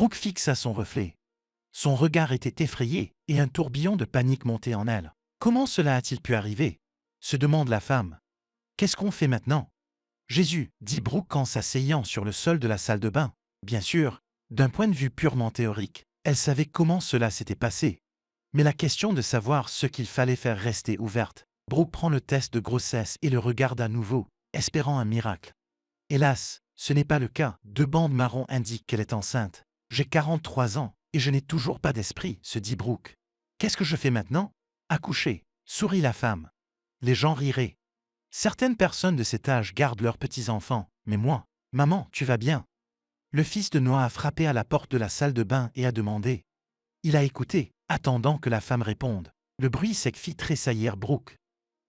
Brooke fixa son reflet. Son regard était effrayé et un tourbillon de panique montait en elle. Comment cela a-t-il pu arriver? Se demande la femme. Qu'est-ce qu'on fait maintenant? Jésus, dit Brooke en s'asseyant sur le sol de la salle de bain. Bien sûr, d'un point de vue purement théorique, elle savait comment cela s'était passé. Mais la question de savoir ce qu'il fallait faire restait ouverte. Brooke prend le test de grossesse et le regarde à nouveau, espérant un miracle. Hélas, ce n'est pas le cas. 2 bandes marron indiquent qu'elle est enceinte. J'ai 43 ans et je n'ai toujours pas d'esprit, se dit Brooke. Qu'est-ce que je fais maintenant? Accoucher, sourit la femme. Les gens riraient. Certaines personnes de cet âge gardent leurs petits-enfants, mais moi, maman, tu vas bien? Le fils de Noah a frappé à la porte de la salle de bain et a demandé. Il a écouté, attendant que la femme réponde. Le bruit sec fit tressaillir Brooke.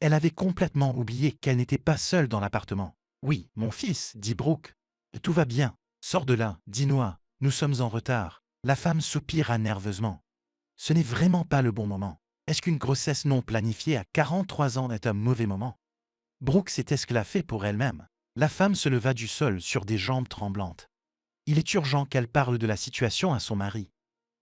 Elle avait complètement oublié qu'elle n'était pas seule dans l'appartement. Oui, mon fils, dit Brooke. Tout va bien. Sors de là, dit Noah. Nous sommes en retard. La femme soupira nerveusement. Ce n'est vraiment pas le bon moment. Est-ce qu'une grossesse non planifiée à 43 ans est un mauvais moment? Brooke sait ce qu'elle a fait pour elle-même. La femme se leva du sol sur des jambes tremblantes. Il est urgent qu'elle parle de la situation à son mari.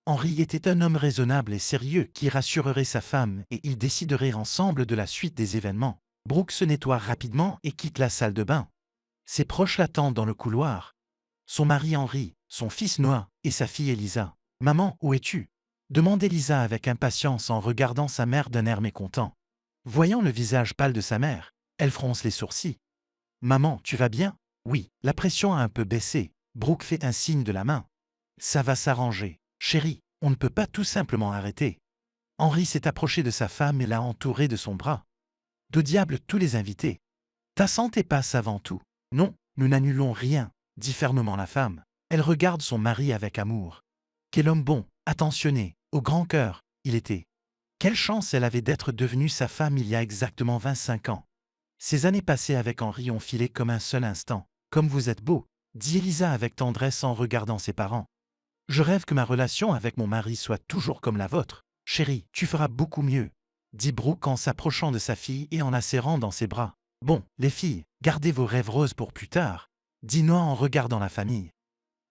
Henry était un homme raisonnable et sérieux qui rassurerait sa femme et ils décideraient ensemble de la suite des événements. Brooke se nettoie rapidement et quitte la salle de bain. Ses proches l'attendent dans le couloir. Son mari Henry, son fils Noah et sa fille Elisa. « Maman, où es-tu » demande Elisa avec impatience en regardant sa mère d'un air mécontent. Voyant le visage pâle de sa mère, elle fronce les sourcils. « Maman, tu vas bien » Oui, la pression a un peu baissé. Brooke fait un signe de la main. « Ça va s'arranger. Chérie, on ne peut pas tout simplement arrêter. » Henry s'est approché de sa femme et l'a entourée de son bras. « De diable tous les invités. Ta santé passe avant tout. » « Non, nous n'annulons rien, » dit fermement la femme. Elle regarde son mari avec amour. Quel homme bon, attentionné, au grand cœur, il était. Quelle chance elle avait d'être devenue sa femme il y a exactement 25 ans. Ces années passées avec Henry ont filé comme un seul instant. Comme vous êtes beau, dit Elisa avec tendresse en regardant ses parents. Je rêve que ma relation avec mon mari soit toujours comme la vôtre. Chérie, tu feras beaucoup mieux, dit Brooke en s'approchant de sa fille et en la serrant dans ses bras. Bon, les filles, gardez vos rêves roses pour plus tard, dit Noah en regardant la famille.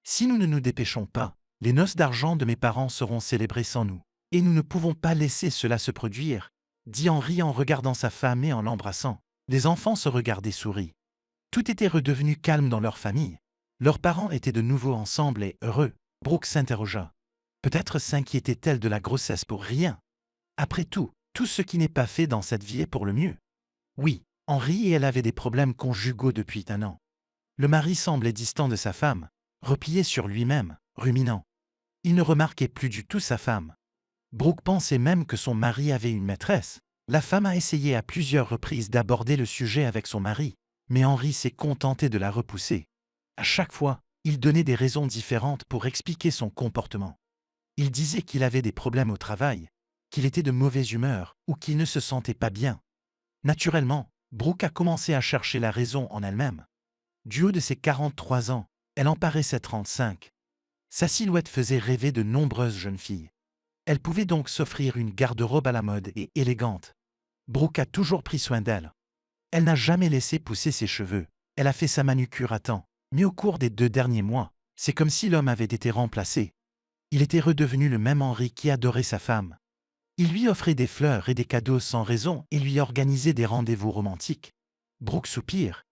Si nous ne nous dépêchons pas, les noces d'argent de mes parents seront célébrées sans nous. Et nous ne pouvons pas laisser cela se produire, dit Henry en regardant sa femme et en l'embrassant. Les enfants se regardaient souris. Tout était redevenu calme dans leur famille. Leurs parents étaient de nouveau ensemble et heureux. Brooke s'interrogea. Peut-être s'inquiétait-elle de la grossesse pour rien. Après tout ce qui n'est pas fait dans cette vie est pour le mieux. Oui, Henry et elle avaient des problèmes conjugaux depuis 1 an. Le mari semblait distant de sa femme, replié sur lui-même, ruminant. Il ne remarquait plus du tout sa femme. Brooke pensait même que son mari avait une maîtresse. La femme a essayé à plusieurs reprises d'aborder le sujet avec son mari, mais Henry s'est contenté de la repousser. À chaque fois, il donnait des raisons différentes pour expliquer son comportement. Il disait qu'il avait des problèmes au travail, qu'il était de mauvaise humeur ou qu'il ne se sentait pas bien. Naturellement, Brooke a commencé à chercher la raison en elle-même. Du haut de ses 43 ans, elle en paraissait 35. Sa silhouette faisait rêver de nombreuses jeunes filles. Elle pouvait donc s'offrir une garde-robe à la mode et élégante. Brooke a toujours pris soin d'elle. Elle n'a jamais laissé pousser ses cheveux. Elle a fait sa manucure à temps. Mais au cours des 2 derniers mois, c'est comme si l'homme avait été remplacé. Il était redevenu le même Henry qui adorait sa femme. Il lui offrait des fleurs et des cadeaux sans raison et lui organisait des rendez-vous romantiques. Brooke soupire.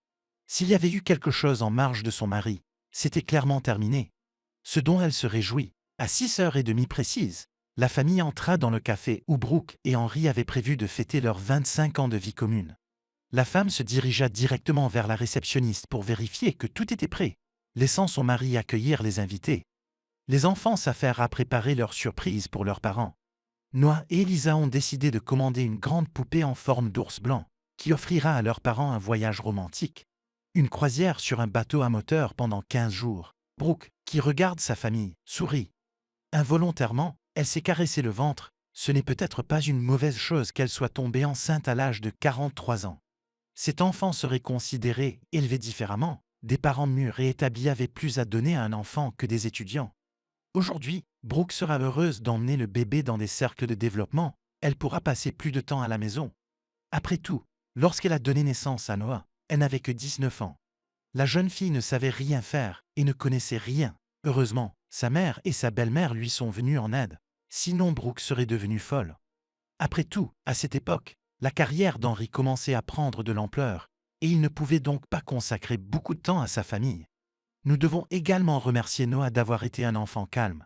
S'il y avait eu quelque chose en marge de son mari, c'était clairement terminé. Ce dont elle se réjouit. À 6h30 précises, la famille entra dans le café où Brooke et Henry avaient prévu de fêter leurs 25 ans de vie commune. La femme se dirigea directement vers la réceptionniste pour vérifier que tout était prêt, laissant son mari accueillir les invités. Les enfants s'affairent à préparer leur surprise pour leurs parents. Noah et Elisa ont décidé de commander une grande poupée en forme d'ours blanc, qui offrira à leurs parents un voyage romantique. Une croisière sur un bateau à moteur pendant 15 jours. Brooke, qui regarde sa famille, sourit. Involontairement, elle s'est caressé le ventre. Ce n'est peut-être pas une mauvaise chose qu'elle soit tombée enceinte à l'âge de 43 ans. Cet enfant serait considéré, élevé différemment. Des parents mûrs et établis avaient plus à donner à un enfant que des étudiants. Aujourd'hui, Brooke sera heureuse d'emmener le bébé dans des cercles de développement. Elle pourra passer plus de temps à la maison. Après tout, lorsqu'elle a donné naissance à Noah, elle n'avait que 19 ans. La jeune fille ne savait rien faire et ne connaissait rien. Heureusement, sa mère et sa belle-mère lui sont venues en aide. Sinon Brooke serait devenue folle. Après tout, à cette époque, la carrière d'Henry commençait à prendre de l'ampleur, et il ne pouvait donc pas consacrer beaucoup de temps à sa famille. Nous devons également remercier Noah d'avoir été un enfant calme.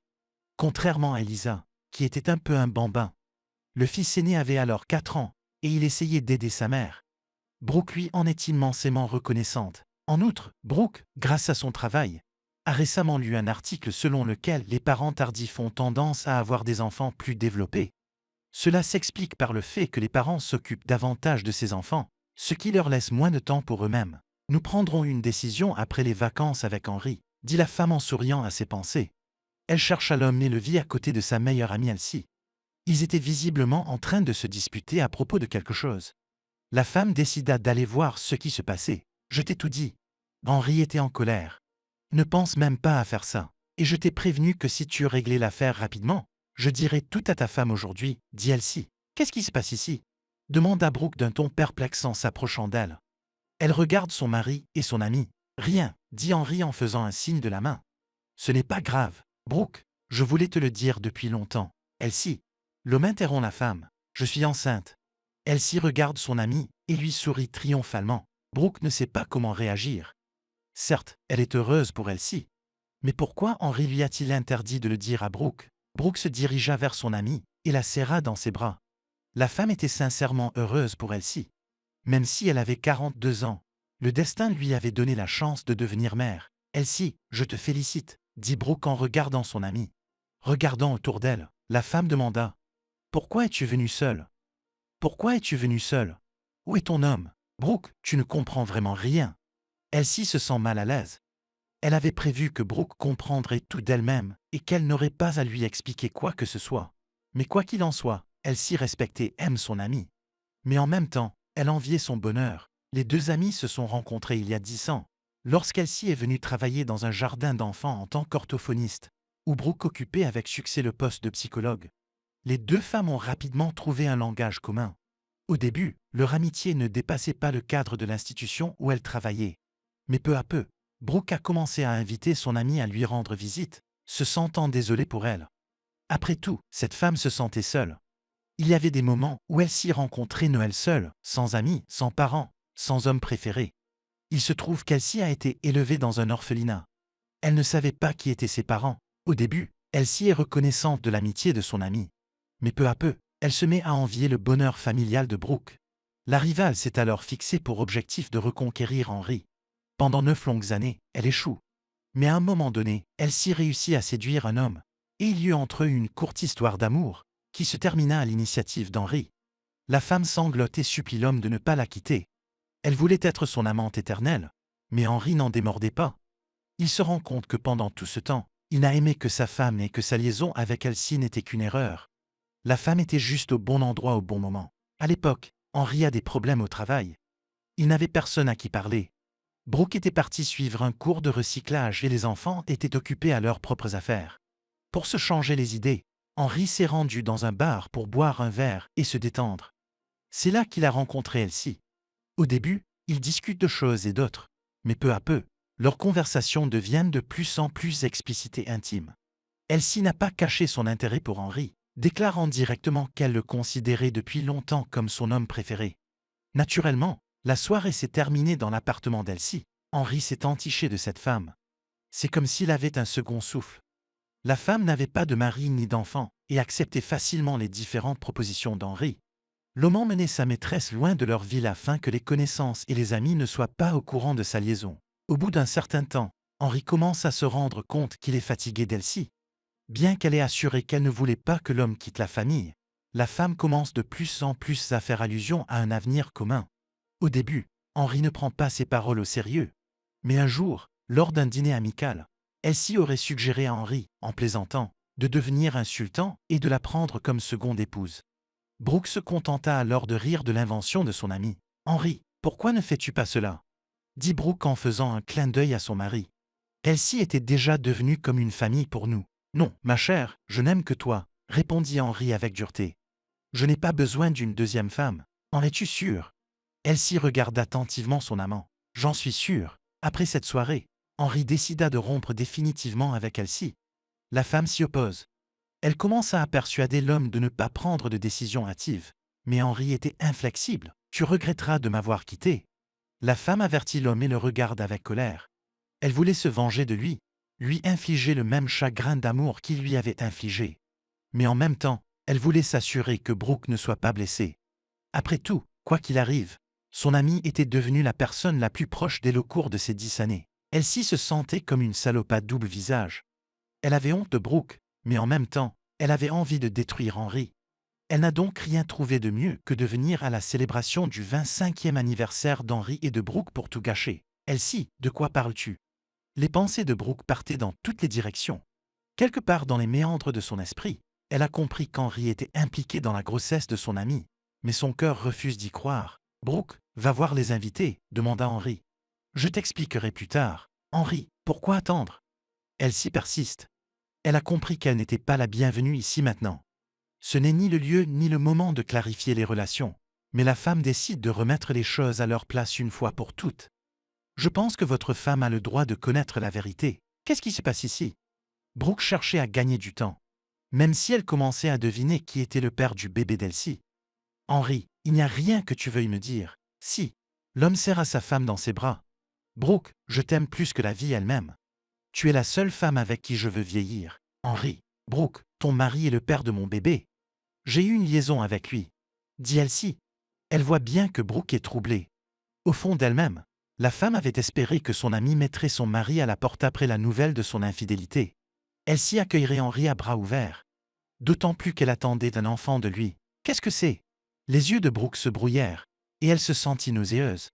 Contrairement à Elisa, qui était un peu un bambin. Le fils aîné avait alors 4 ans, et il essayait d'aider sa mère. Brooke lui en est immensément reconnaissante. En outre, Brooke, grâce à son travail, a récemment lu un article selon lequel les parents tardifs ont tendance à avoir des enfants plus développés. Cela s'explique par le fait que les parents s'occupent davantage de ces enfants, ce qui leur laisse moins de temps pour eux-mêmes. Nous prendrons une décision après les vacances avec Henry, dit la femme en souriant à ses pensées. Elle chercha l'homme et le vit à côté de sa meilleure amie Elsie. Ils étaient visiblement en train de se disputer à propos de quelque chose. La femme décida d'aller voir ce qui se passait. Je t'ai tout dit. Henry était en colère. Ne pense même pas à faire ça. Et je t'ai prévenu que si tu réglais l'affaire rapidement, je dirai tout à ta femme aujourd'hui, dit Elsie. Qu'est-ce qui se passe ici demanda Brooke d'un ton perplexe en s'approchant d'elle. Elle regarde son mari et son ami. Rien, dit Henry en faisant un signe de la main. Ce n'est pas grave, Brooke, je voulais te le dire depuis longtemps. Elsie. L'homme interrompt la femme. Je suis enceinte. Elsie regarde son amie et lui sourit triomphalement. Brooke ne sait pas comment réagir. Certes, elle est heureuse pour Elsie. Mais pourquoi Henry lui a-t-il interdit de le dire à Brooke? Brooke se dirigea vers son amie et la serra dans ses bras. La femme était sincèrement heureuse pour Elsie. Même si elle avait 42 ans, le destin lui avait donné la chance de devenir mère. Elsie, je te félicite, dit Brooke en regardant son amie. Regardant autour d'elle, la femme demanda. Pourquoi es-tu venue seule? Pourquoi es-tu venue seule? Où est ton homme? Brooke, tu ne comprends vraiment rien. Elsie se sent mal à l'aise. Elle avait prévu que Brooke comprendrait tout d'elle-même et qu'elle n'aurait pas à lui expliquer quoi que ce soit. Mais quoi qu'il en soit, Elsie respectait et aime son amie. Mais en même temps, elle enviait son bonheur. Les deux amis se sont rencontrés il y a 10 ans, lorsqu'Elsie est venue travailler dans un jardin d'enfants en tant qu'orthophoniste, où Brooke occupait avec succès le poste de psychologue. Les deux femmes ont rapidement trouvé un langage commun. Au début, leur amitié ne dépassait pas le cadre de l'institution où elles travaillaient. Mais peu à peu, Brooke a commencé à inviter son amie à lui rendre visite, se sentant désolée pour elle. Après tout, cette femme se sentait seule. Il y avait des moments où elle s'y rencontrait Noël seule, sans amis, sans parents, sans homme préféré. Il se trouve qu'Elsie a été élevée dans un orphelinat. Elle ne savait pas qui étaient ses parents. Au début, Elsie est reconnaissante de l'amitié de son amie. Mais peu à peu, elle se met à envier le bonheur familial de Brooke. La rivale s'est alors fixée pour objectif de reconquérir Henry. Pendant 9 longues années, elle échoue. Mais à un moment donné, Elsie réussit à séduire un homme. Et il y eut entre eux une courte histoire d'amour, qui se termina à l'initiative d'Henry. La femme sanglote et supplie l'homme de ne pas la quitter. Elle voulait être son amante éternelle, mais Henry n'en démordait pas. Il se rend compte que pendant tout ce temps, il n'a aimé que sa femme et que sa liaison avec Elsie n'était qu'une erreur. La femme était juste au bon endroit au bon moment. À l'époque, Henry a des problèmes au travail. Il n'avait personne à qui parler. Brooke était parti suivre un cours de recyclage et les enfants étaient occupés à leurs propres affaires. Pour se changer les idées, Henry s'est rendu dans un bar pour boire un verre et se détendre. C'est là qu'il a rencontré Elsie. Au début, ils discutent de choses et d'autres, mais peu à peu, leurs conversations deviennent de plus en plus explicites et intimes. Elsie n'a pas caché son intérêt pour Henry, déclarant directement qu'elle le considérait depuis longtemps comme son homme préféré. Naturellement, la soirée s'est terminée dans l'appartement d'Elsie. Henry s'est entiché de cette femme. C'est comme s'il avait un second souffle. La femme n'avait pas de mari ni d'enfant et acceptait facilement les différentes propositions d'Henry. L'homme emmenait sa maîtresse loin de leur ville afin que les connaissances et les amis ne soient pas au courant de sa liaison. Au bout d'un certain temps, Henry commence à se rendre compte qu'il est fatigué d'Elsie. Bien qu'elle ait assuré qu'elle ne voulait pas que l'homme quitte la famille, la femme commence de plus en plus à faire allusion à un avenir commun. Au début, Henry ne prend pas ses paroles au sérieux. Mais un jour, lors d'un dîner amical, Elsie aurait suggéré à Henry, en plaisantant, de devenir un sultan et de la prendre comme seconde épouse. Brooke se contenta alors de rire de l'invention de son ami. « Henry, pourquoi ne fais-tu pas cela ?» dit Brooke en faisant un clin d'œil à son mari. Elsie était déjà devenue comme une famille pour nous. « Non, ma chère, je n'aime que toi, répondit Henry avec dureté. Je n'ai pas besoin d'une deuxième femme. En es-tu sûr? Elsie regarda attentivement son amant. J'en suis sûr. Après cette soirée, Henri décida de rompre définitivement avec Elsie. La femme s'y oppose. Elle commença à persuader l'homme de ne pas prendre de décision hâtive. Mais Henri était inflexible. Tu regretteras de m'avoir quitté. La femme avertit l'homme et le regarde avec colère. Elle voulait se venger de lui infliger le même chagrin d'amour qu'il lui avait infligé. Mais en même temps, elle voulait s'assurer que Brooke ne soit pas blessé. Après tout, quoi qu'il arrive, son ami était devenu la personne la plus proche d'elle au cours de ces 10 années. Elsie se sentait comme une salope à double visage. Elle avait honte de Brooke, mais en même temps, elle avait envie de détruire Henri. Elle n'a donc rien trouvé de mieux que de venir à la célébration du 25e anniversaire d'Henri et de Brooke pour tout gâcher. Elsie, de quoi parles-tu? Les pensées de Brooke partaient dans toutes les directions. Quelque part dans les méandres de son esprit, elle a compris qu'Henri était impliqué dans la grossesse de son ami. Mais son cœur refuse d'y croire. Brooke, va voir les invités, demanda Henri. Je t'expliquerai plus tard. Henri, pourquoi attendre? Elle s'y persiste. Elle a compris qu'elle n'était pas la bienvenue ici maintenant. Ce n'est ni le lieu ni le moment de clarifier les relations. Mais la femme décide de remettre les choses à leur place une fois pour toutes. Je pense que votre femme a le droit de connaître la vérité. Qu'est-ce qui se passe ici? Brooke cherchait à gagner du temps, même si elle commençait à deviner qui était le père du bébé d'Elsie. Henri, il n'y a rien que tu veuilles me dire. Si. L'homme serra sa femme dans ses bras. Brooke, je t'aime plus que la vie elle-même. Tu es la seule femme avec qui je veux vieillir. Henri, Brooke, ton mari est le père de mon bébé. J'ai eu une liaison avec lui. Dit Elsie. Elle voit bien que Brooke est troublée. Au fond d'elle-même, la femme avait espéré que son ami mettrait son mari à la porte après la nouvelle de son infidélité. Elsie accueillerait Henri à bras ouverts. D'autant plus qu'elle attendait d'un enfant de lui. Qu'est-ce que c'est? Les yeux de Brooke se brouillèrent, et elle se sentit nauséeuse.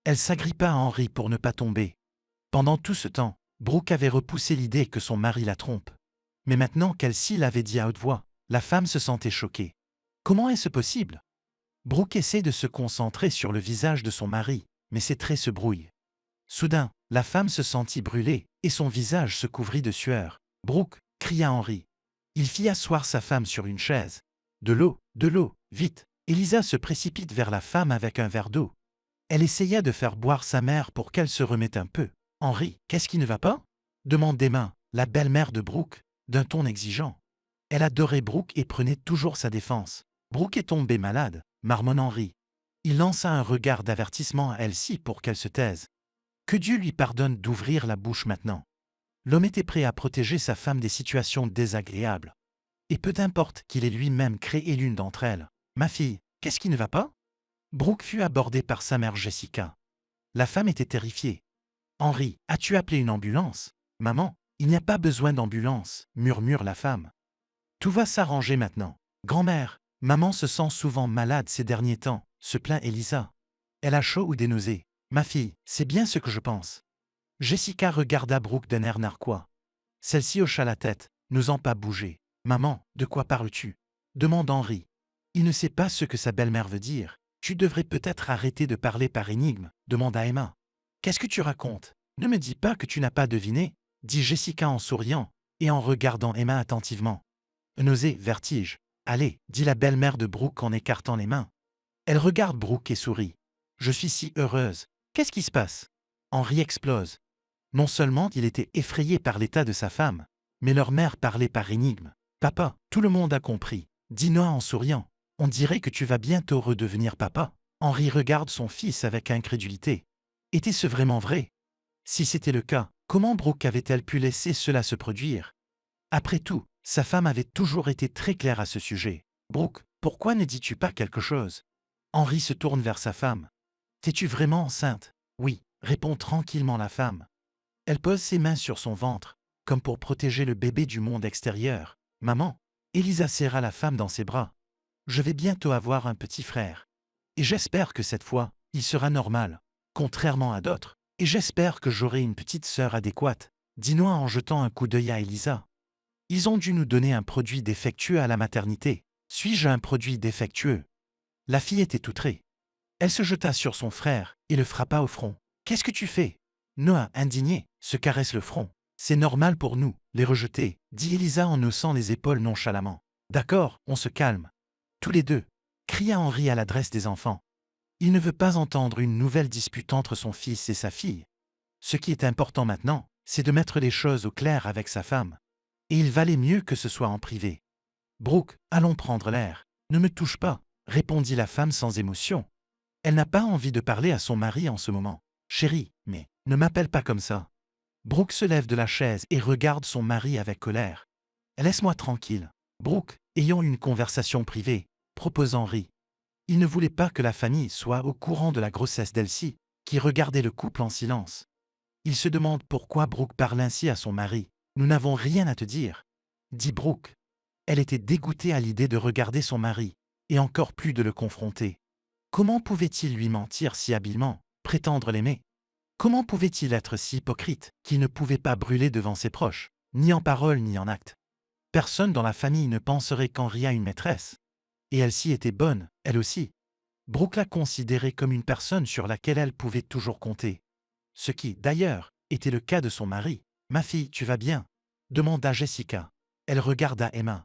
Elle s'agrippa à Henri pour ne pas tomber. Pendant tout ce temps, Brooke avait repoussé l'idée que son mari la trompe. Mais maintenant qu'Elsie l'avait dit à haute voix, la femme se sentait choquée. Comment est-ce possible? Brooke essaie de se concentrer sur le visage de son mari, mais ses traits se brouillent. Soudain, la femme se sentit brûlée, et son visage se couvrit de sueur. Brooke, cria Henri. Il fit asseoir sa femme sur une chaise. De l'eau, vite. Elisa se précipite vers la femme avec un verre d'eau. Elle essaya de faire boire sa mère pour qu'elle se remette un peu. Henri, qu'est-ce qui ne va pas? Demande Emma, la belle-mère de Brooke, d'un ton exigeant. Elle adorait Brooke et prenait toujours sa défense. Brooke est tombée malade, marmonne Henri. Il lança un regard d'avertissement à Elsie pour qu'elle se taise. Que Dieu lui pardonne d'ouvrir la bouche maintenant. L'homme était prêt à protéger sa femme des situations désagréables. Et peu importe qu'il ait lui-même créé l'une d'entre elles. Ma fille, qu'est-ce qui ne va pas? Brooke fut abordée par sa mère Jessica. La femme était terrifiée. Henri, as-tu appelé une ambulance? Maman, il n'y a pas besoin d'ambulance, murmure la femme. Tout va s'arranger maintenant. Grand-mère, maman se sent souvent malade ces derniers temps, se plaint Elisa. Elle a chaud ou des nausées. Ma fille, c'est bien ce que je pense. Jessica regarda Brooke d'un air narquois. Celle-ci hocha la tête, n'osant pas bouger. Maman, de quoi parles-tu? Demande Henri. Il ne sait pas ce que sa belle-mère veut dire. Tu devrais peut-être arrêter de parler par énigme, demanda Emma. Qu'est-ce que tu racontes? Ne me dis pas que tu n'as pas deviné, dit Jessica en souriant et en regardant Emma attentivement. Nausée, vertige. Allez, dit la belle-mère de Brooke en écartant les mains. Elle regarde Brooke et sourit. Je suis si heureuse. Qu'est-ce qui se passe? Henri explose. Non seulement il était effrayé par l'état de sa femme, mais leur mère parlait par énigme. Papa, tout le monde a compris, dit Noah en souriant. On dirait que tu vas bientôt redevenir papa. Henri regarde son fils avec incrédulité. Était-ce vraiment vrai? Si c'était le cas, comment Brooke avait-elle pu laisser cela se produire? Après tout, sa femme avait toujours été très claire à ce sujet. Brooke, pourquoi ne dis-tu pas quelque chose? Henri se tourne vers sa femme. T'es-tu vraiment enceinte? Oui, répond tranquillement la femme. Elle pose ses mains sur son ventre, comme pour protéger le bébé du monde extérieur. Maman, Elisa serra la femme dans ses bras. Je vais bientôt avoir un petit frère. Et j'espère que cette fois, il sera normal, contrairement à d'autres. Et j'espère que j'aurai une petite sœur adéquate, dit Noah en jetant un coup d'œil à Elisa. Ils ont dû nous donner un produit défectueux à la maternité. Suis-je un produit défectueux? La fille était outrée. Elle se jeta sur son frère et le frappa au front. Qu'est-ce que tu fais? Noah, indigné, se caresse le front. C'est normal pour nous, les rejeter, dit Elisa en haussant les épaules nonchalamment. D'accord, on se calme. Tous les deux, cria Henri à l'adresse des enfants. Il ne veut pas entendre une nouvelle dispute entre son fils et sa fille. Ce qui est important maintenant, c'est de mettre les choses au clair avec sa femme. Et il valait mieux que ce soit en privé. Brooke, allons prendre l'air. Ne me touche pas, répondit la femme sans émotion. Elle n'a pas envie de parler à son mari en ce moment. Chérie, mais ne m'appelle pas comme ça. Brooke se lève de la chaise et regarde son mari avec colère. Laisse-moi tranquille. Brooke, ayons une conversation privée, propose Henry. Il ne voulait pas que la famille soit au courant de la grossesse d'Elsie, qui regardait le couple en silence. Il se demande pourquoi Brooke parle ainsi à son mari. Nous n'avons rien à te dire, dit Brooke. Elle était dégoûtée à l'idée de regarder son mari, et encore plus de le confronter. Comment pouvait-il lui mentir si habilement, prétendre l'aimer? Comment pouvait-il être si hypocrite qu'il ne pouvait pas brûler devant ses proches, ni en parole ni en acte? Personne dans la famille ne penserait qu'Henri a une maîtresse. Et elle-ci était bonne, elle aussi. Brooke la considérait comme une personne sur laquelle elle pouvait toujours compter. Ce qui, d'ailleurs, était le cas de son mari. « Ma fille, tu vas bien ?» demanda Jessica. Elle regarda Emma.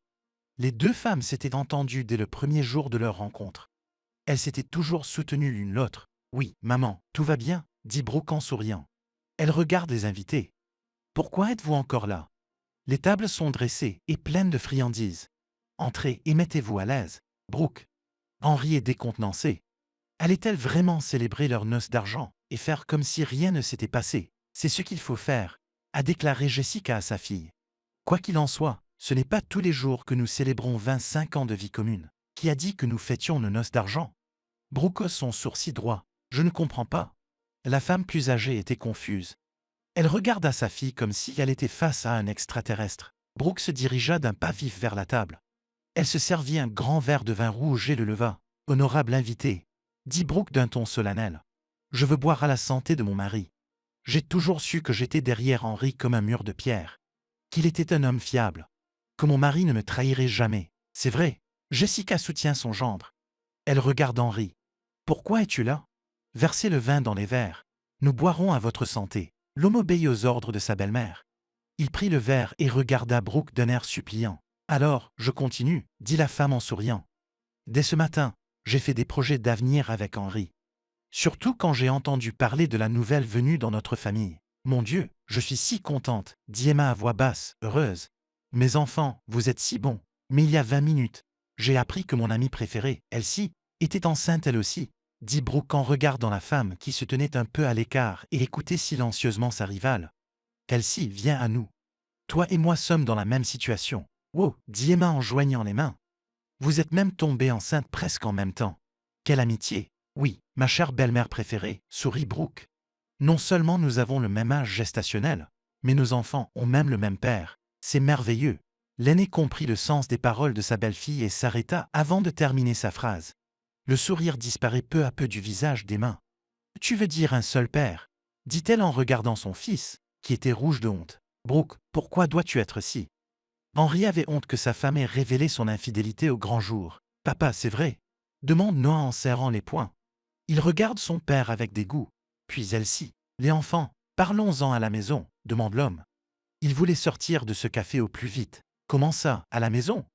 Les deux femmes s'étaient entendues dès le premier jour de leur rencontre. Elles s'étaient toujours soutenues l'une l'autre. « Oui, maman, tout va bien ?» dit Brooke en souriant. Elle regarde les invités. « Pourquoi êtes-vous encore là? Les tables sont dressées et pleines de friandises. Entrez et mettez-vous à l'aise. » Brooke. Henri est décontenancé. Allait-elle vraiment célébrer leur noces d'argent et faire comme si rien ne s'était passé? C'est ce qu'il faut faire, a déclaré Jessica à sa fille. Quoi qu'il en soit, ce n'est pas tous les jours que nous célébrons 25 ans de vie commune. Qui a dit que nous fêtions nos noces d'argent? Brooke hausse son sourcil droit. Je ne comprends pas. La femme plus âgée était confuse. Elle regarda sa fille comme si elle était face à un extraterrestre. Brooke se dirigea d'un pas vif vers la table. Elle se servit un grand verre de vin rouge et le leva. « Honorable invité », dit Brooke d'un ton solennel. « Je veux boire à la santé de mon mari. J'ai toujours su que j'étais derrière Henri comme un mur de pierre. Qu'il était un homme fiable. Que mon mari ne me trahirait jamais. C'est vrai, Jessica soutient son gendre. » Elle regarde Henri. « Pourquoi es-tu là? Versez le vin dans les verres. Nous boirons à votre santé. » L'homme obéit aux ordres de sa belle-mère. Il prit le verre et regarda Brooke d'un air suppliant. « Alors, je continue, » dit la femme en souriant. « Dès ce matin, j'ai fait des projets d'avenir avec Henri. Surtout quand j'ai entendu parler de la nouvelle venue dans notre famille. Mon Dieu, je suis si contente, dit Emma à voix basse, heureuse. Mes enfants, vous êtes si bons. Mais il y a 20 minutes, j'ai appris que mon amie préférée, Elsie, était enceinte elle aussi, dit Brooke en regardant la femme qui se tenait un peu à l'écart et écoutait silencieusement sa rivale. Elsie, viens à nous. Toi et moi sommes dans la même situation. Wow, dit Emma en joignant les mains. Vous êtes même tombée enceinte presque en même temps. Quelle amitié! Oui, ma chère belle-mère préférée, sourit Brooke. Non seulement nous avons le même âge gestationnel, mais nos enfants ont même le même père. C'est merveilleux. L'aîné comprit le sens des paroles de sa belle-fille et s'arrêta avant de terminer sa phrase. Le sourire disparaît peu à peu du visage d'Emma. « Tu veux dire un seul père ?» dit-elle en regardant son fils, qui était rouge de honte. « Brooke, pourquoi dois-tu être si ?» Henri avait honte que sa femme ait révélé son infidélité au grand jour. « Papa, c'est vrai ?» demande Noah en serrant les poings. Il regarde son père avec dégoût. Puis Elsie. « Les enfants, parlons-en à la maison » demande l'homme. Il voulait sortir de ce café au plus vite. « Comment ça, à la maison ?»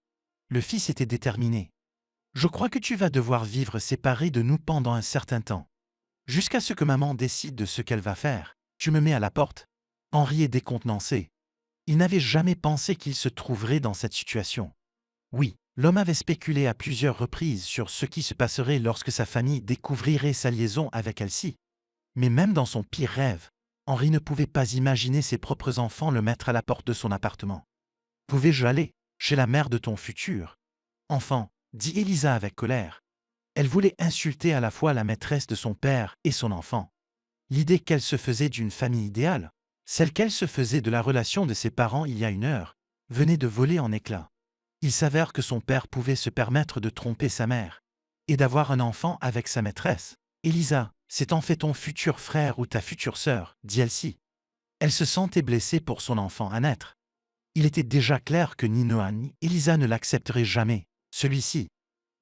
Le fils était déterminé. « Je crois que tu vas devoir vivre séparé de nous pendant un certain temps. Jusqu'à ce que maman décide de ce qu'elle va faire. Tu me mets à la porte. » Henri est décontenancé. Il n'avait jamais pensé qu'il se trouverait dans cette situation. Oui, l'homme avait spéculé à plusieurs reprises sur ce qui se passerait lorsque sa famille découvrirait sa liaison avec Elsie. Mais même dans son pire rêve, Henri ne pouvait pas imaginer ses propres enfants le mettre à la porte de son appartement. « Pouvais-je aller chez la mère de ton futur enfant ?» dit Elisa avec colère. Elle voulait insulter à la fois la maîtresse de son père et son enfant. L'idée qu'elle se faisait d'une famille idéale, celle qu'elle se faisait de la relation de ses parents il y a une heure, venait de voler en éclats. Il s'avère que son père pouvait se permettre de tromper sa mère et d'avoir un enfant avec sa maîtresse. « Elisa, c'est en fait ton futur frère ou ta future sœur, » dit Elsie. Elle se sentait blessée pour son enfant à naître. Il était déjà clair que ni Noah ni Elisa ne l'accepteraient jamais. Celui-ci.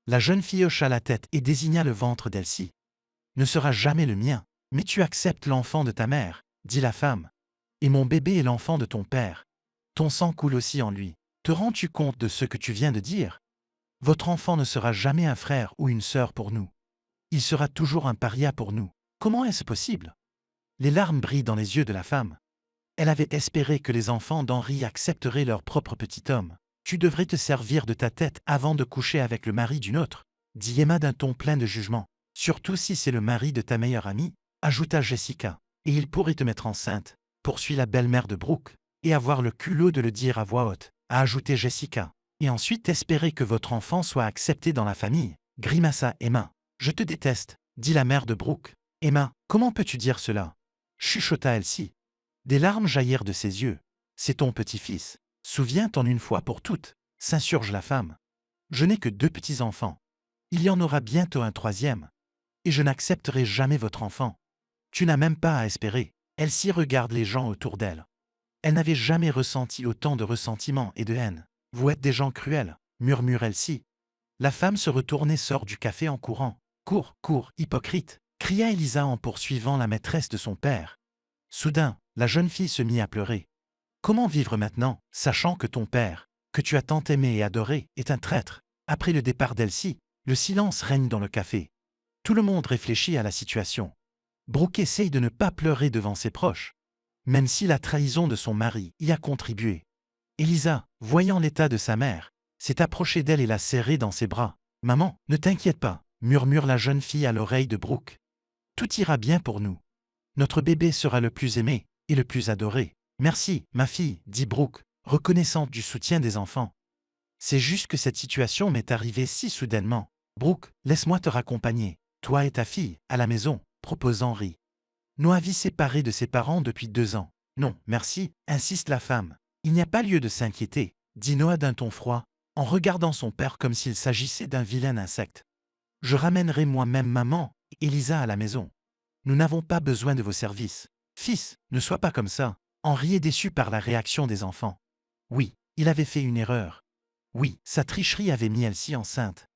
La jeune fille hocha la tête et désigna le ventre d'Elsie. « Ne sera jamais le mien, mais tu acceptes l'enfant de ta mère, » dit la femme. « Et mon bébé est l'enfant de ton père. Ton sang coule aussi en lui. Te rends-tu compte de ce que tu viens de dire? Votre enfant ne sera jamais un frère ou une sœur pour nous. Il sera toujours un paria pour nous. Comment est-ce possible? » Les larmes brillent dans les yeux de la femme. Elle avait espéré que les enfants d'Henri accepteraient leur propre petit homme. Tu devrais te servir de ta tête avant de coucher avec le mari d'une autre, dit Emma d'un ton plein de jugement. Surtout si c'est le mari de ta meilleure amie, ajouta Jessica. Et il pourrait te mettre enceinte, poursuit la belle-mère de Brooke, et avoir le culot de le dire à voix haute, a ajouté Jessica. Et ensuite espérer que votre enfant soit accepté dans la famille, grimaça Emma. Je te déteste, dit la mère de Brooke. Emma, comment peux-tu dire cela? Chuchota Elsie. Des larmes jaillirent de ses yeux. C'est ton petit-fils. Souviens-t'en une fois pour toutes, s'insurge la femme. Je n'ai que 2 petits-enfants. Il y en aura bientôt un 3e. Et je n'accepterai jamais votre enfant. Tu n'as même pas à espérer. Elsie regarde les gens autour d'elle. Elle n'avait jamais ressenti autant de ressentiment et de haine. Vous êtes des gens cruels, murmure Elsie. La femme se retourne et sort du café en courant. Cours, cours, hypocrite, cria Elisa en poursuivant la maîtresse de son père. Soudain, la jeune fille se mit à pleurer. Comment vivre maintenant, sachant que ton père, que tu as tant aimé et adoré, est un traître? Après le départ d'Elsie, le silence règne dans le café. Tout le monde réfléchit à la situation. Brooke essaye de ne pas pleurer devant ses proches, même si la trahison de son mari y a contribué. Elisa, voyant l'état de sa mère, s'est approchée d'elle et l'a serrée dans ses bras. « Maman, ne t'inquiète pas », murmure la jeune fille à l'oreille de Brooke. « Tout ira bien pour nous. Notre bébé sera le plus aimé et le plus adoré. »« Merci, ma fille, » dit Brooke, reconnaissante du soutien des enfants. « C'est juste que cette situation m'est arrivée si soudainement. Brooke, laisse-moi te raccompagner, toi et ta fille, à la maison, » propose Henri. Noah vit séparé de ses parents depuis 2 ans. « Non, merci, » insiste la femme. « Il n'y a pas lieu de s'inquiéter, » dit Noah d'un ton froid, en regardant son père comme s'il s'agissait d'un vilain insecte. « Je ramènerai moi-même maman et Elisa à la maison. Nous n'avons pas besoin de vos services. Fils, ne sois pas comme ça. » Henri est déçu par la réaction des enfants. Oui, il avait fait une erreur. Oui, sa tricherie avait mis Elsie enceinte.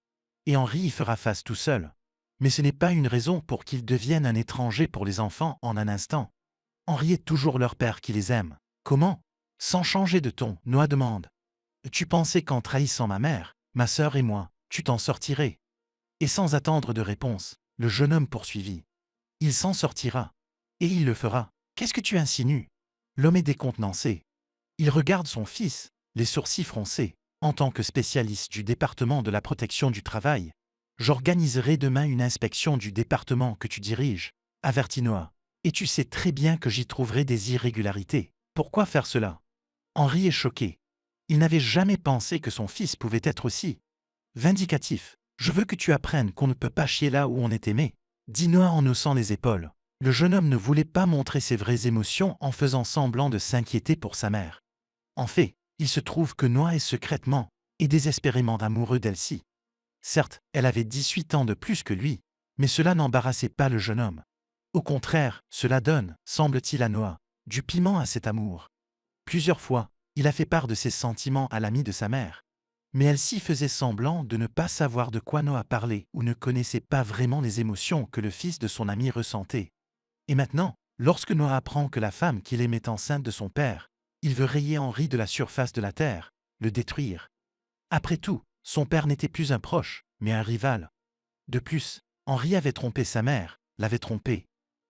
Et Henri y fera face tout seul. Mais ce n'est pas une raison pour qu'il devienne un étranger pour les enfants en un instant. Henri est toujours leur père qui les aime. Comment? Sans changer de ton, Noah demande. Tu pensais qu'en trahissant ma mère, ma sœur et moi, tu t'en sortirais? Et sans attendre de réponse, le jeune homme poursuivit. Il s'en sortira. Et il le fera. Qu'est-ce que tu insinues? L'homme est décontenancé. Il regarde son fils, les sourcils froncés. En tant que spécialiste du département de la protection du travail, j'organiserai demain une inspection du département que tu diriges, avertit Noah. Et tu sais très bien que j'y trouverai des irrégularités. Pourquoi faire cela? Henri est choqué. Il n'avait jamais pensé que son fils pouvait être aussi vindicatif. Je veux que tu apprennes qu'on ne peut pas chier là où on est aimé, dit Noah en haussant les épaules. Le jeune homme ne voulait pas montrer ses vraies émotions en faisant semblant de s'inquiéter pour sa mère. En fait, il se trouve que Noah est secrètement et désespérément amoureux d'Elsie. Certes, elle avait 18 ans de plus que lui, mais cela n'embarrassait pas le jeune homme. Au contraire, cela donne, semble-t-il à Noah, du piment à cet amour. Plusieurs fois, il a fait part de ses sentiments à l'ami de sa mère. Mais Elsie faisait semblant de ne pas savoir de quoi Noah parlait ou ne connaissait pas vraiment les émotions que le fils de son ami ressentait. Et maintenant, lorsque Noah apprend que la femme qu'il aimait est enceinte de son père, il veut rayer Henri de la surface de la terre, le détruire. Après tout, son père n'était plus un proche, mais un rival. De plus, Henri avait trompé sa mère, l'avait trompé.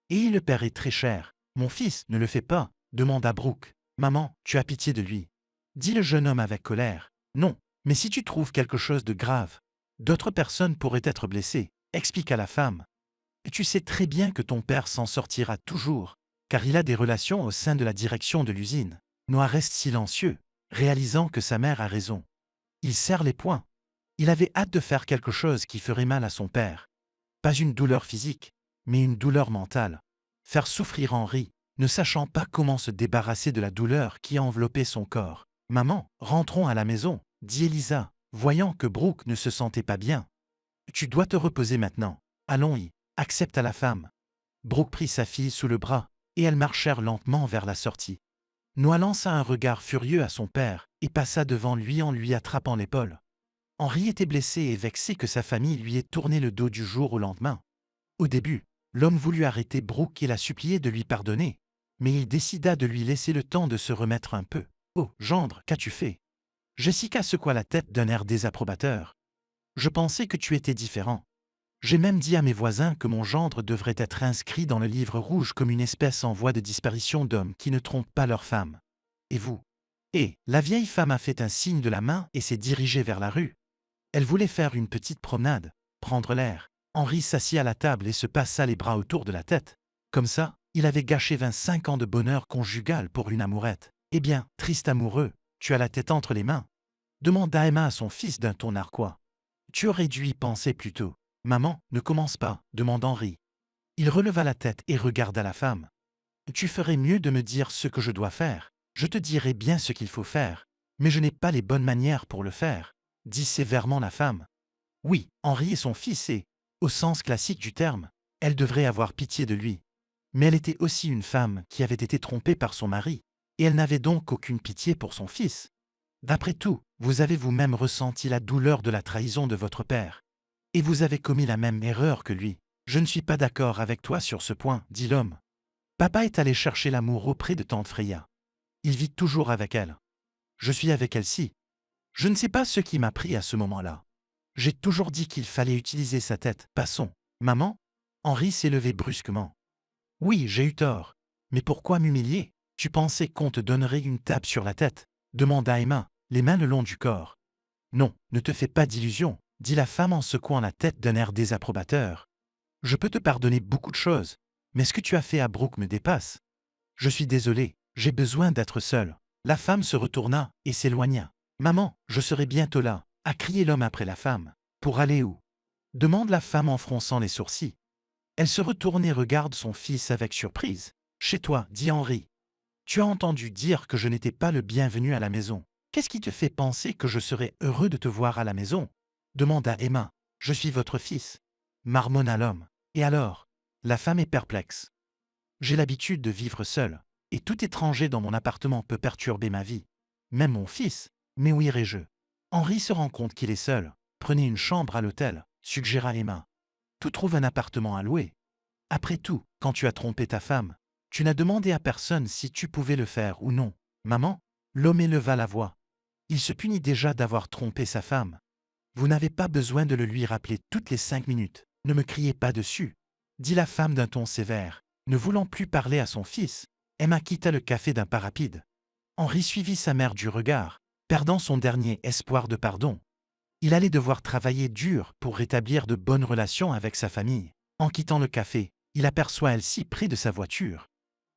Et il le paierait très cher. Mon fils, ne le fais pas, demanda Brooke. Maman, tu as pitié de lui, dit le jeune homme avec colère. Non, mais si tu trouves quelque chose de grave, d'autres personnes pourraient être blessées, expliqua la femme. Et tu sais très bien que ton père s'en sortira toujours, car il a des relations au sein de la direction de l'usine. Noah reste silencieux, réalisant que sa mère a raison. Il serre les poings. Il avait hâte de faire quelque chose qui ferait mal à son père. Pas une douleur physique, mais une douleur mentale. Faire souffrir Henri, ne sachant pas comment se débarrasser de la douleur qui enveloppait son corps. « Maman, rentrons à la maison », dit Elisa, voyant que Brooke ne se sentait pas bien. « Tu dois te reposer maintenant. Allons-y », accepta la femme. Brooke prit sa fille sous le bras, et elles marchèrent lentement vers la sortie. Noah lança un regard furieux à son père et passa devant lui en lui attrapant l'épaule. Henri était blessé et vexé que sa famille lui ait tourné le dos du jour au lendemain. Au début, l'homme voulut arrêter Brooke et la supplier de lui pardonner, mais il décida de lui laisser le temps de se remettre un peu. « Oh, gendre, qu'as-tu fait ?» Jessica secoua la tête d'un air désapprobateur. « Je pensais que tu étais différent. J'ai même dit à mes voisins que mon gendre devrait être inscrit dans le livre rouge comme une espèce en voie de disparition d'hommes qui ne trompent pas leurs femmes. Et vous? Et la vieille femme a fait un signe de la main et s'est dirigée vers la rue. Elle voulait faire une petite promenade, prendre l'air. Henri s'assit à la table et se passa les bras autour de la tête. Comme ça, il avait gâché 25 ans de bonheur conjugal pour une amourette. Eh bien, triste amoureux, tu as la tête entre les mains, demanda Emma à son fils d'un ton narquois. Tu aurais dû y penser plus tôt. Maman, ne commence pas, demanda Henri. Il releva la tête et regarda la femme. Tu ferais mieux de me dire ce que je dois faire. Je te dirai bien ce qu'il faut faire. Mais je n'ai pas les bonnes manières pour le faire, dit sévèrement la femme. Oui, Henri est son fils et, au sens classique du terme, elle devrait avoir pitié de lui. Mais elle était aussi une femme qui avait été trompée par son mari, et elle n'avait donc aucune pitié pour son fils. D'après tout, vous avez vous-même ressenti la douleur de la trahison de votre père. Et vous avez commis la même erreur que lui. Je ne suis pas d'accord avec toi sur ce point, dit l'homme. Papa est allé chercher l'amour auprès de tante Freya. Il vit toujours avec elle. Je suis avec elle-ci. Je ne sais pas ce qui m'a pris à ce moment-là. J'ai toujours dit qu'il fallait utiliser sa tête. Passons. Maman? Henri s'est levé brusquement. Oui, j'ai eu tort. Mais pourquoi m'humilier? Tu pensais qu'on te donnerait une tape sur la tête? Demanda Emma, les mains le long du corps. Non, ne te fais pas d'illusions, dit la femme en secouant la tête d'un air désapprobateur. Je peux te pardonner beaucoup de choses, mais ce que tu as fait à Brooke me dépasse. Je suis désolé, j'ai besoin d'être seule. La femme se retourna et s'éloigna. Maman, je serai bientôt là, a crié l'homme après la femme. Pour aller où? Demande la femme en fronçant les sourcils. Elle se retourne et regarde son fils avec surprise. Chez toi, dit Henri. Tu as entendu dire que je n'étais pas le bienvenu à la maison. Qu'est-ce qui te fait penser que je serais heureux de te voir à la maison? Demanda Emma. Je suis votre fils, marmonna l'homme. Et alors? La femme est perplexe. J'ai l'habitude de vivre seul, et tout étranger dans mon appartement peut perturber ma vie. Même mon fils. Mais où irai-je? Henri se rend compte qu'il est seul. Prenez une chambre à l'hôtel, suggéra Emma. Tu trouves un appartement à louer. Après tout, quand tu as trompé ta femme, tu n'as demandé à personne si tu pouvais le faire ou non. Maman? L'homme éleva la voix. Il se punit déjà d'avoir trompé sa femme. Vous n'avez pas besoin de le lui rappeler toutes les 5 minutes. Ne me criez pas dessus, dit la femme d'un ton sévère. Ne voulant plus parler à son fils, Emma quitta le café d'un pas rapide. Henri suivit sa mère du regard, perdant son dernier espoir de pardon. Il allait devoir travailler dur pour rétablir de bonnes relations avec sa famille. En quittant le café, il aperçoit Elsie près de sa voiture.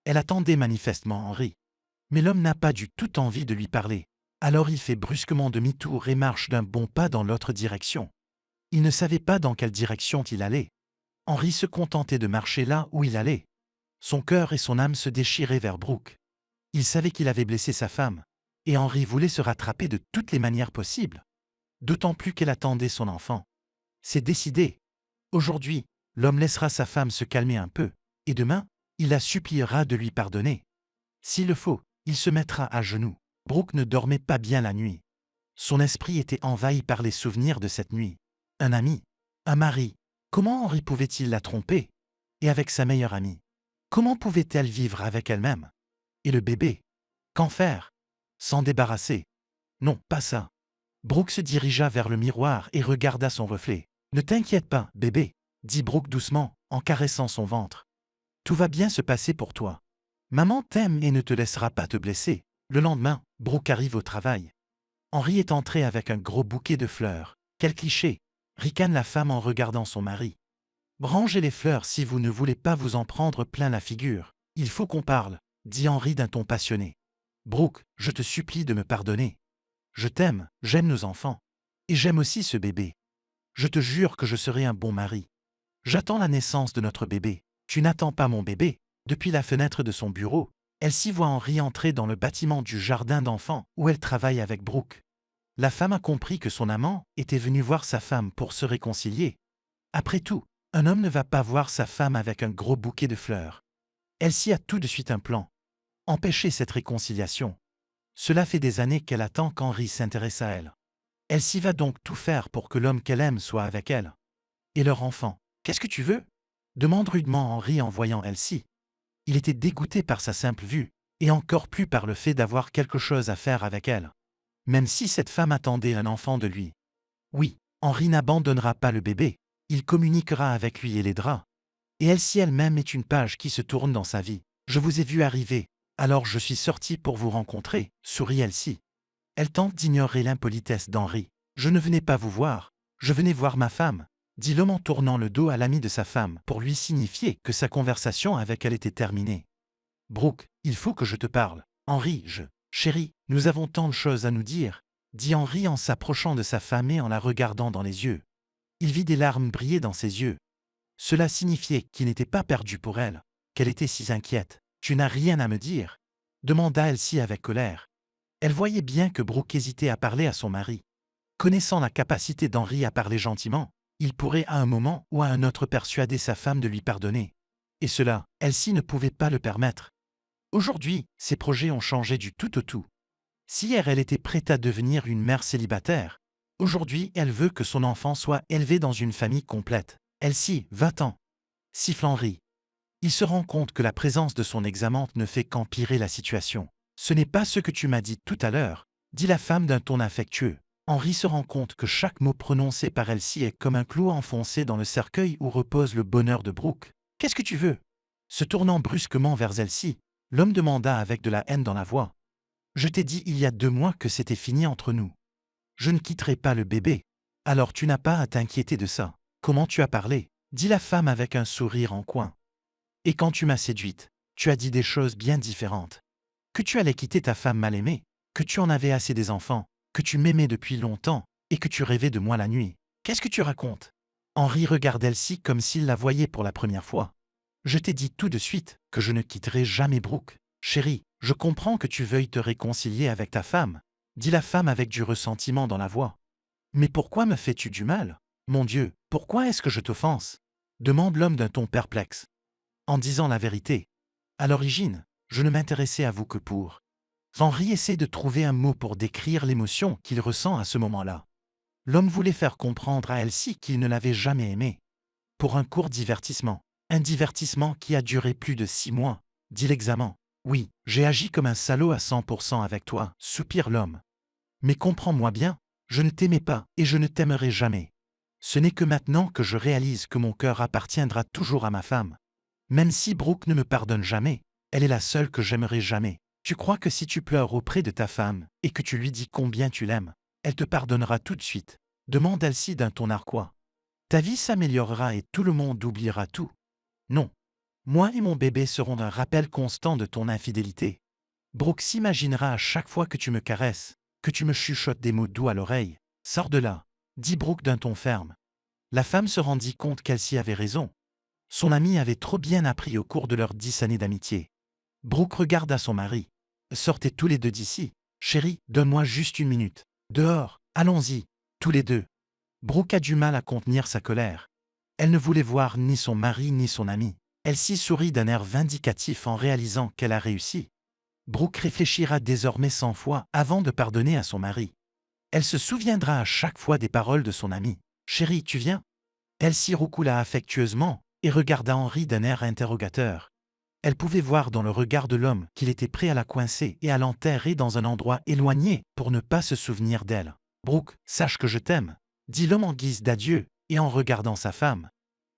Elle attendait manifestement Henri. Mais l'homme n'a pas du tout envie de lui parler. Alors il fait brusquement demi-tour et marche d'un bon pas dans l'autre direction. Il ne savait pas dans quelle direction il allait. Henri se contentait de marcher là où il allait. Son cœur et son âme se déchiraient vers Brooke. Il savait qu'il avait blessé sa femme, et Henri voulait se rattraper de toutes les manières possibles. D'autant plus qu'elle attendait son enfant. C'est décidé. Aujourd'hui, l'homme laissera sa femme se calmer un peu, et demain, il la suppliera de lui pardonner. S'il le faut, il se mettra à genoux. Brooke ne dormait pas bien la nuit. Son esprit était envahi par les souvenirs de cette nuit. Un ami, un mari. Comment Henri pouvait-il la tromper? Et avec sa meilleure amie. Comment pouvait-elle vivre avec elle-même? Et le bébé? Qu'en faire? S'en débarrasser? Non, pas ça. Brooke se dirigea vers le miroir et regarda son reflet. Ne t'inquiète pas, bébé, dit Brooke doucement, en caressant son ventre. Tout va bien se passer pour toi. Maman t'aime et ne te laissera pas te blesser. Le lendemain, Brooke arrive au travail. Henri est entré avec un gros bouquet de fleurs. Quel cliché! Ricane la femme en regardant son mari. Rangez les fleurs si vous ne voulez pas vous en prendre plein la figure. Il faut qu'on parle, dit Henri d'un ton passionné. Brooke, je te supplie de me pardonner. Je t'aime, j'aime nos enfants. Et j'aime aussi ce bébé. Je te jure que je serai un bon mari. J'attends la naissance de notre bébé. Tu n'attends pas mon bébé. Depuis la fenêtre de son bureau, elle s'y voit Henri entrer dans le bâtiment du jardin d'enfants où elle travaille avec Brooke. La femme a compris que son amant était venu voir sa femme pour se réconcilier. Après tout, un homme ne va pas voir sa femme avec un gros bouquet de fleurs. Elle s'y a tout de suite un plan. Empêcher cette réconciliation. Cela fait des années qu'elle attend qu'Henri s'intéresse à elle. Elle s'y va donc tout faire pour que l'homme qu'elle aime soit avec elle. Et leur enfant, qu'est-ce que tu veux? Demande rudement Henri en voyant Elsie. Il était dégoûté par sa simple vue, et encore plus par le fait d'avoir quelque chose à faire avec elle. Même si cette femme attendait un enfant de lui. Oui, Henri n'abandonnera pas le bébé. il communiquera avec lui et l'aidera. Et Elsie elle-même est une page qui se tourne dans sa vie. Je vous ai vu arriver, alors je suis sortie pour vous rencontrer, sourit Elsie. Elle tente d'ignorer l'impolitesse d'Henri. Je ne venais pas vous voir, je venais voir ma femme, dit l'homme en tournant le dos à l'ami de sa femme pour lui signifier que sa conversation avec elle était terminée. Brooke, il faut que je te parle. Henri, Chérie, nous avons tant de choses à nous dire, dit Henri en s'approchant de sa femme et en la regardant dans les yeux. Il vit des larmes briller dans ses yeux. Cela signifiait qu'il n'était pas perdu pour elle, qu'elle était si inquiète. Tu n'as rien à me dire demanda Elsie avec colère. Elle voyait bien que Brooke hésitait à parler à son mari. Connaissant la capacité d'Henri à parler gentiment, il pourrait à un moment ou à un autre persuader sa femme de lui pardonner. Et cela, Elsie ne pouvait pas le permettre. Aujourd'hui, ses projets ont changé du tout au tout. Si hier elle était prête à devenir une mère célibataire, aujourd'hui elle veut que son enfant soit élevé dans une famille complète. Elsie, va-t'en, siffle Henri. Il se rend compte que la présence de son examante ne fait qu'empirer la situation. Ce n'est pas ce que tu m'as dit tout à l'heure, dit la femme d'un ton affectueux. Henri se rend compte que chaque mot prononcé par Elsie est comme un clou enfoncé dans le cercueil où repose le bonheur de Brooke. Qu'est-ce que tu veux? Se tournant brusquement vers Elsie, l'homme demanda avec de la haine dans la voix. Je t'ai dit il y a 2 mois que c'était fini entre nous. Je ne quitterai pas le bébé. Alors tu n'as pas à t'inquiéter de ça. Comment tu as parlé? Dit la femme avec un sourire en coin. Et quand tu m'as séduite, tu as dit des choses bien différentes. Que tu allais quitter ta femme mal aimée, que tu en avais assez des enfants, que tu m'aimais depuis longtemps et que tu rêvais de moi la nuit. Qu'est-ce que tu racontes? Henri regarde Elsie comme s'il la voyait pour la première fois. Je t'ai dit tout de suite que je ne quitterai jamais Brooke. Chérie, je comprends que tu veuilles te réconcilier avec ta femme, dit la femme avec du ressentiment dans la voix. Mais pourquoi me fais-tu du mal? Mon Dieu, pourquoi est-ce que je t'offense? Demande l'homme d'un ton perplexe. En disant la vérité. À l'origine, je ne m'intéressais à vous que pour. Henri essaie de trouver un mot pour décrire l'émotion qu'il ressent à ce moment-là. L'homme voulait faire comprendre à Elsie qu'il ne l'avait jamais aimée. Pour un court divertissement. Un divertissement qui a duré plus de 6 mois, dit l'examen. Oui, j'ai agi comme un salaud à 100% avec toi, soupire l'homme. Mais comprends-moi bien, je ne t'aimais pas et je ne t'aimerai jamais. Ce n'est que maintenant que je réalise que mon cœur appartiendra toujours à ma femme. Même si Brooke ne me pardonne jamais, elle est la seule que j'aimerai jamais. Tu crois que si tu pleures auprès de ta femme et que tu lui dis combien tu l'aimes, elle te pardonnera tout de suite? Demande Elsie d'un ton narquois. Ta vie s'améliorera et tout le monde oubliera tout. Non. Moi et mon bébé seront un rappel constant de ton infidélité. Brooke s'imaginera à chaque fois que tu me caresses, que tu me chuchotes des mots doux à l'oreille. Sors de là, dit Brooke d'un ton ferme. La femme se rendit compte qu'Elsie avait raison. Son amie avait trop bien appris au cours de leurs 10 années d'amitié. Brooke regarda son mari. Sortez tous les deux d'ici. Chérie, donne-moi juste 1 minute. Dehors, allons-y, tous les deux. Brooke a du mal à contenir sa colère. Elle ne voulait voir ni son mari ni son ami. Elsie sourit d'un air vindicatif en réalisant qu'elle a réussi. Brooke réfléchira désormais 100 fois avant de pardonner à son mari. Elle se souviendra à chaque fois des paroles de son ami. Chérie, tu viens? Elsie roucoula affectueusement et regarda Henri d'un air interrogateur. Elle pouvait voir dans le regard de l'homme qu'il était prêt à la coincer et à l'enterrer dans un endroit éloigné pour ne pas se souvenir d'elle. Brooke, sache que je t'aime, dit l'homme en guise d'adieu et en regardant sa femme.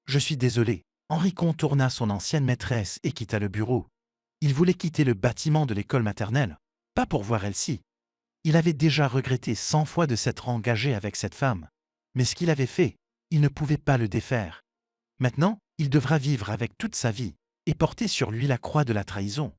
Je suis désolé. Henri contourna son ancienne maîtresse et quitta le bureau. Il voulait quitter le bâtiment de l'école maternelle, pas pour voir Elsie. Il avait déjà regretté 100 fois de s'être engagé avec cette femme. Mais ce qu'il avait fait, il ne pouvait pas le défaire. Maintenant, il devra vivre avec toute sa vie et porter sur lui la croix de la trahison.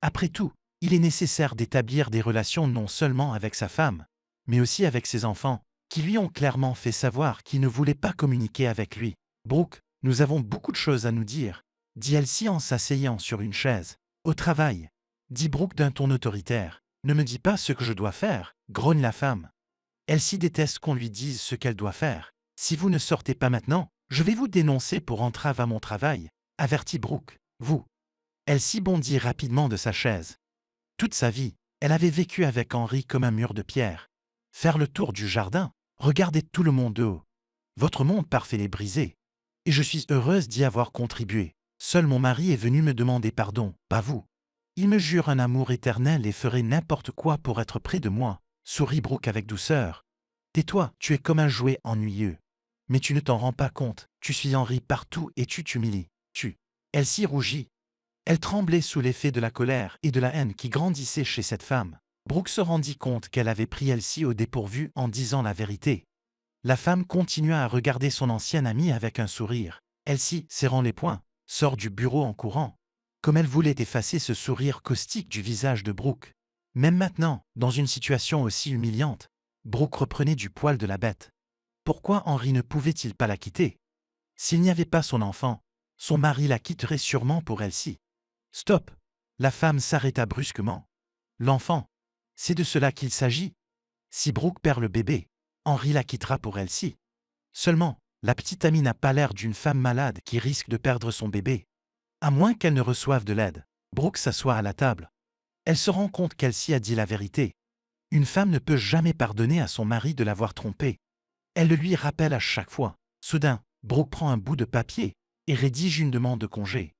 Après tout, il est nécessaire d'établir des relations non seulement avec sa femme, mais aussi avec ses enfants, qui lui ont clairement fait savoir qu'ils ne voulaient pas communiquer avec lui. Brooke, nous avons beaucoup de choses à nous dire, dit Elsie en s'asseyant sur une chaise. Au travail, dit Brooke d'un ton autoritaire. Ne me dis pas ce que je dois faire, grogne la femme. Elsie déteste qu'on lui dise ce qu'elle doit faire. Si vous ne sortez pas maintenant, je vais vous dénoncer pour entrave à mon travail, avertit Brooke. Vous. Elsie bondit rapidement de sa chaise. Toute sa vie, elle avait vécu avec Henri comme un mur de pierre. Faire le tour du jardin, regarder tout le monde de haut. Votre monde parfait est brisé. Et je suis heureuse d'y avoir contribué. Seul mon mari est venu me demander pardon, pas vous. Il me jure un amour éternel et ferait n'importe quoi pour être près de moi, sourit Brooke avec douceur. Tais-toi, tu es comme un jouet ennuyeux. Mais tu ne t'en rends pas compte, tu suis Henri partout et tu t'humilies. Tu. Elsie rougit. Elle tremblait sous l'effet de la colère et de la haine qui grandissait chez cette femme. Brooke se rendit compte qu'elle avait pris Elsie au dépourvu en disant la vérité. La femme continua à regarder son ancienne amie avec un sourire. Elsie, serrant les poings, sort du bureau en courant. Comme elle voulait effacer ce sourire caustique du visage de Brooke. Même maintenant, dans une situation aussi humiliante, Brooke reprenait du poil de la bête. Pourquoi Henri ne pouvait-il pas la quitter? S'il n'y avait pas son enfant, son mari la quitterait sûrement pour Elsie. Stop! La femme s'arrêta brusquement. L'enfant, c'est de cela qu'il s'agit. Si Brooke perd le bébé, Henri la quittera pour Elsie. Seulement, la petite amie n'a pas l'air d'une femme malade qui risque de perdre son bébé. À moins qu'elle ne reçoive de l'aide. Brooke s'assoit à la table. Elle se rend compte qu'Elsie a dit la vérité. Une femme ne peut jamais pardonner à son mari de l'avoir trompée. Elle le lui rappelle à chaque fois. Soudain, Brooke prend un bout de papier et rédige une demande de congé.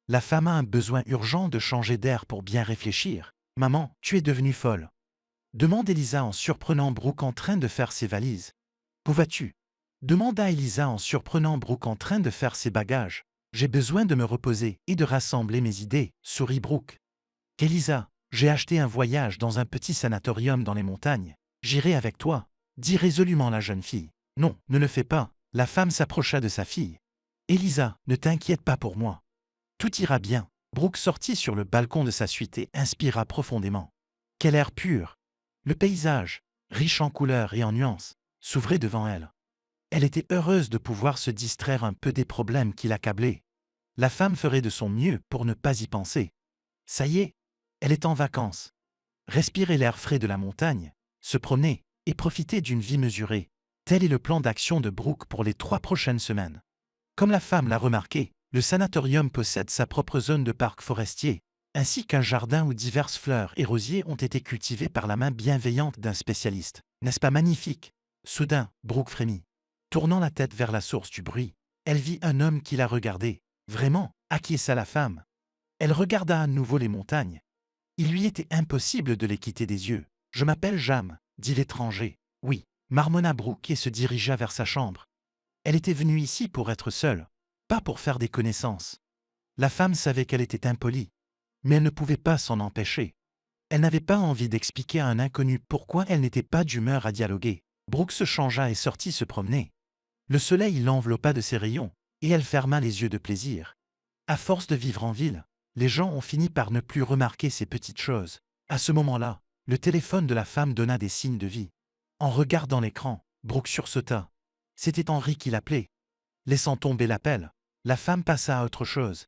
La femme a un besoin urgent de changer d'air pour bien réfléchir. Maman, tu es devenue folle. Demande Elisa en surprenant Brooke en train de faire ses valises. Où vas-tu? Demanda Elisa en surprenant Brooke en train de faire ses bagages. J'ai besoin de me reposer et de rassembler mes idées, sourit Brooke. Elisa, j'ai acheté un voyage dans un petit sanatorium dans les montagnes. J'irai avec toi, dit résolument la jeune fille. Non, ne le fais pas. La femme s'approcha de sa fille. Elisa, ne t'inquiète pas pour moi. Tout ira bien. Brooke sortit sur le balcon de sa suite et inspira profondément. Quel air pur! Le paysage, riche en couleurs et en nuances, s'ouvrait devant elle. Elle était heureuse de pouvoir se distraire un peu des problèmes qui l'accablaient. La femme ferait de son mieux pour ne pas y penser. Ça y est, elle est en vacances. Respirer l'air frais de la montagne, se promener et profiter d'une vie mesurée. Tel est le plan d'action de Brooke pour les 3 prochaines semaines. Comme la femme l'a remarqué, le sanatorium possède sa propre zone de parc forestier, ainsi qu'un jardin où diverses fleurs et rosiers ont été cultivés par la main bienveillante d'un spécialiste. N'est-ce pas magnifique? Soudain, Brooke frémit. Tournant la tête vers la source du bruit, elle vit un homme qui la regardait. Vraiment, acquiesça la femme. Elle regarda à nouveau les montagnes. Il lui était impossible de les quitter des yeux. Je m'appelle Jam, dit l'étranger. Oui, marmonna Brooke et se dirigea vers sa chambre. Elle était venue ici pour être seule, pas pour faire des connaissances. La femme savait qu'elle était impolie, mais elle ne pouvait pas s'en empêcher. Elle n'avait pas envie d'expliquer à un inconnu pourquoi elle n'était pas d'humeur à dialoguer. Brooke se changea et sortit se promener. Le soleil l'enveloppa de ses rayons, et elle ferma les yeux de plaisir. À force de vivre en ville, les gens ont fini par ne plus remarquer ces petites choses. À ce moment-là, le téléphone de la femme donna des signes de vie. En regardant l'écran, Brooke sursauta. C'était Henri qui l'appelait. Laissant tomber l'appel, la femme passa à autre chose.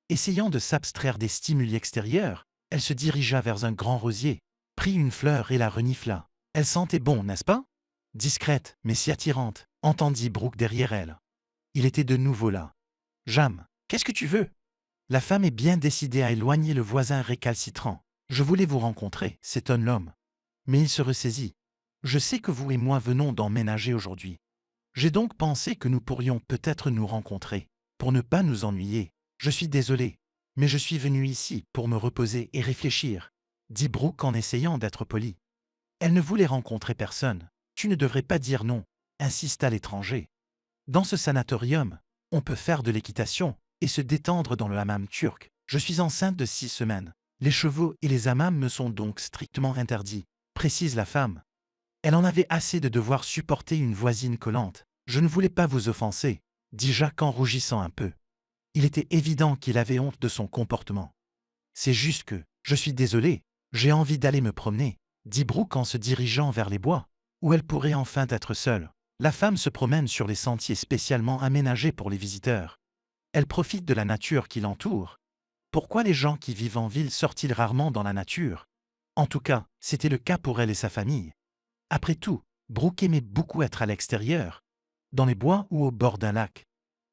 Essayant de s'abstraire des stimuli extérieurs, elle se dirigea vers un grand rosier, prit une fleur et la renifla. Elle sentait bon, n'est-ce pas? Discrète, mais si attirante, entendit Brooke derrière elle. Il était de nouveau là. Jam, qu'est-ce que tu veux? La femme est bien décidée à éloigner le voisin récalcitrant. Je voulais vous rencontrer, s'étonne l'homme. Mais il se ressaisit. Je sais que vous et moi venons d'emménager aujourd'hui. J'ai donc pensé que nous pourrions peut-être nous rencontrer, pour ne pas nous ennuyer. Je suis désolé, mais je suis venu ici pour me reposer et réfléchir, dit Brooke en essayant d'être poli. Elle ne voulait rencontrer personne. Tu ne devrais pas dire non, insista l'étranger. Dans ce sanatorium, on peut faire de l'équitation et se détendre dans le hammam turc. Je suis enceinte de 6 semaines. Les chevaux et les hammams me sont donc strictement interdits, précise la femme. Elle en avait assez de devoir supporter une voisine collante. Je ne voulais pas vous offenser, dit Jacques en rougissant un peu. Il était évident qu'il avait honte de son comportement. C'est juste que, je suis désolé, j'ai envie d'aller me promener, dit Brooke en se dirigeant vers les bois, où elle pourrait enfin être seule. La femme se promène sur les sentiers spécialement aménagés pour les visiteurs. Elle profite de la nature qui l'entoure. Pourquoi les gens qui vivent en ville sortent-ils rarement dans la nature? En tout cas, c'était le cas pour elle et sa famille. Après tout, Brooke aimait beaucoup être à l'extérieur, dans les bois ou au bord d'un lac.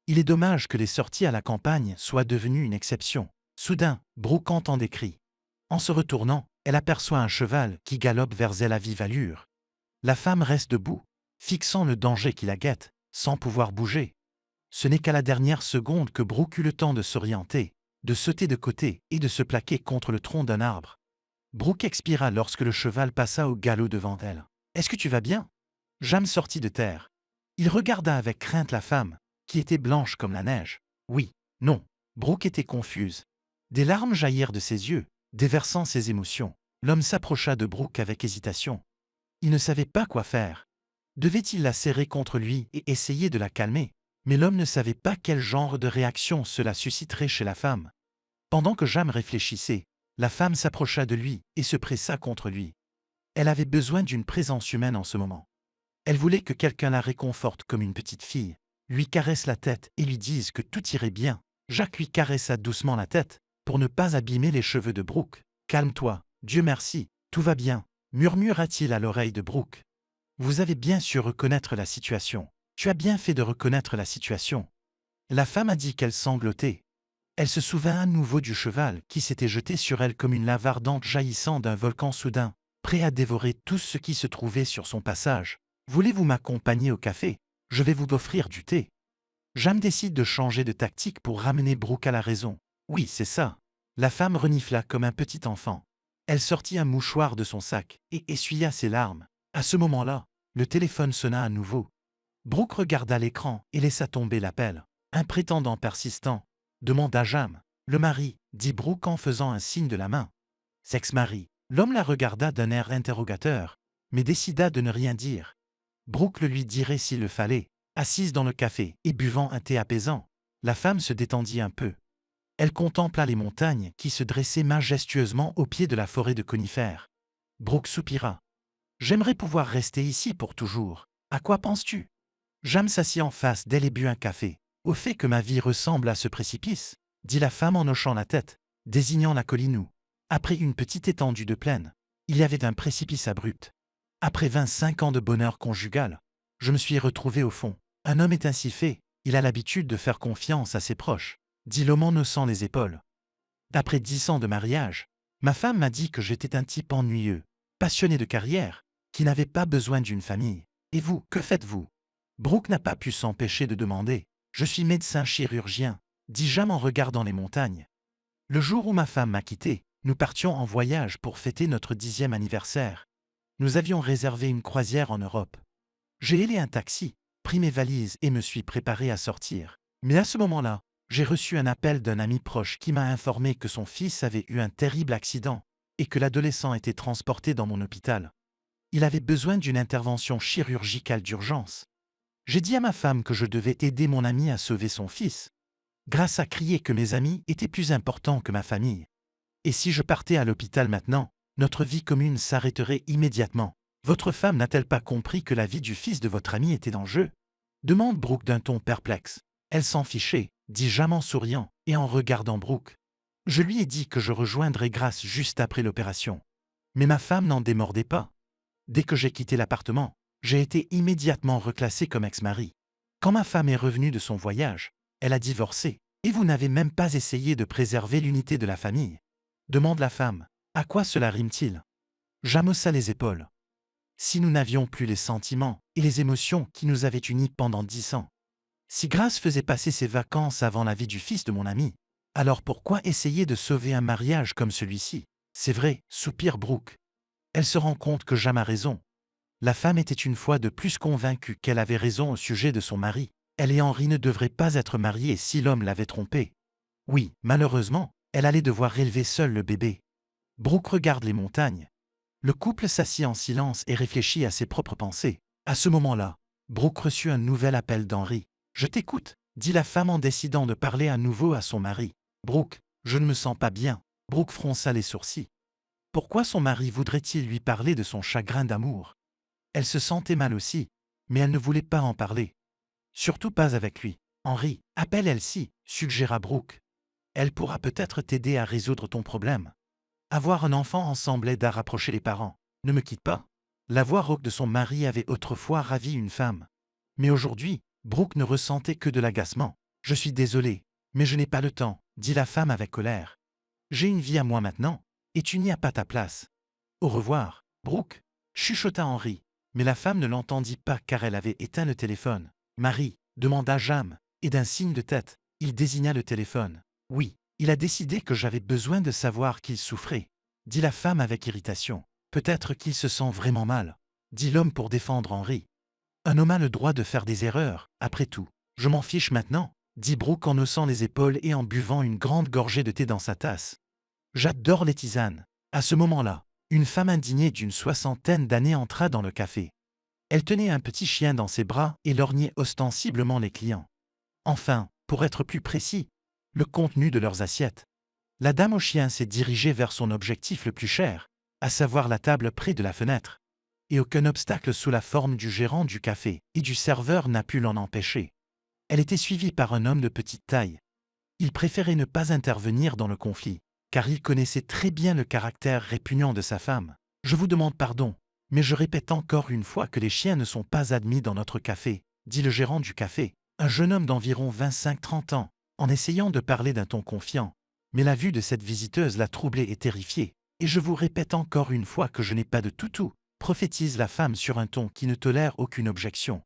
Il est dommage que les sorties à la campagne soient devenues une exception. Soudain, Brooke entend des cris. En se retournant, elle aperçoit un cheval qui galope vers elle à vive allure. La femme reste debout, fixant le danger qui la guette, sans pouvoir bouger. Ce n'est qu'à la dernière seconde que Brooke eut le temps de s'orienter, de sauter de côté et de se plaquer contre le tronc d'un arbre. Brooke expira lorsque le cheval passa au galop devant elle. « Est-ce que tu vas bien ?» Jam sortit de terre. Il regarda avec crainte la femme, qui était blanche comme la neige. Oui, non. Brooke était confuse. Des larmes jaillirent de ses yeux, déversant ses émotions. L'homme s'approcha de Brooke avec hésitation. Il ne savait pas quoi faire. Devait-il la serrer contre lui et essayer de la calmer? Mais l'homme ne savait pas quel genre de réaction cela susciterait chez la femme. Pendant que Jam réfléchissait, la femme s'approcha de lui et se pressa contre lui. Elle avait besoin d'une présence humaine en ce moment. Elle voulait que quelqu'un la réconforte comme une petite fille, lui caresse la tête et lui dise que tout irait bien. Jacques lui caressa doucement la tête, pour ne pas abîmer les cheveux de Brooke. « Calme-toi, Dieu merci, tout va bien », murmura-t-il à l'oreille de Brooke. « Vous avez bien su reconnaître la situation. Tu as bien fait de reconnaître la situation. » La femme a dit qu'elle sanglotait. Elle se souvint à nouveau du cheval qui s'était jeté sur elle comme une lave ardente jaillissant d'un volcan soudain, prêt à dévorer tout ce qui se trouvait sur son passage. « Voulez-vous m'accompagner au café? Je vais vous offrir du thé. » Jam décide de changer de tactique pour ramener Brooke à la raison. « Oui, c'est ça. » La femme renifla comme un petit enfant. Elle sortit un mouchoir de son sac et essuya ses larmes. À ce moment-là, le téléphone sonna à nouveau. Brooke regarda l'écran et laissa tomber l'appel. « Un prétendant persistant ?» demanda Jam. « Le mari » dit Brooke en faisant un signe de la main. « Sex-mari. » L'homme la regarda d'un air interrogateur, mais décida de ne rien dire. Brooke le lui dirait s'il le fallait. Assise dans le café et buvant un thé apaisant, la femme se détendit un peu. Elle contempla les montagnes qui se dressaient majestueusement au pied de la forêt de conifères. Brooke soupira. « J'aimerais pouvoir rester ici pour toujours. À quoi penses-tu? » Jam s'assit en face d'elle et but un café. « Au fait que ma vie ressemble à ce précipice, » dit la femme en hochant la tête, désignant la colline où, après une petite étendue de plaine, il y avait un précipice abrupt. Après 25 ans de bonheur conjugal, je me suis retrouvé au fond. Un homme est ainsi fait, il a l'habitude de faire confiance à ses proches, dit l'homme en haussant les épaules. Après 10 ans de mariage, ma femme m'a dit que j'étais un type ennuyeux, passionné de carrière, qui n'avait pas besoin d'une famille. Et vous, que faites-vous? Brooke n'a pas pu s'empêcher de demander. Je suis médecin chirurgien, dit Jam en regardant les montagnes. Le jour où ma femme m'a quitté, nous partions en voyage pour fêter notre 10e anniversaire. Nous avions réservé une croisière en Europe. J'ai hélé un taxi, pris mes valises et me suis préparé à sortir. Mais à ce moment-là, j'ai reçu un appel d'un ami proche qui m'a informé que son fils avait eu un terrible accident et que l'adolescent était transporté dans mon hôpital. Il avait besoin d'une intervention chirurgicale d'urgence. J'ai dit à ma femme que je devais aider mon ami à sauver son fils. Grâce à crier que mes amis étaient plus importants que ma famille. Et si je partais à l'hôpital maintenant, notre vie commune s'arrêterait immédiatement. Votre femme n'a-t-elle pas compris que la vie du fils de votre ami était en jeu? Demande Brooke d'un ton perplexe. Elle s'en fichait, dit Jam en souriant et en regardant Brooke. Je lui ai dit que je rejoindrais Grace juste après l'opération. Mais ma femme n'en démordait pas. Dès que j'ai quitté l'appartement, j'ai été immédiatement reclassé comme ex-mari. Quand ma femme est revenue de son voyage, elle a divorcé, et vous n'avez même pas essayé de préserver l'unité de la famille. Demande la femme. À quoi cela rime-t-il? Jam haussa les épaules. Si nous n'avions plus les sentiments et les émotions qui nous avaient unis pendant 10 ans, si Grace faisait passer ses vacances avant la vie du fils de mon ami, alors pourquoi essayer de sauver un mariage comme celui-ci? C'est vrai, soupire Brooke. Elle se rend compte que Jam a raison. La femme était une fois de plus convaincue qu'elle avait raison au sujet de son mari. Elle et Henri ne devraient pas être mariés si l'homme l'avait trompée. Oui, malheureusement, elle allait devoir élever seule le bébé. Brooke regarde les montagnes. Le couple s'assit en silence et réfléchit à ses propres pensées. À ce moment-là, Brooke reçut un nouvel appel d'Henri. « Je t'écoute », dit la femme en décidant de parler à nouveau à son mari. « Brooke, je ne me sens pas bien. » Brooke fronça les sourcils. Pourquoi son mari voudrait-il lui parler de son chagrin d'amour? Elle se sentait mal aussi, mais elle ne voulait pas en parler. Surtout pas avec lui. « Henri, appelle Elsie », suggéra Brooke. « Elle pourra peut-être t'aider à résoudre ton problème. » Avoir un enfant ensemble aide à rapprocher les parents. Ne me quitte pas. La voix rauque de son mari avait autrefois ravi une femme. Mais aujourd'hui, Brooke ne ressentait que de l'agacement. « Je suis désolé, mais je n'ai pas le temps », dit la femme avec colère. « J'ai une vie à moi maintenant, et tu n'y as pas ta place. Au revoir, Brooke, chuchota Henri, mais la femme ne l'entendit pas car elle avait éteint le téléphone. « Marie » demanda Jam, et d'un signe de tête, il désigna le téléphone. « Oui, il a décidé que j'avais besoin de savoir qu'il souffrait, » dit la femme avec irritation. « Peut-être qu'il se sent vraiment mal, » dit l'homme pour défendre Henri. Un homme a le droit de faire des erreurs, après tout. Je m'en fiche maintenant, dit Brooke en haussant les épaules et en buvant une grande gorgée de thé dans sa tasse. J'adore les tisanes. À ce moment-là, une femme indignée d'une soixantaine d'années entra dans le café. Elle tenait un petit chien dans ses bras et lorgnait ostensiblement les clients. Enfin, pour être plus précis, le contenu de leurs assiettes. La dame au chien s'est dirigée vers son objectif le plus cher, à savoir la table près de la fenêtre. Et aucun obstacle sous la forme du gérant du café et du serveur n'a pu l'en empêcher. Elle était suivie par un homme de petite taille. Il préférait ne pas intervenir dans le conflit, car il connaissait très bien le caractère répugnant de sa femme. Je vous demande pardon, mais je répète encore une fois que les chiens ne sont pas admis dans notre café, dit le gérant du café, un jeune homme d'environ 25-30 ans, en essayant de parler d'un ton confiant. Mais la vue de cette visiteuse l'a troublé et terrifié. Et je vous répète encore une fois que je n'ai pas de toutou, prophétise la femme sur un ton qui ne tolère aucune objection.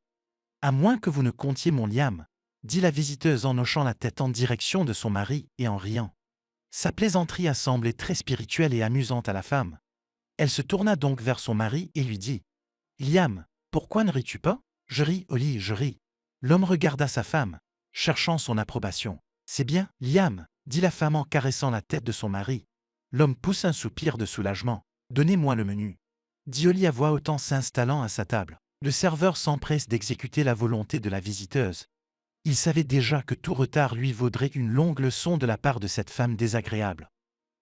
À moins que vous ne comptiez mon liam, dit la visiteuse en hochant la tête en direction de son mari et en riant. Sa plaisanterie a semblé très spirituelle et amusante à la femme. Elle se tourna donc vers son mari et lui dit « Liam, pourquoi ne ris-tu pas ?»« Je ris, Oli, je ris. » L'homme regarda sa femme, cherchant son approbation. « C'est bien, Liam, » dit la femme en caressant la tête de son mari. L'homme pousse un soupir de soulagement. « Donnez-moi le menu. » dit Oli à voix haute en s'installant à sa table. Le serveur s'empresse d'exécuter la volonté de la visiteuse. Il savait déjà que tout retard lui vaudrait une longue leçon de la part de cette femme désagréable.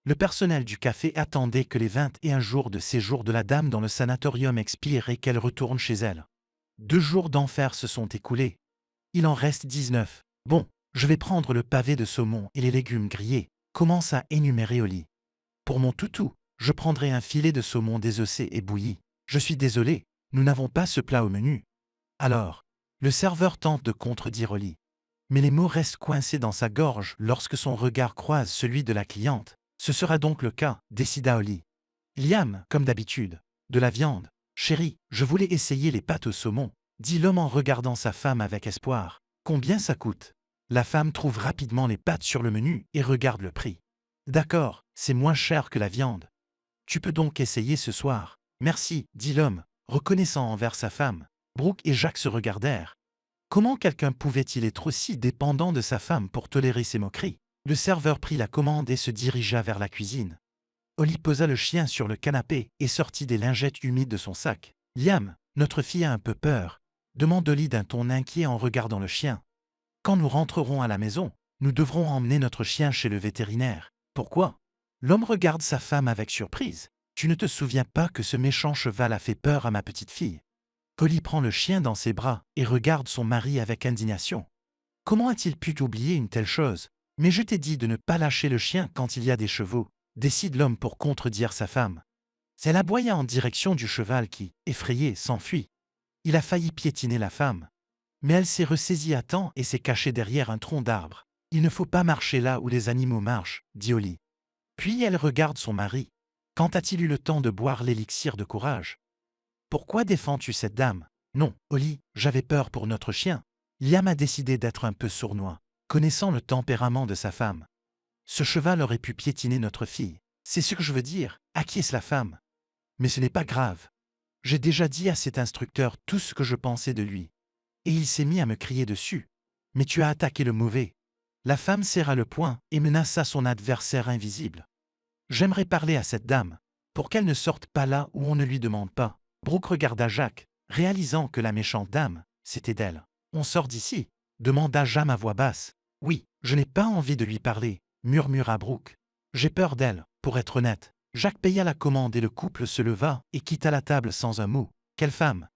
Le personnel du café attendait que les 21 jours de séjour de la dame dans le sanatorium expirent et qu'elle retourne chez elle. 2 jours d'enfer se sont écoulés. Il en reste 19. Bon, je vais prendre le pavé de saumon et les légumes grillés, commence à énumérer Oli. Pour mon toutou, je prendrai un filet de saumon désossé et bouilli. Je suis désolé, nous n'avons pas ce plat au menu. Alors, le serveur tente de contredire Oli. Mais les mots restent coincés dans sa gorge lorsque son regard croise celui de la cliente. Ce sera donc le cas, décida Oli. Liam, comme d'habitude. De la viande. Chérie, je voulais essayer les pâtes au saumon, dit l'homme en regardant sa femme avec espoir. Combien ça coûte? La femme trouve rapidement les pâtes sur le menu et regarde le prix. D'accord, c'est moins cher que la viande. Tu peux donc essayer ce soir. Merci, dit l'homme, reconnaissant envers sa femme. Brooke et Jacques se regardèrent. Comment quelqu'un pouvait-il être aussi dépendant de sa femme pour tolérer ses moqueries? Le serveur prit la commande et se dirigea vers la cuisine. Oli posa le chien sur le canapé et sortit des lingettes humides de son sac. « Liam, notre fille a un peu peur », demande Oli d'un ton inquiet en regardant le chien. « Quand nous rentrerons à la maison, nous devrons emmener notre chien chez le vétérinaire. Pourquoi ?» L'homme regarde sa femme avec surprise. « Tu ne te souviens pas que ce méchant cheval a fait peur à ma petite fille ?» Oli prend le chien dans ses bras et regarde son mari avec indignation. Comment a-t-il pu oublier une telle chose? Mais je t'ai dit de ne pas lâcher le chien quand il y a des chevaux, décide l'homme pour contredire sa femme. Elle aboya en direction du cheval qui, effrayé, s'enfuit. Il a failli piétiner la femme. Mais elle s'est ressaisie à temps et s'est cachée derrière un tronc d'arbre. Il ne faut pas marcher là où les animaux marchent, dit Oli. Puis elle regarde son mari. Quand a-t-il eu le temps de boire l'élixir de courage? Pourquoi défends-tu cette dame? Non, Oli, j'avais peur pour notre chien. Liam a décidé d'être un peu sournois, connaissant le tempérament de sa femme. Ce cheval aurait pu piétiner notre fille. C'est ce que je veux dire, acquiesce la femme. Mais ce n'est pas grave. J'ai déjà dit à cet instructeur tout ce que je pensais de lui. Et il s'est mis à me crier dessus. Mais tu as attaqué le mauvais. La femme serra le poing et menaça son adversaire invisible. J'aimerais parler à cette dame, pour qu'elle ne sorte pas là où on ne lui demande pas. Brooke regarda Jacques, réalisant que la méchante dame, c'était d'elle. On sort d'ici, demanda Jam à voix basse. Oui, je n'ai pas envie de lui parler, murmura Brooke. J'ai peur d'elle, pour être honnête. Jacques paya la commande et le couple se leva et quitta la table sans un mot. Quelle femme?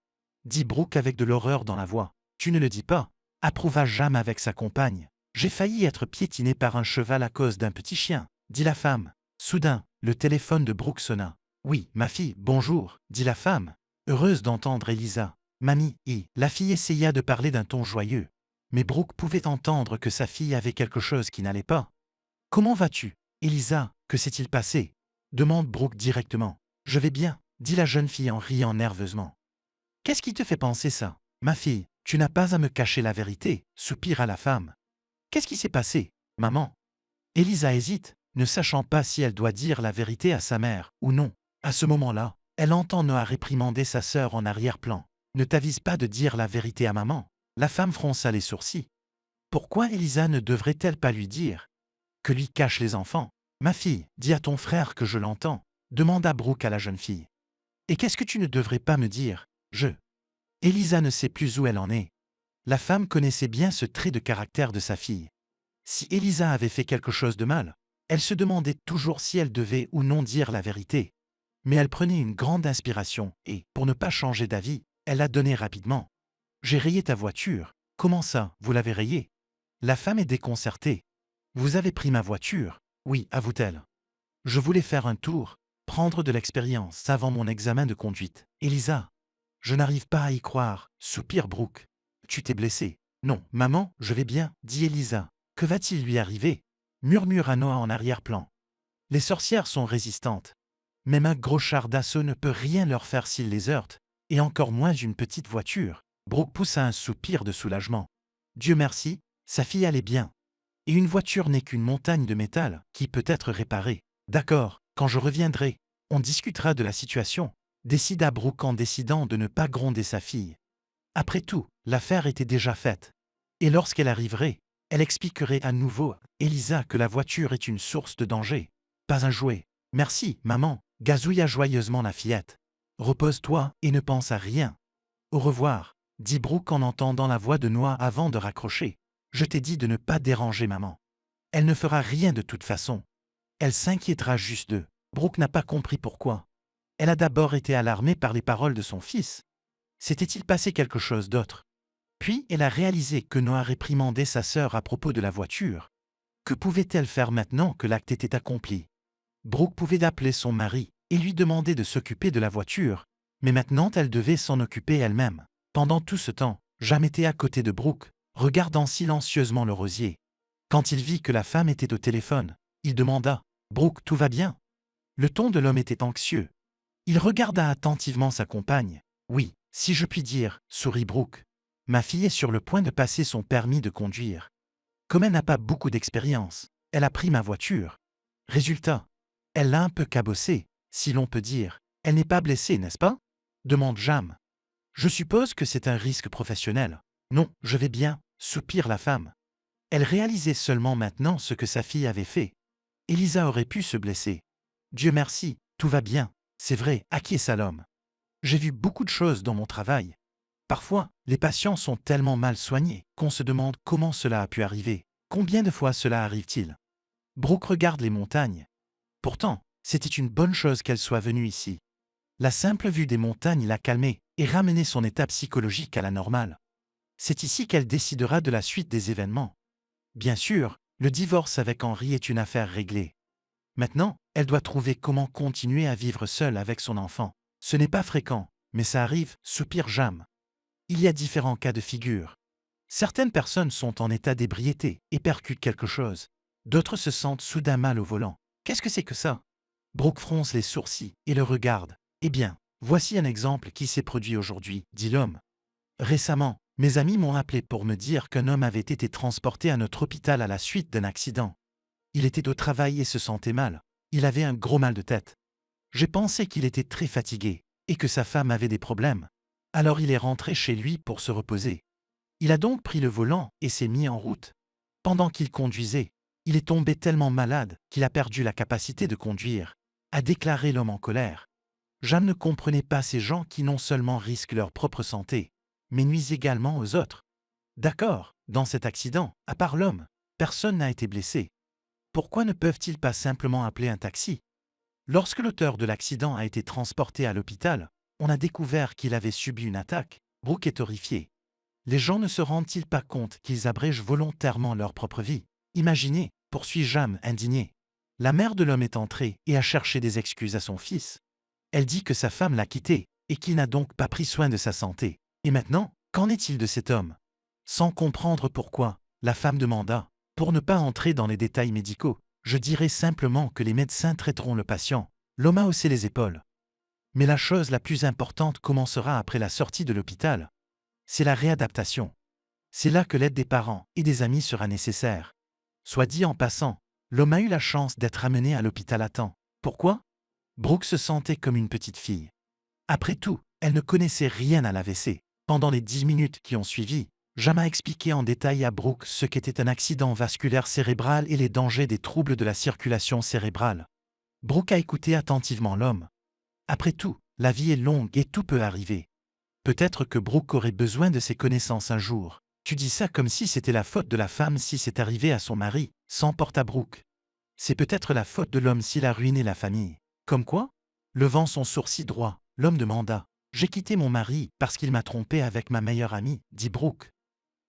Dit Brooke avec de l'horreur dans la voix. Tu ne le dis pas, approuva Jam avec sa compagne. J'ai failli être piétiné par un cheval à cause d'un petit chien, dit la femme. Soudain, le téléphone de Brooke sonna. Oui, ma fille, bonjour, dit la femme, heureuse d'entendre Elisa. Mamie, la fille essaya de parler d'un ton joyeux. Mais Brooke pouvait entendre que sa fille avait quelque chose qui n'allait pas. Comment vas-tu, Elisa? Que s'est-il passé? Demande Brooke directement. Je vais bien, dit la jeune fille en riant nerveusement. Qu'est-ce qui te fait penser ça? Ma fille, tu n'as pas à me cacher la vérité, soupira la femme. Qu'est-ce qui s'est passé, maman? Elisa hésite, ne sachant pas si elle doit dire la vérité à sa mère ou non. À ce moment-là, elle entend Noah réprimander sa sœur en arrière-plan. Ne t'avise pas de dire la vérité à maman. La femme fronça les sourcils. Pourquoi Elisa ne devrait-elle pas lui dire que lui cachent les enfants? Ma fille, dis à ton frère que je l'entends, demanda Brooke à la jeune fille. Et qu'est-ce que tu ne devrais pas me dire? Elisa ne sait plus où elle en est. La femme connaissait bien ce trait de caractère de sa fille. Si Elisa avait fait quelque chose de mal, elle se demandait toujours si elle devait ou non dire la vérité. Mais elle prenait une grande inspiration et, pour ne pas changer d'avis, elle la donnait rapidement. J'ai rayé ta voiture. Comment ça, vous l'avez rayée? La femme est déconcertée. Vous avez pris ma voiture? Oui, avoue-t-elle. Je voulais faire un tour, prendre de l'expérience avant mon examen de conduite. Elisa, je n'arrive pas à y croire, soupire Brooke. Tu t'es blessée? Non, maman, je vais bien, dit Elisa. Que va-t-il lui arriver? Murmura Noah en arrière-plan. Les sorcières sont résistantes. Même un gros char d'assaut ne peut rien leur faire s'il les heurte, et encore moins une petite voiture. Brooke poussa un soupir de soulagement. Dieu merci, sa fille allait bien. Et une voiture n'est qu'une montagne de métal qui peut être réparée. D'accord, quand je reviendrai, on discutera de la situation, décida Brooke en décidant de ne pas gronder sa fille. Après tout, l'affaire était déjà faite. Et lorsqu'elle arriverait, elle expliquerait à nouveau à Elisa que la voiture est une source de danger. Pas un jouet. Merci, maman, gazouilla joyeusement la fillette. Repose-toi et ne pense à rien. Au revoir, dit Brooke en entendant la voix de Noah avant de raccrocher. Je t'ai dit de ne pas déranger maman. Elle ne fera rien de toute façon. Elle s'inquiétera juste d'eux. Brooke n'a pas compris pourquoi. Elle a d'abord été alarmée par les paroles de son fils. S'était-il passé quelque chose d'autre? Puis elle a réalisé que Noah réprimandait sa sœur à propos de la voiture. Que pouvait-elle faire maintenant que l'acte était accompli? Brooke pouvait appeler son mari et lui demander de s'occuper de la voiture, mais maintenant elle devait s'en occuper elle-même. Pendant tout ce temps, Jam était à côté de Brooke, regardant silencieusement le rosier. Quand il vit que la femme était au téléphone, il demanda « Brooke, tout va bien ?» Le ton de l'homme était anxieux. Il regarda attentivement sa compagne. « Oui, si je puis dire, » sourit Brooke. « Ma fille est sur le point de passer son permis de conduire. Comme elle n'a pas beaucoup d'expérience, elle a pris ma voiture. Résultat, elle l'a un peu cabossée, si l'on peut dire. Elle n'est pas blessée, n'est-ce pas? Demande Jam. Je suppose que c'est un risque professionnel. Non, je vais bien, soupire la femme. Elle réalisait seulement maintenant ce que sa fille avait fait. Elisa aurait pu se blesser. Dieu merci, tout va bien. C'est vrai, acquiesça l'homme. J'ai vu beaucoup de choses dans mon travail. Parfois, les patients sont tellement mal soignés qu'on se demande comment cela a pu arriver. Combien de fois cela arrive-t-il? Brooke regarde les montagnes. Pourtant, c'était une bonne chose qu'elle soit venue ici. La simple vue des montagnes l'a calmée et ramené son état psychologique à la normale. C'est ici qu'elle décidera de la suite des événements. Bien sûr, le divorce avec Henry est une affaire réglée. Maintenant, elle doit trouver comment continuer à vivre seule avec son enfant. Ce n'est pas fréquent, mais ça arrive, soupire Jam. Il y a différents cas de figure. Certaines personnes sont en état d'ébriété et percutent quelque chose. D'autres se sentent soudain mal au volant. Qu'est-ce que c'est que ça? Brooke fronce les sourcils et le regarde. Eh bien, voici un exemple qui s'est produit aujourd'hui, dit l'homme. Récemment, mes amis m'ont appelé pour me dire qu'un homme avait été transporté à notre hôpital à la suite d'un accident. Il était au travail et se sentait mal. Il avait un gros mal de tête. J'ai pensé qu'il était très fatigué et que sa femme avait des problèmes. Alors il est rentré chez lui pour se reposer. Il a donc pris le volant et s'est mis en route. Pendant qu'il conduisait, il est tombé tellement malade qu'il a perdu la capacité de conduire, a déclaré l'homme en colère. Jam ne comprenait pas ces gens qui non seulement risquent leur propre santé, mais nuisent également aux autres. D'accord, dans cet accident, à part l'homme, personne n'a été blessé. Pourquoi ne peuvent-ils pas simplement appeler un taxi? Lorsque l'auteur de l'accident a été transporté à l'hôpital, on a découvert qu'il avait subi une attaque. Brooke est horrifié. Les gens ne se rendent-ils pas compte qu'ils abrègent volontairement leur propre vie? Imaginez, poursuit Jam indigné. La mère de l'homme est entrée et a cherché des excuses à son fils. Elle dit que sa femme l'a quitté et qu'il n'a donc pas pris soin de sa santé. Et maintenant, qu'en est-il de cet homme? Sans comprendre pourquoi, la femme demanda, pour ne pas entrer dans les détails médicaux, je dirais simplement que les médecins traiteront le patient. L'homme a haussé les épaules. Mais la chose la plus importante commencera après la sortie de l'hôpital. C'est la réadaptation. C'est là que l'aide des parents et des amis sera nécessaire. Soit dit en passant, l'homme a eu la chance d'être amené à l'hôpital à temps. Pourquoi? Brooke se sentait comme une petite fille. Après tout, Elle ne connaissait rien à l'AVC. Pendant les 10 minutes qui ont suivi, Jam a expliqué en détail à Brooke ce qu'était un accident vasculaire cérébral et les dangers des troubles de la circulation cérébrale. Brooke a écouté attentivement l'homme. Après tout, la vie est longue et tout peut arriver. Peut-être que Brooke aurait besoin de ses connaissances un jour. Tu dis ça comme si c'était la faute de la femme si c'est arrivé à son mari, s'emporte à Brooke. C'est peut-être la faute de l'homme s'il a ruiné la famille. Comme quoi? Levant son sourcil droit, l'homme demanda. J'ai quitté mon mari parce qu'il m'a trompé avec ma meilleure amie, dit Brooke.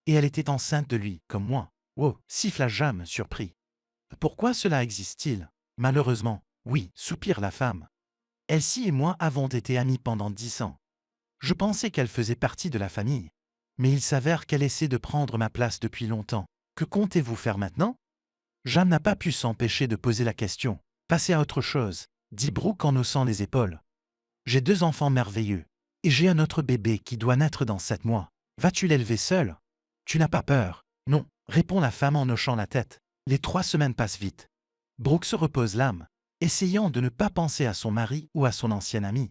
Et elle était enceinte de lui, comme moi. Wow, siffla Jam, surpris. Pourquoi cela existe-t-il? Malheureusement, oui, soupire la femme. Elsie et moi avons été amies pendant 10 ans. Je pensais qu'elle faisait partie de la famille. Mais il s'avère qu'elle essaie de prendre ma place depuis longtemps. Que comptez-vous faire maintenant? Jam n'a pas pu s'empêcher de poser la question. Passez à autre chose, dit Brooke en haussant les épaules. J'ai 2 enfants merveilleux. Et j'ai un autre bébé qui doit naître dans 7 mois. Vas-tu l'élever seul? Tu n'as pas peur? Non, répond la femme en hochant la tête. Les 3 semaines passent vite. Brooke se repose l'âme, essayant de ne pas penser à son mari ou à son ancienne amie.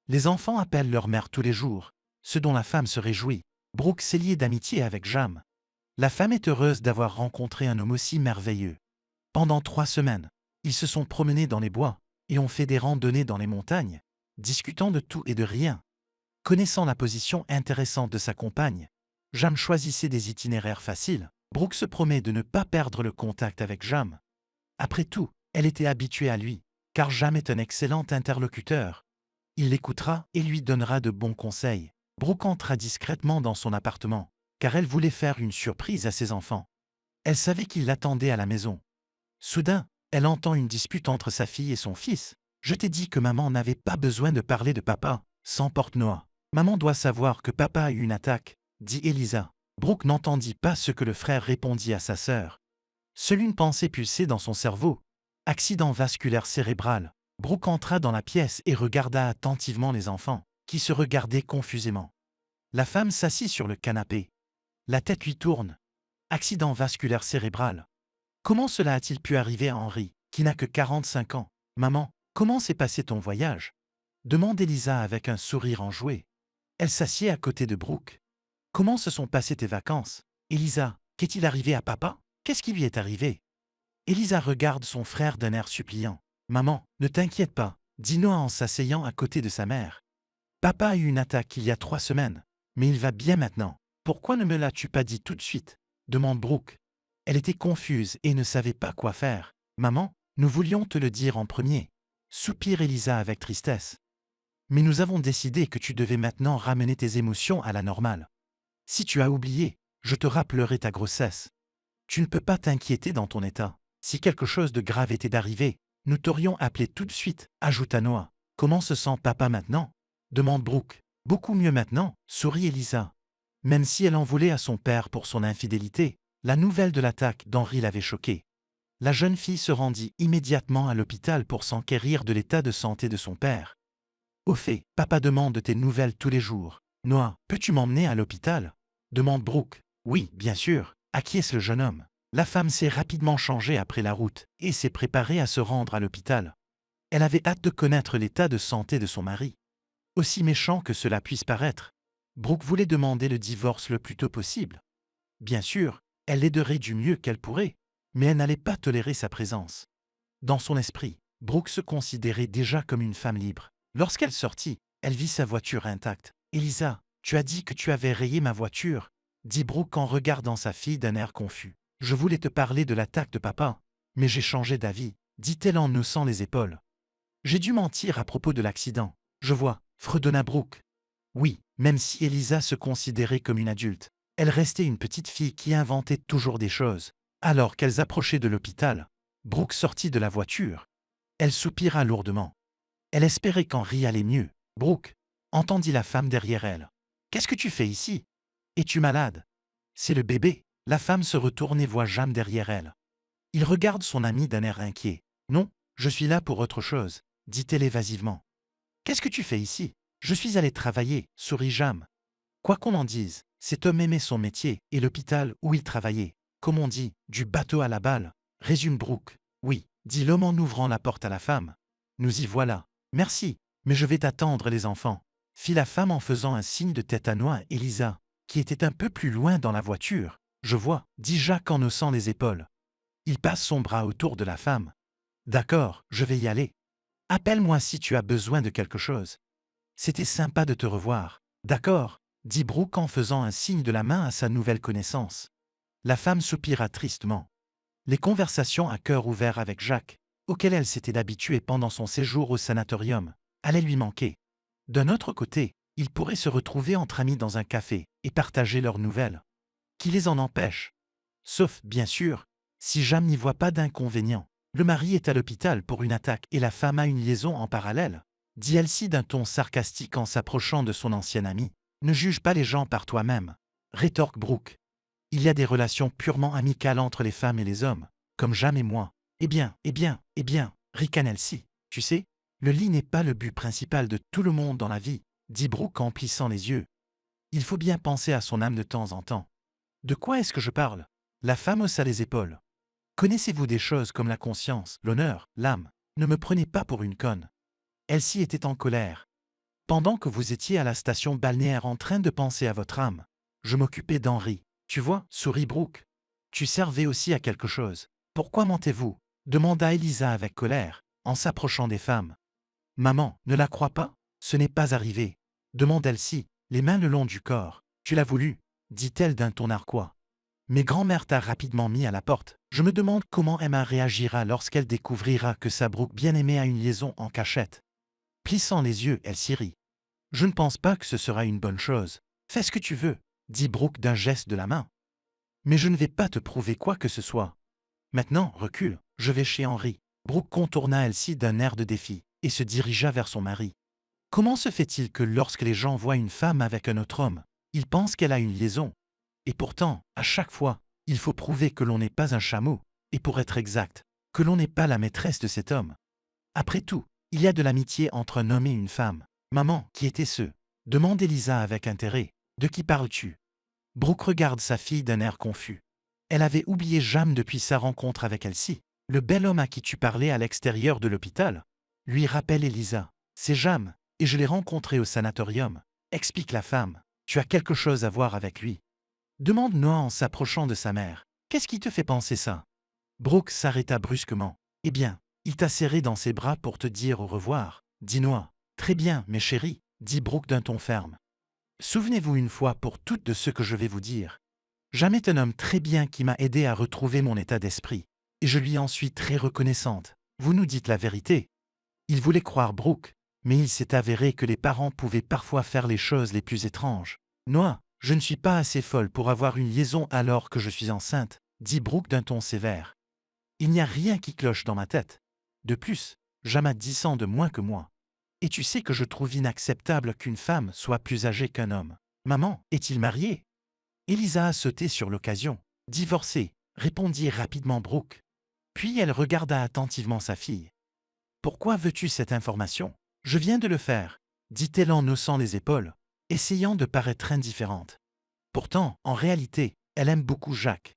Les enfants appellent leur mère tous les jours, ce dont la femme se réjouit. Brooke s'est liée d'amitié avec Jam. La femme est heureuse d'avoir rencontré un homme aussi merveilleux. Pendant 3 semaines, ils se sont promenés dans les bois et ont fait des randonnées dans les montagnes, discutant de tout et de rien. Connaissant la position intéressante de sa compagne, Jam choisissait des itinéraires faciles. Brooke se promet de ne pas perdre le contact avec Jam. Après tout, elle était habituée à lui, car Jam est un excellent interlocuteur. Il l'écoutera et lui donnera de bons conseils. Brooke entra discrètement dans son appartement, car elle voulait faire une surprise à ses enfants. Elle savait qu'ils l'attendaient à la maison. Soudain, elle entend une dispute entre sa fille et son fils. Je t'ai dit que maman n'avait pas besoin de parler de papa, s'emporte Noah. Maman doit savoir que papa a eu une attaque, dit Elisa. Brooke n'entendit pas ce que le frère répondit à sa sœur. Seule une pensée pulsait dans son cerveau. Accident vasculaire cérébral. Brooke entra dans la pièce et regarda attentivement les enfants, qui se regardaient confusément. La femme s'assit sur le canapé. La tête lui tourne. Accident vasculaire cérébral. Comment cela a-t-il pu arriver à Henri, qui n'a que 45 ans? Maman, comment s'est passé ton voyage? Demande Elisa avec un sourire enjoué. Elle s'assied à côté de Brooke. Comment se sont passées tes vacances? Elisa, qu'est-il arrivé à papa? Qu'est-ce qui lui est arrivé? Elisa regarde son frère d'un air suppliant. Maman, ne t'inquiète pas, dit Noah en s'asseyant à côté de sa mère. Papa a eu une attaque il y a 3 semaines, mais il va bien maintenant. Pourquoi ne me l'as-tu pas dit tout de suite? Demande Brooke. Elle était confuse et ne savait pas quoi faire. Maman, nous voulions te le dire en premier. Soupire Elisa avec tristesse. Mais nous avons décidé que tu devais maintenant ramener tes émotions à la normale. Si tu as oublié, je te rappellerai ta grossesse. Tu ne peux pas t'inquiéter dans ton état. Si quelque chose de grave était d'arriver, nous t'aurions appelé tout de suite, ajouta Noah. Comment se sent papa maintenant? Demande Brooke. Beaucoup mieux maintenant, sourit Elisa. Même si elle en voulait à son père pour son infidélité, la nouvelle de l'attaque d'Henri l'avait choquée. La jeune fille se rendit immédiatement à l'hôpital pour s'enquérir de l'état de santé de son père. Au fait, papa demande tes nouvelles tous les jours. Noah, peux-tu m'emmener à l'hôpital? Demande Brooke. Oui, bien sûr, acquiesce le jeune homme. La femme s'est rapidement changée après la route et s'est préparée à se rendre à l'hôpital. Elle avait hâte de connaître l'état de santé de son mari. Aussi méchant que cela puisse paraître, Brooke voulait demander le divorce le plus tôt possible. Bien sûr, elle l'aiderait du mieux qu'elle pourrait, mais elle n'allait pas tolérer sa présence. Dans son esprit, Brooke se considérait déjà comme une femme libre. Lorsqu'elle sortit, elle vit sa voiture intacte. « Elisa, tu as dit que tu avais rayé ma voiture », dit Brooke en regardant sa fille d'un air confus. « Je voulais te parler de l'attaque de papa, mais j'ai changé d'avis, dit-elle en haussant les épaules. J'ai dû mentir à propos de l'accident. Je vois, fredonna Brooke. Oui, même si Elisa se considérait comme une adulte, elle restait une petite fille qui inventait toujours des choses. Alors qu'elles approchaient de l'hôpital, Brooke sortit de la voiture. Elle soupira lourdement. Elle espérait qu'Henri allait mieux. Brooke, entendit la femme derrière elle. Qu'est-ce que tu fais ici? Es-tu malade? C'est le bébé. La femme se retourne et voit Jam derrière elle. Il regarde son ami d'un air inquiet. Non, je suis là pour autre chose, dit-elle évasivement. Qu'est-ce que tu fais ici? Je suis allé travailler, sourit Jam. Quoi qu'on en dise, cet homme aimait son métier et l'hôpital où il travaillait. Comme on dit, du bateau à la balle, résume Brooke. Oui, dit l'homme en ouvrant la porte à la femme. Nous y voilà. Merci, mais je vais t'attendre les enfants. fit la femme en faisant un signe de tête à Noah et Lisa, qui était un peu plus loin dans la voiture. Je vois, dit Jacques en haussant les épaules. Il passe son bras autour de la femme. D'accord, je vais y aller. Appelle-moi si tu as besoin de quelque chose. C'était sympa de te revoir. D'accord, dit Brooke en faisant un signe de la main à sa nouvelle connaissance. La femme soupira tristement. Les conversations à cœur ouvert avec Jacques, auxquelles elle s'était habituée pendant son séjour au sanatorium, allaient lui manquer. D'un autre côté, ils pourraient se retrouver entre amis dans un café et partager leurs nouvelles. Qui les en empêche? Sauf, bien sûr, si Jam n'y voit pas d'inconvénient. Le mari est à l'hôpital pour une attaque et la femme a une liaison en parallèle, dit Elsie d'un ton sarcastique en s'approchant de son ancienne amie. Ne juge pas les gens par toi-même, rétorque Brooke. Il y a des relations purement amicales entre les femmes et les hommes, comme Jam et moi. Eh bien, ricane Elsie. Tu sais, le lit n'est pas le but principal de tout le monde dans la vie, dit Brooke en plissant les yeux. Il faut bien penser à son âme de temps en temps. De quoi est-ce que je parle? La femme haussa les épaules. Connaissez-vous des choses comme la conscience, l'honneur, l'âme? Ne me prenez pas pour une conne. Elsie était en colère. Pendant que vous étiez à la station balnéaire en train de penser à votre âme, je m'occupais d'Henri. Tu vois, sourit Brooke. Tu servais aussi à quelque chose. Pourquoi mentez-vous? Demanda Elisa avec colère, en s'approchant des femmes. Maman, ne la crois pas? Ce n'est pas arrivé. Demande Elsie, les mains le long du corps. Tu l'as voulu, dit-elle d'un ton narquois. Mais grand-mère t'a rapidement mis à la porte. Je me demande comment Emma réagira lorsqu'elle découvrira que sa Brooke bien-aimée a une liaison en cachette. Plissant les yeux, elle s'y rit. Je ne pense pas que ce sera une bonne chose. Fais ce que tu veux, dit Brooke d'un geste de la main. Mais je ne vais pas te prouver quoi que ce soit. Maintenant, recule, je vais chez Henri. Brooke contourna Elsie d'un air de défi et se dirigea vers son mari. Comment se fait-il que lorsque les gens voient une femme avec un autre homme, ils pensent qu'elle a une liaison? Et pourtant, à chaque fois, il faut prouver que l'on n'est pas un chameau, et pour être exact, que l'on n'est pas la maîtresse de cet homme. Après tout, il y a de l'amitié entre un homme et une femme. Maman, qui était ce? Demande Elisa avec intérêt. De qui parles-tu? Brooke regarde sa fille d'un air confus. Elle avait oublié Jam depuis sa rencontre avec Elsie. Le bel homme à qui tu parlais à l'extérieur de l'hôpital, lui rappelle Elisa. C'est Jam, et je l'ai rencontré au sanatorium. Explique la femme. Tu as quelque chose à voir avec lui. Demande Noah en s'approchant de sa mère. Qu'est-ce qui te fait penser ça? Brooke s'arrêta brusquement. Eh bien, il t'a serré dans ses bras pour te dire au revoir, dit Noah. Très bien, mes chéris, dit Brooke d'un ton ferme. Souvenez-vous une fois pour toutes de ce que je vais vous dire. Jam est un homme très bien qui m'a aidé à retrouver mon état d'esprit, et je lui en suis très reconnaissante. Vous nous dites la vérité. Il voulait croire Brooke, mais il s'est avéré que les parents pouvaient parfois faire les choses les plus étranges. Noah, je ne suis pas assez folle pour avoir une liaison alors que je suis enceinte, dit Brooke d'un ton sévère. Il n'y a rien qui cloche dans ma tête. De plus, Jam a 10 ans de moins que moi. Et tu sais que je trouve inacceptable qu'une femme soit plus âgée qu'un homme. Maman, est-il marié? Elisa a sauté sur l'occasion. Divorcé, répondit rapidement Brooke. Puis elle regarda attentivement sa fille. Pourquoi veux-tu cette information? Je viens de le faire, dit-elle en haussant les épaules, essayant de paraître indifférente. Pourtant, en réalité, elle aime beaucoup Jacques.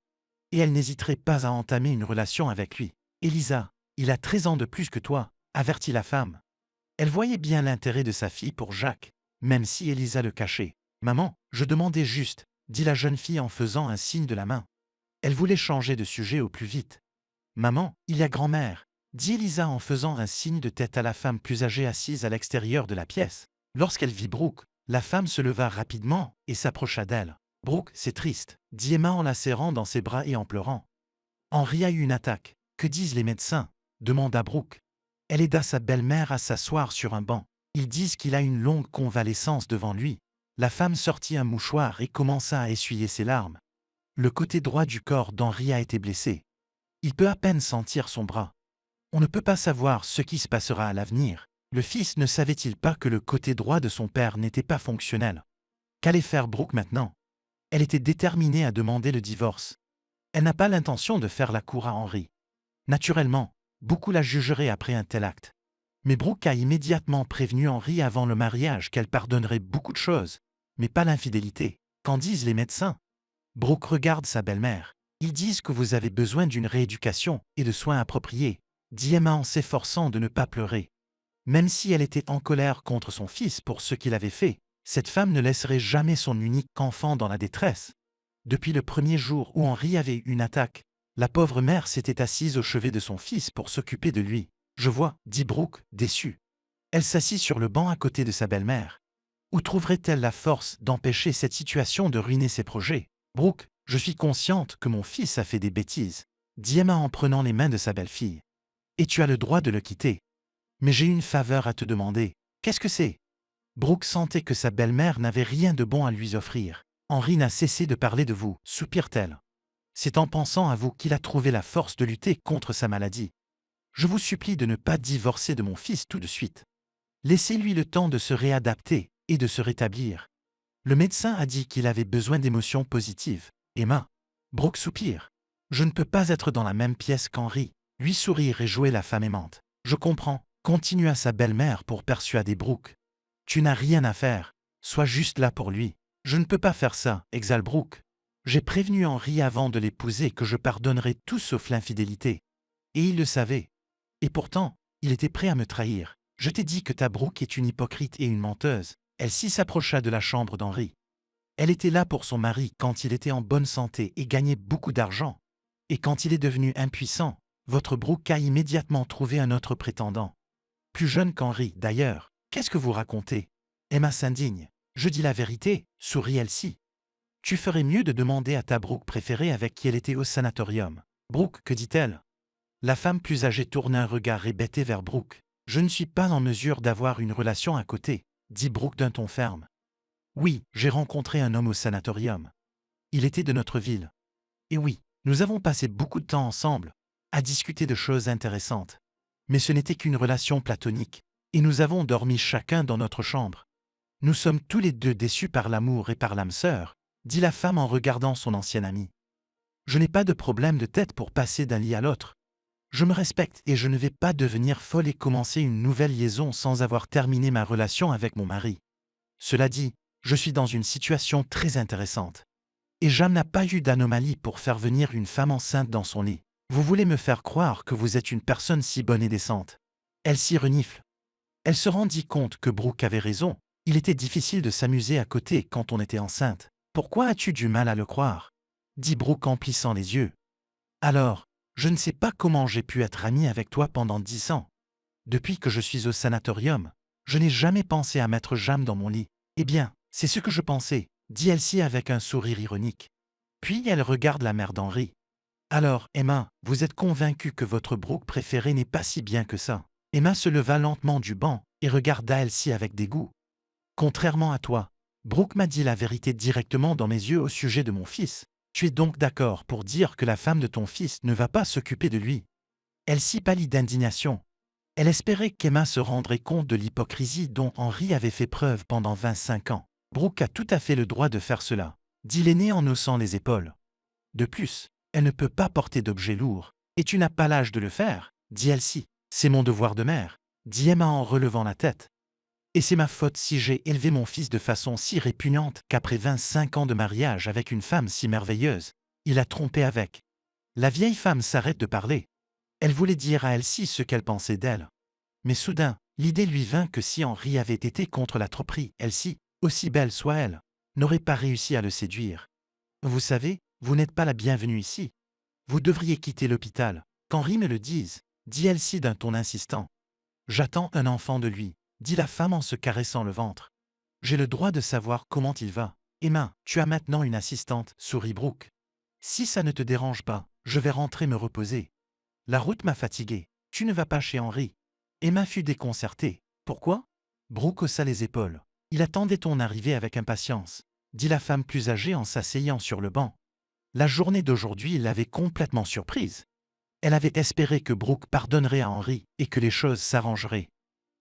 Et elle n'hésiterait pas à entamer une relation avec lui. Elisa, il a 13 ans de plus que toi, avertit la femme. Elle voyait bien l'intérêt de sa fille pour Jacques, même si Elisa le cachait. Maman, je demandais juste, dit la jeune fille en faisant un signe de la main. Elle voulait changer de sujet au plus vite. Maman, il y a grand-mère, dit Elisa en faisant un signe de tête à la femme plus âgée assise à l'extérieur de la pièce. Lorsqu'elle vit Brooke, la femme se leva rapidement et s'approcha d'elle. Brooke, c'est triste, dit Emma en la serrant dans ses bras et en pleurant. Henri a eu une attaque. Que disent les médecins? Demanda Brooke. Elle aida sa belle-mère à s'asseoir sur un banc. Ils disent qu'il a une longue convalescence devant lui. La femme sortit un mouchoir et commença à essuyer ses larmes. Le côté droit du corps d'Henri a été blessé. Il peut à peine sentir son bras. On ne peut pas savoir ce qui se passera à l'avenir. Le fils ne savait-il pas que le côté droit de son père n'était pas fonctionnel? Qu'allait faire Brooke maintenant? Elle était déterminée à demander le divorce. Elle n'a pas l'intention de faire la cour à Henri. Naturellement, beaucoup la jugeraient après un tel acte. Mais Brooke a immédiatement prévenu Henri avant le mariage qu'elle pardonnerait beaucoup de choses, mais pas l'infidélité. Qu'en disent les médecins? Brooke regarde sa belle-mère. Ils disent que vous avez besoin d'une rééducation et de soins appropriés, dit Emma en s'efforçant de ne pas pleurer. Même si elle était en colère contre son fils pour ce qu'il avait fait, cette femme ne laisserait jamais son unique enfant dans la détresse. Depuis le premier jour où Henri avait eu une attaque, la pauvre mère s'était assise au chevet de son fils pour s'occuper de lui. Je vois, dit Brooke, déçue. Elle s'assit sur le banc à côté de sa belle-mère. Où trouverait-elle la force d'empêcher cette situation de ruiner ses projets? Brooke, je suis consciente que mon fils a fait des bêtises, dit Emma en prenant les mains de sa belle-fille. Et tu as le droit de le quitter. Mais j'ai une faveur à te demander. Qu'est-ce que c'est? Brooke sentait que sa belle-mère n'avait rien de bon à lui offrir. Henri n'a cessé de parler de vous, soupire-t-elle. C'est en pensant à vous qu'il a trouvé la force de lutter contre sa maladie. Je vous supplie de ne pas divorcer de mon fils tout de suite. Laissez-lui le temps de se réadapter et de se rétablir. Le médecin a dit qu'il avait besoin d'émotions positives. Emma. Brooke soupire. Je ne peux pas être dans la même pièce qu'Henri. Lui sourire et jouer la femme aimante. Je comprends, continua sa belle-mère pour persuader Brooke. Tu n'as rien à faire. Sois juste là pour lui. Je ne peux pas faire ça, exhale Brooke. J'ai prévenu Henri avant de l'épouser que je pardonnerais tout sauf l'infidélité. Et il le savait. Et pourtant, il était prêt à me trahir. Je t'ai dit que ta Brooke est une hypocrite et une menteuse. Elle-ci s'approcha de la chambre d'Henri. Elle était là pour son mari quand il était en bonne santé et gagnait beaucoup d'argent. Et quand il est devenu impuissant, votre Brooke a immédiatement trouvé un autre prétendant. Plus jeune qu'Henri, d'ailleurs. Qu'est-ce que vous racontez? Emma s'indigne. Je dis la vérité, sourit Elsie. Tu ferais mieux de demander à ta Brooke préférée avec qui elle était au sanatorium. Brooke, que dit-elle? La femme plus âgée tourne un regard hébété vers Brooke. Je ne suis pas en mesure d'avoir une relation à côté, dit Brooke d'un ton ferme. Oui, j'ai rencontré un homme au sanatorium. Il était de notre ville. Et oui, nous avons passé beaucoup de temps ensemble, à discuter de choses intéressantes. Mais ce n'était qu'une relation platonique, et nous avons dormi chacun dans notre chambre. Nous sommes tous les deux déçus par l'amour et par l'âme sœur, dit la femme en regardant son ancien ami. Je n'ai pas de problème de tête pour passer d'un lit à l'autre. Je me respecte et je ne vais pas devenir folle et commencer une nouvelle liaison sans avoir terminé ma relation avec mon mari. Cela dit, je suis dans une situation très intéressante. Et Jam n'a pas eu d'anomalie pour faire venir une femme enceinte dans son lit. Vous voulez me faire croire que vous êtes une personne si bonne et décente. Elle s'y renifle. Elle se rendit compte que Brooke avait raison. Il était difficile de s'amuser à côté quand on était enceinte. Pourquoi as-tu du mal à le croire? Dit Brooke en plissant les yeux. Alors, je ne sais pas comment j'ai pu être amie avec toi pendant 10 ans. Depuis que je suis au sanatorium, je n'ai jamais pensé à mettre Jam dans mon lit. Eh bien, c'est ce que je pensais, dit Elsie avec un sourire ironique. Puis elle regarde la mère d'Henri. Alors, Emma, vous êtes convaincue que votre Brooke préférée n'est pas si bien que ça. Emma se leva lentement du banc et regarda Elsie avec dégoût. Contrairement à toi, Brooke m'a dit la vérité directement dans mes yeux au sujet de mon fils. Tu es donc d'accord pour dire que la femme de ton fils ne va pas s'occuper de lui? Elsie pâlit d'indignation. Elle espérait qu'Emma se rendrait compte de l'hypocrisie dont Henri avait fait preuve pendant 25 ans. Brooke a tout à fait le droit de faire cela, dit l'aîné en haussant les épaules. De plus, elle ne peut pas porter d'objets lourds. Et tu n'as pas l'âge de le faire, dit Elsie. C'est mon devoir de mère, dit Emma en relevant la tête. Et c'est ma faute si j'ai élevé mon fils de façon si répugnante qu'après 25 ans de mariage avec une femme si merveilleuse, il a trompé avec. La vieille femme s'arrête de parler. Elle voulait dire à Elsie ce qu'elle pensait d'elle. Mais soudain, l'idée lui vint que si Henri avait été contre la tromperie, Elsie, aussi belle soit-elle, n'aurait pas réussi à le séduire. Vous savez, vous n'êtes pas la bienvenue ici. Vous devriez quitter l'hôpital, qu'Henri me le dise, dit Elsie d'un ton insistant. J'attends un enfant de lui, dit la femme en se caressant le ventre. J'ai le droit de savoir comment il va. Emma, tu as maintenant une assistante, sourit Brooke. Si ça ne te dérange pas, je vais rentrer me reposer. La route m'a fatiguée. Tu ne vas pas chez Henri. Emma fut déconcertée. Pourquoi? Brooke haussa les épaules. Il attendait ton arrivée avec impatience, dit la femme plus âgée en s'asseyant sur le banc. La journée d'aujourd'hui l'avait complètement surprise. Elle avait espéré que Brooke pardonnerait à Henri et que les choses s'arrangeraient.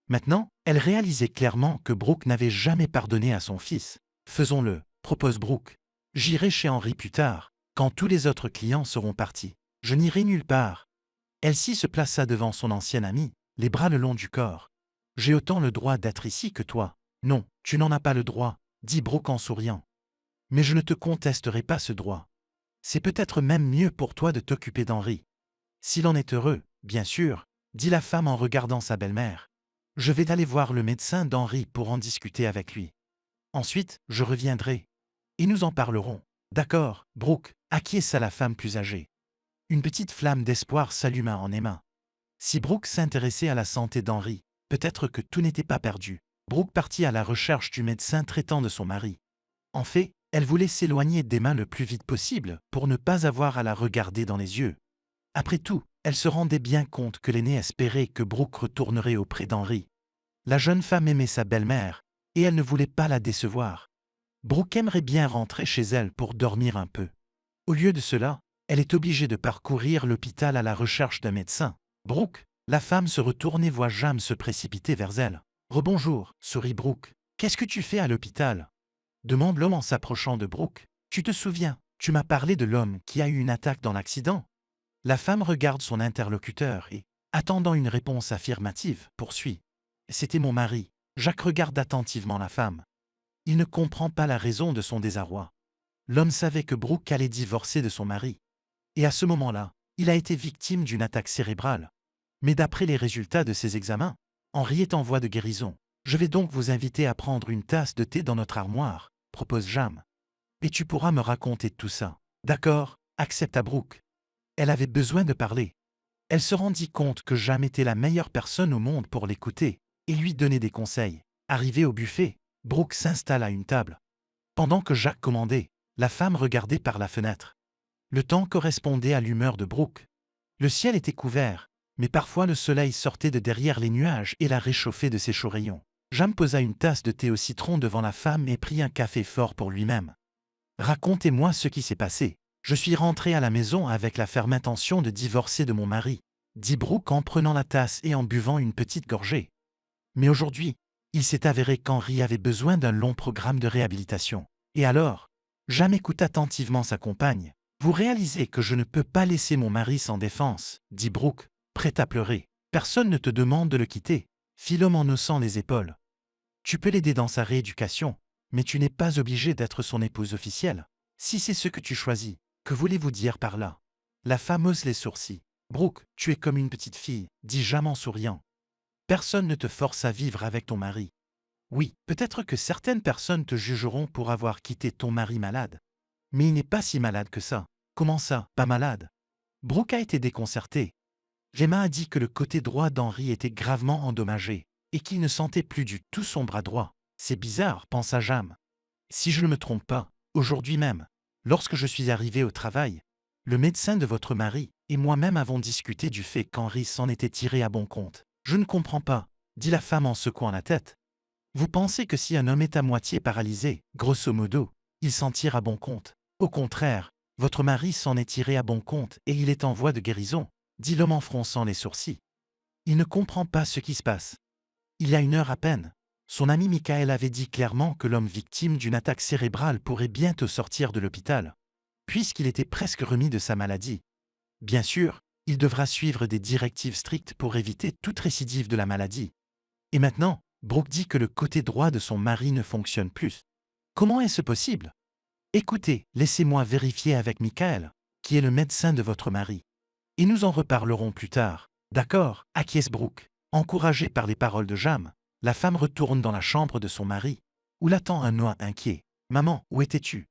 Maintenant, elle réalisait clairement que Brooke n'avait jamais pardonné à son fils. Faisons-le, propose Brooke. J'irai chez Henri plus tard, quand tous les autres clients seront partis. Je n'irai nulle part. Elsie se plaça devant son ancienne amie, les bras le long du corps. J'ai autant le droit d'être ici que toi. Non, tu n'en as pas le droit, dit Brooke en souriant. Mais je ne te contesterai pas ce droit. C'est peut-être même mieux pour toi de t'occuper d'Henri. S'il en est heureux, bien sûr, dit la femme en regardant sa belle-mère. Je vais aller voir le médecin d'Henri pour en discuter avec lui. Ensuite, je reviendrai. Et nous en parlerons. D'accord, Brooke, acquiesça la femme plus âgée. Une petite flamme d'espoir s'alluma en Emma. Si Brooke s'intéressait à la santé d'Henri, peut-être que tout n'était pas perdu. Brooke partit à la recherche du médecin traitant de son mari. En fait, elle voulait s'éloigner d'Emma le plus vite possible pour ne pas avoir à la regarder dans les yeux. Après tout, elle se rendait bien compte que l'aîné espérait que Brooke retournerait auprès d'Henri. La jeune femme aimait sa belle-mère, et elle ne voulait pas la décevoir. Brooke aimerait bien rentrer chez elle pour dormir un peu. Au lieu de cela, elle est obligée de parcourir l'hôpital à la recherche d'un médecin. Brooke, la femme se retourne et voit Jam se précipiter vers elle. Rebonjour, sourit Brooke. Qu'est-ce que tu fais à l'hôpital? Demande l'homme en s'approchant de Brooke. Tu te souviens, tu m'as parlé de l'homme qui a eu une attaque dans l'accident? La femme regarde son interlocuteur et, attendant une réponse affirmative, poursuit. C'était mon mari. Jacques regarde attentivement la femme. Il ne comprend pas la raison de son désarroi. L'homme savait que Brooke allait divorcer de son mari. Et à ce moment-là, il a été victime d'une attaque cérébrale. Mais d'après les résultats de ses examens, Henri est en voie de guérison. Je vais donc vous inviter à prendre une tasse de thé dans notre armoire, propose Jam. Et tu pourras me raconter tout ça. D'accord, accepta Brooke. Elle avait besoin de parler. Elle se rendit compte que Jam était la meilleure personne au monde pour l'écouter et lui donner des conseils. Arrivé au buffet, Brooke s'installe à une table. Pendant que Jacques commandait, la femme regardait par la fenêtre. Le temps correspondait à l'humeur de Brooke. Le ciel était couvert, mais parfois le soleil sortait de derrière les nuages et la réchauffait de ses chauds rayons. Jam posa une tasse de thé au citron devant la femme et prit un café fort pour lui-même. Racontez-moi ce qui s'est passé. Je suis rentré à la maison avec la ferme intention de divorcer de mon mari, dit Brooke en prenant la tasse et en buvant une petite gorgée. Mais aujourd'hui, il s'est avéré qu'Henri avait besoin d'un long programme de réhabilitation. Et alors, Jam écoute attentivement sa compagne. Vous réalisez que je ne peux pas laisser mon mari sans défense, dit Brooke, prêt à pleurer. Personne ne te demande de le quitter, fit l'homme en haussant les épaules. Tu peux l'aider dans sa rééducation, mais tu n'es pas obligé d'être son épouse officielle. Si c'est ce que tu choisis, que voulez-vous dire par là? La femme hausse les sourcils. Brooke, tu es comme une petite fille, dit Jam en souriant. Personne ne te force à vivre avec ton mari. Oui, peut-être que certaines personnes te jugeront pour avoir quitté ton mari malade. Mais il n'est pas si malade que ça. Comment ça, pas malade? Brooke a été déconcerté. Gemma a dit que le côté droit d'Henri était gravement endommagé et qu'il ne sentait plus du tout son bras droit. C'est bizarre, pensa Jam. Si je ne me trompe pas, aujourd'hui même, lorsque je suis arrivé au travail, le médecin de votre mari et moi-même avons discuté du fait qu'Henri s'en était tiré à bon compte. Je ne comprends pas, dit la femme en secouant la tête. Vous pensez que si un homme est à moitié paralysé, grosso modo, il s'en tire à bon compte? Au contraire, votre mari s'en est tiré à bon compte et il est en voie de guérison, dit l'homme en fronçant les sourcils. Il ne comprend pas ce qui se passe. Il y a une heure à peine, son ami Michael avait dit clairement que l'homme victime d'une attaque cérébrale pourrait bientôt sortir de l'hôpital, puisqu'il était presque remis de sa maladie. Bien sûr, il devra suivre des directives strictes pour éviter toute récidive de la maladie. Et maintenant, Brooke dit que le côté droit de son mari ne fonctionne plus. Comment est-ce possible? Écoutez, laissez-moi vérifier avec Michael, qui est le médecin de votre mari. Et nous en reparlerons plus tard. D'accord, acquiesce Brooke. Encouragée par les paroles de Jam, la femme retourne dans la chambre de son mari, où l'attend un Noah inquiet. Maman, où étais-tu?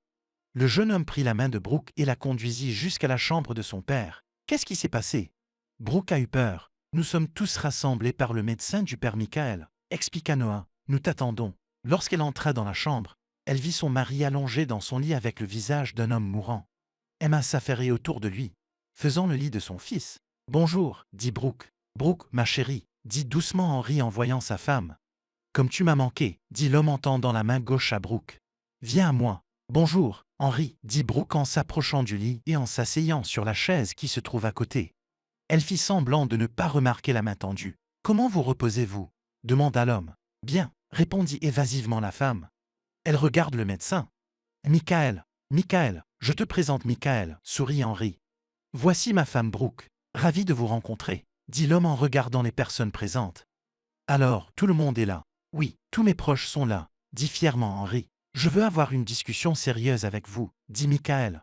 Le jeune homme prit la main de Brooke et la conduisit jusqu'à la chambre de son père. Qu'est-ce qui s'est passé? Brooke a eu peur. Nous sommes tous rassemblés par le médecin du père Michael, expliqua Noah. Nous t'attendons. Lorsqu'elle entra dans la chambre, elle vit son mari allongé dans son lit avec le visage d'un homme mourant. Emma s'affairait autour de lui, faisant le lit de son fils. Bonjour, dit Brooke. Brooke, ma chérie, dit doucement Henri en voyant sa femme. Comme tu m'as manqué, dit l'homme en tendant la main gauche à Brooke. Viens à moi. Bonjour, Henri, dit Brooke en s'approchant du lit et en s'asseyant sur la chaise qui se trouve à côté. Elle fit semblant de ne pas remarquer la main tendue. Comment vous reposez-vous? Demanda l'homme. Bien, répondit évasivement la femme. Elle regarde le médecin. Michael, Michael, je te présente Michael, sourit Henri. Voici ma femme Brooke. Ravi de vous rencontrer, dit l'homme en regardant les personnes présentes. Alors, tout le monde est là. Oui, tous mes proches sont là, dit fièrement Henri. Je veux avoir une discussion sérieuse avec vous, dit Michael.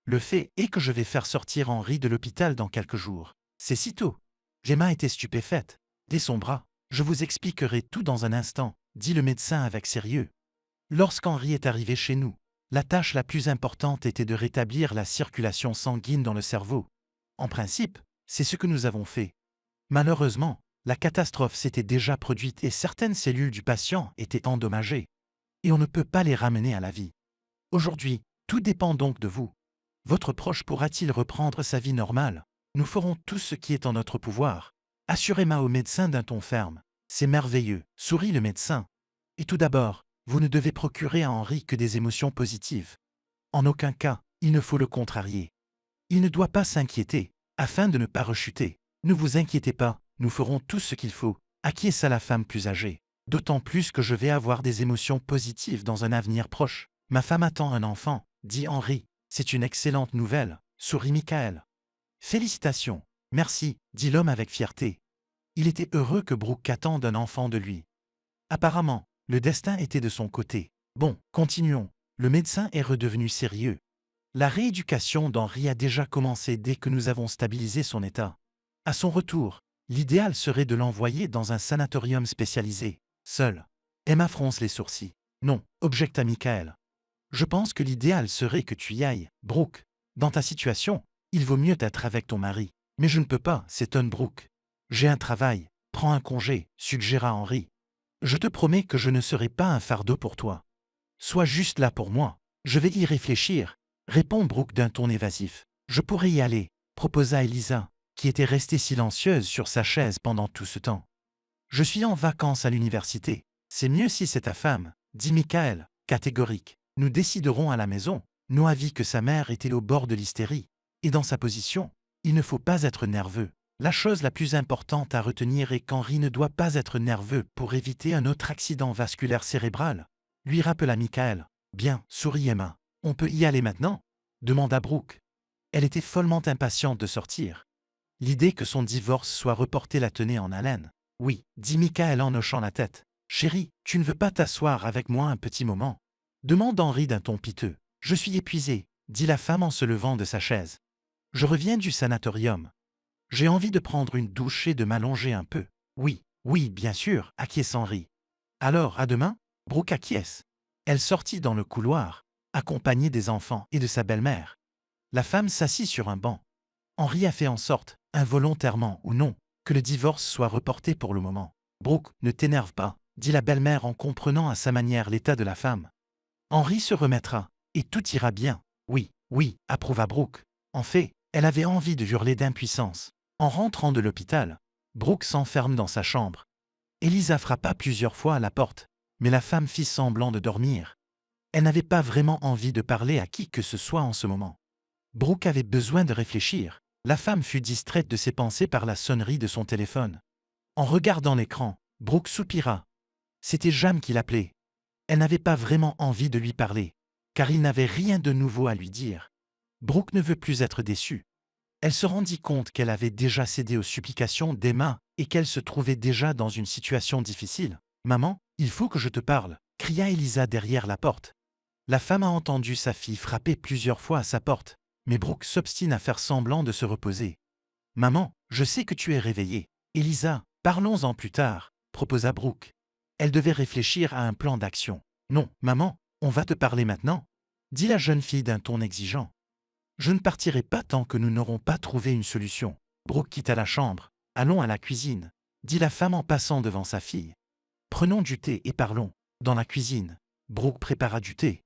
Le fait est que je vais faire sortir Henri de l'hôpital dans quelques jours. C'est si tôt. Gemma était stupéfaite. Dès son bras. Je vous expliquerai tout dans un instant, dit le médecin avec sérieux. Lorsqu'Henri est arrivé chez nous, la tâche la plus importante était de rétablir la circulation sanguine dans le cerveau. En principe, c'est ce que nous avons fait. Malheureusement, la catastrophe s'était déjà produite et certaines cellules du patient étaient endommagées. Et on ne peut pas les ramener à la vie. Aujourd'hui, tout dépend donc de vous. Votre proche pourra-t-il reprendre sa vie normale? Nous ferons tout ce qui est en notre pouvoir. Assurez-moi au médecin d'un ton ferme. C'est merveilleux, sourit le médecin. Et tout d'abord, vous ne devez procurer à Henri que des émotions positives. En aucun cas, il ne faut le contrarier. Il ne doit pas s'inquiéter, afin de ne pas rechuter. Ne vous inquiétez pas, nous ferons tout ce qu'il faut, acquiesça la femme plus âgée. D'autant plus que je vais avoir des émotions positives dans un avenir proche. Ma femme attend un enfant, dit Henri. C'est une excellente nouvelle, sourit Michael. Félicitations, merci, dit l'homme avec fierté. Il était heureux que Brooke attende un enfant de lui. Apparemment, le destin était de son côté. Bon, continuons. Le médecin est redevenu sérieux. La rééducation d'Henri a déjà commencé dès que nous avons stabilisé son état. À son retour, l'idéal serait de l'envoyer dans un sanatorium spécialisé. Seul. Emma fronce les sourcils. Non, objecta Michael. Je pense que l'idéal serait que tu y ailles, Brooke. Dans ta situation, il vaut mieux être avec ton mari. Mais je ne peux pas, s'étonne Brooke. J'ai un travail, prends un congé, suggéra Henri. Je te promets que je ne serai pas un fardeau pour toi. Sois juste là pour moi. Je vais y réfléchir, répond Brooke d'un ton évasif. Je pourrais y aller, proposa Elisa, qui était restée silencieuse sur sa chaise pendant tout ce temps. Je suis en vacances à l'université. C'est mieux si c'est ta femme, dit Michael, catégorique. Nous déciderons à la maison. Noah vit que sa mère était au bord de l'hystérie. Et dans sa position, il ne faut pas être nerveux. La chose la plus importante à retenir est qu'Henri ne doit pas être nerveux pour éviter un autre accident vasculaire cérébral, lui rappela Michael. Bien, sourit Emma. On peut y aller maintenant? Demanda Brooke. Elle était follement impatiente de sortir. L'idée que son divorce soit reporté la tenait en haleine. Oui, dit Michael en hochant la tête. Chérie, tu ne veux pas t'asseoir avec moi un petit moment? Demande Henri d'un ton piteux. Je suis épuisé, dit la femme en se levant de sa chaise. Je reviens du sanatorium. J'ai envie de prendre une douche et de m'allonger un peu. Oui, oui, bien sûr, acquiesce Henri. Alors, à demain? Brooke acquiesce. Elle sortit dans le couloir, accompagnée des enfants et de sa belle-mère. La femme s'assit sur un banc. Henri a fait en sorte, involontairement ou non, que le divorce soit reporté pour le moment. Brooke, ne t'énerve pas, dit la belle-mère en comprenant à sa manière l'état de la femme. Henri se remettra, et tout ira bien. Oui, oui, approuva Brooke. En fait, elle avait envie de hurler d'impuissance. En rentrant de l'hôpital, Brooke s'enferme dans sa chambre. Elisa frappa plusieurs fois à la porte, mais la femme fit semblant de dormir. Elle n'avait pas vraiment envie de parler à qui que ce soit en ce moment. Brooke avait besoin de réfléchir. La femme fut distraite de ses pensées par la sonnerie de son téléphone. En regardant l'écran, Brooke soupira. C'était Jam qui l'appelait. Elle n'avait pas vraiment envie de lui parler, car il n'avait rien de nouveau à lui dire. Brooke ne veut plus être déçue. Elle se rendit compte qu'elle avait déjà cédé aux supplications d'Emma et qu'elle se trouvait déjà dans une situation difficile. « Maman, il faut que je te parle » cria Elisa derrière la porte. La femme a entendu sa fille frapper plusieurs fois à sa porte, mais Brooke s'obstine à faire semblant de se reposer. « Maman, je sais que tu es réveillée. Elisa, parlons-en plus tard » proposa Brooke. Elle devait réfléchir à un plan d'action. « Non, maman, on va te parler maintenant » dit la jeune fille d'un ton exigeant. « Je ne partirai pas tant que nous n'aurons pas trouvé une solution. » Brooke quitta la chambre. « Allons à la cuisine » dit la femme en passant devant sa fille. « Prenons du thé et parlons. » Dans la cuisine, Brooke prépara du thé.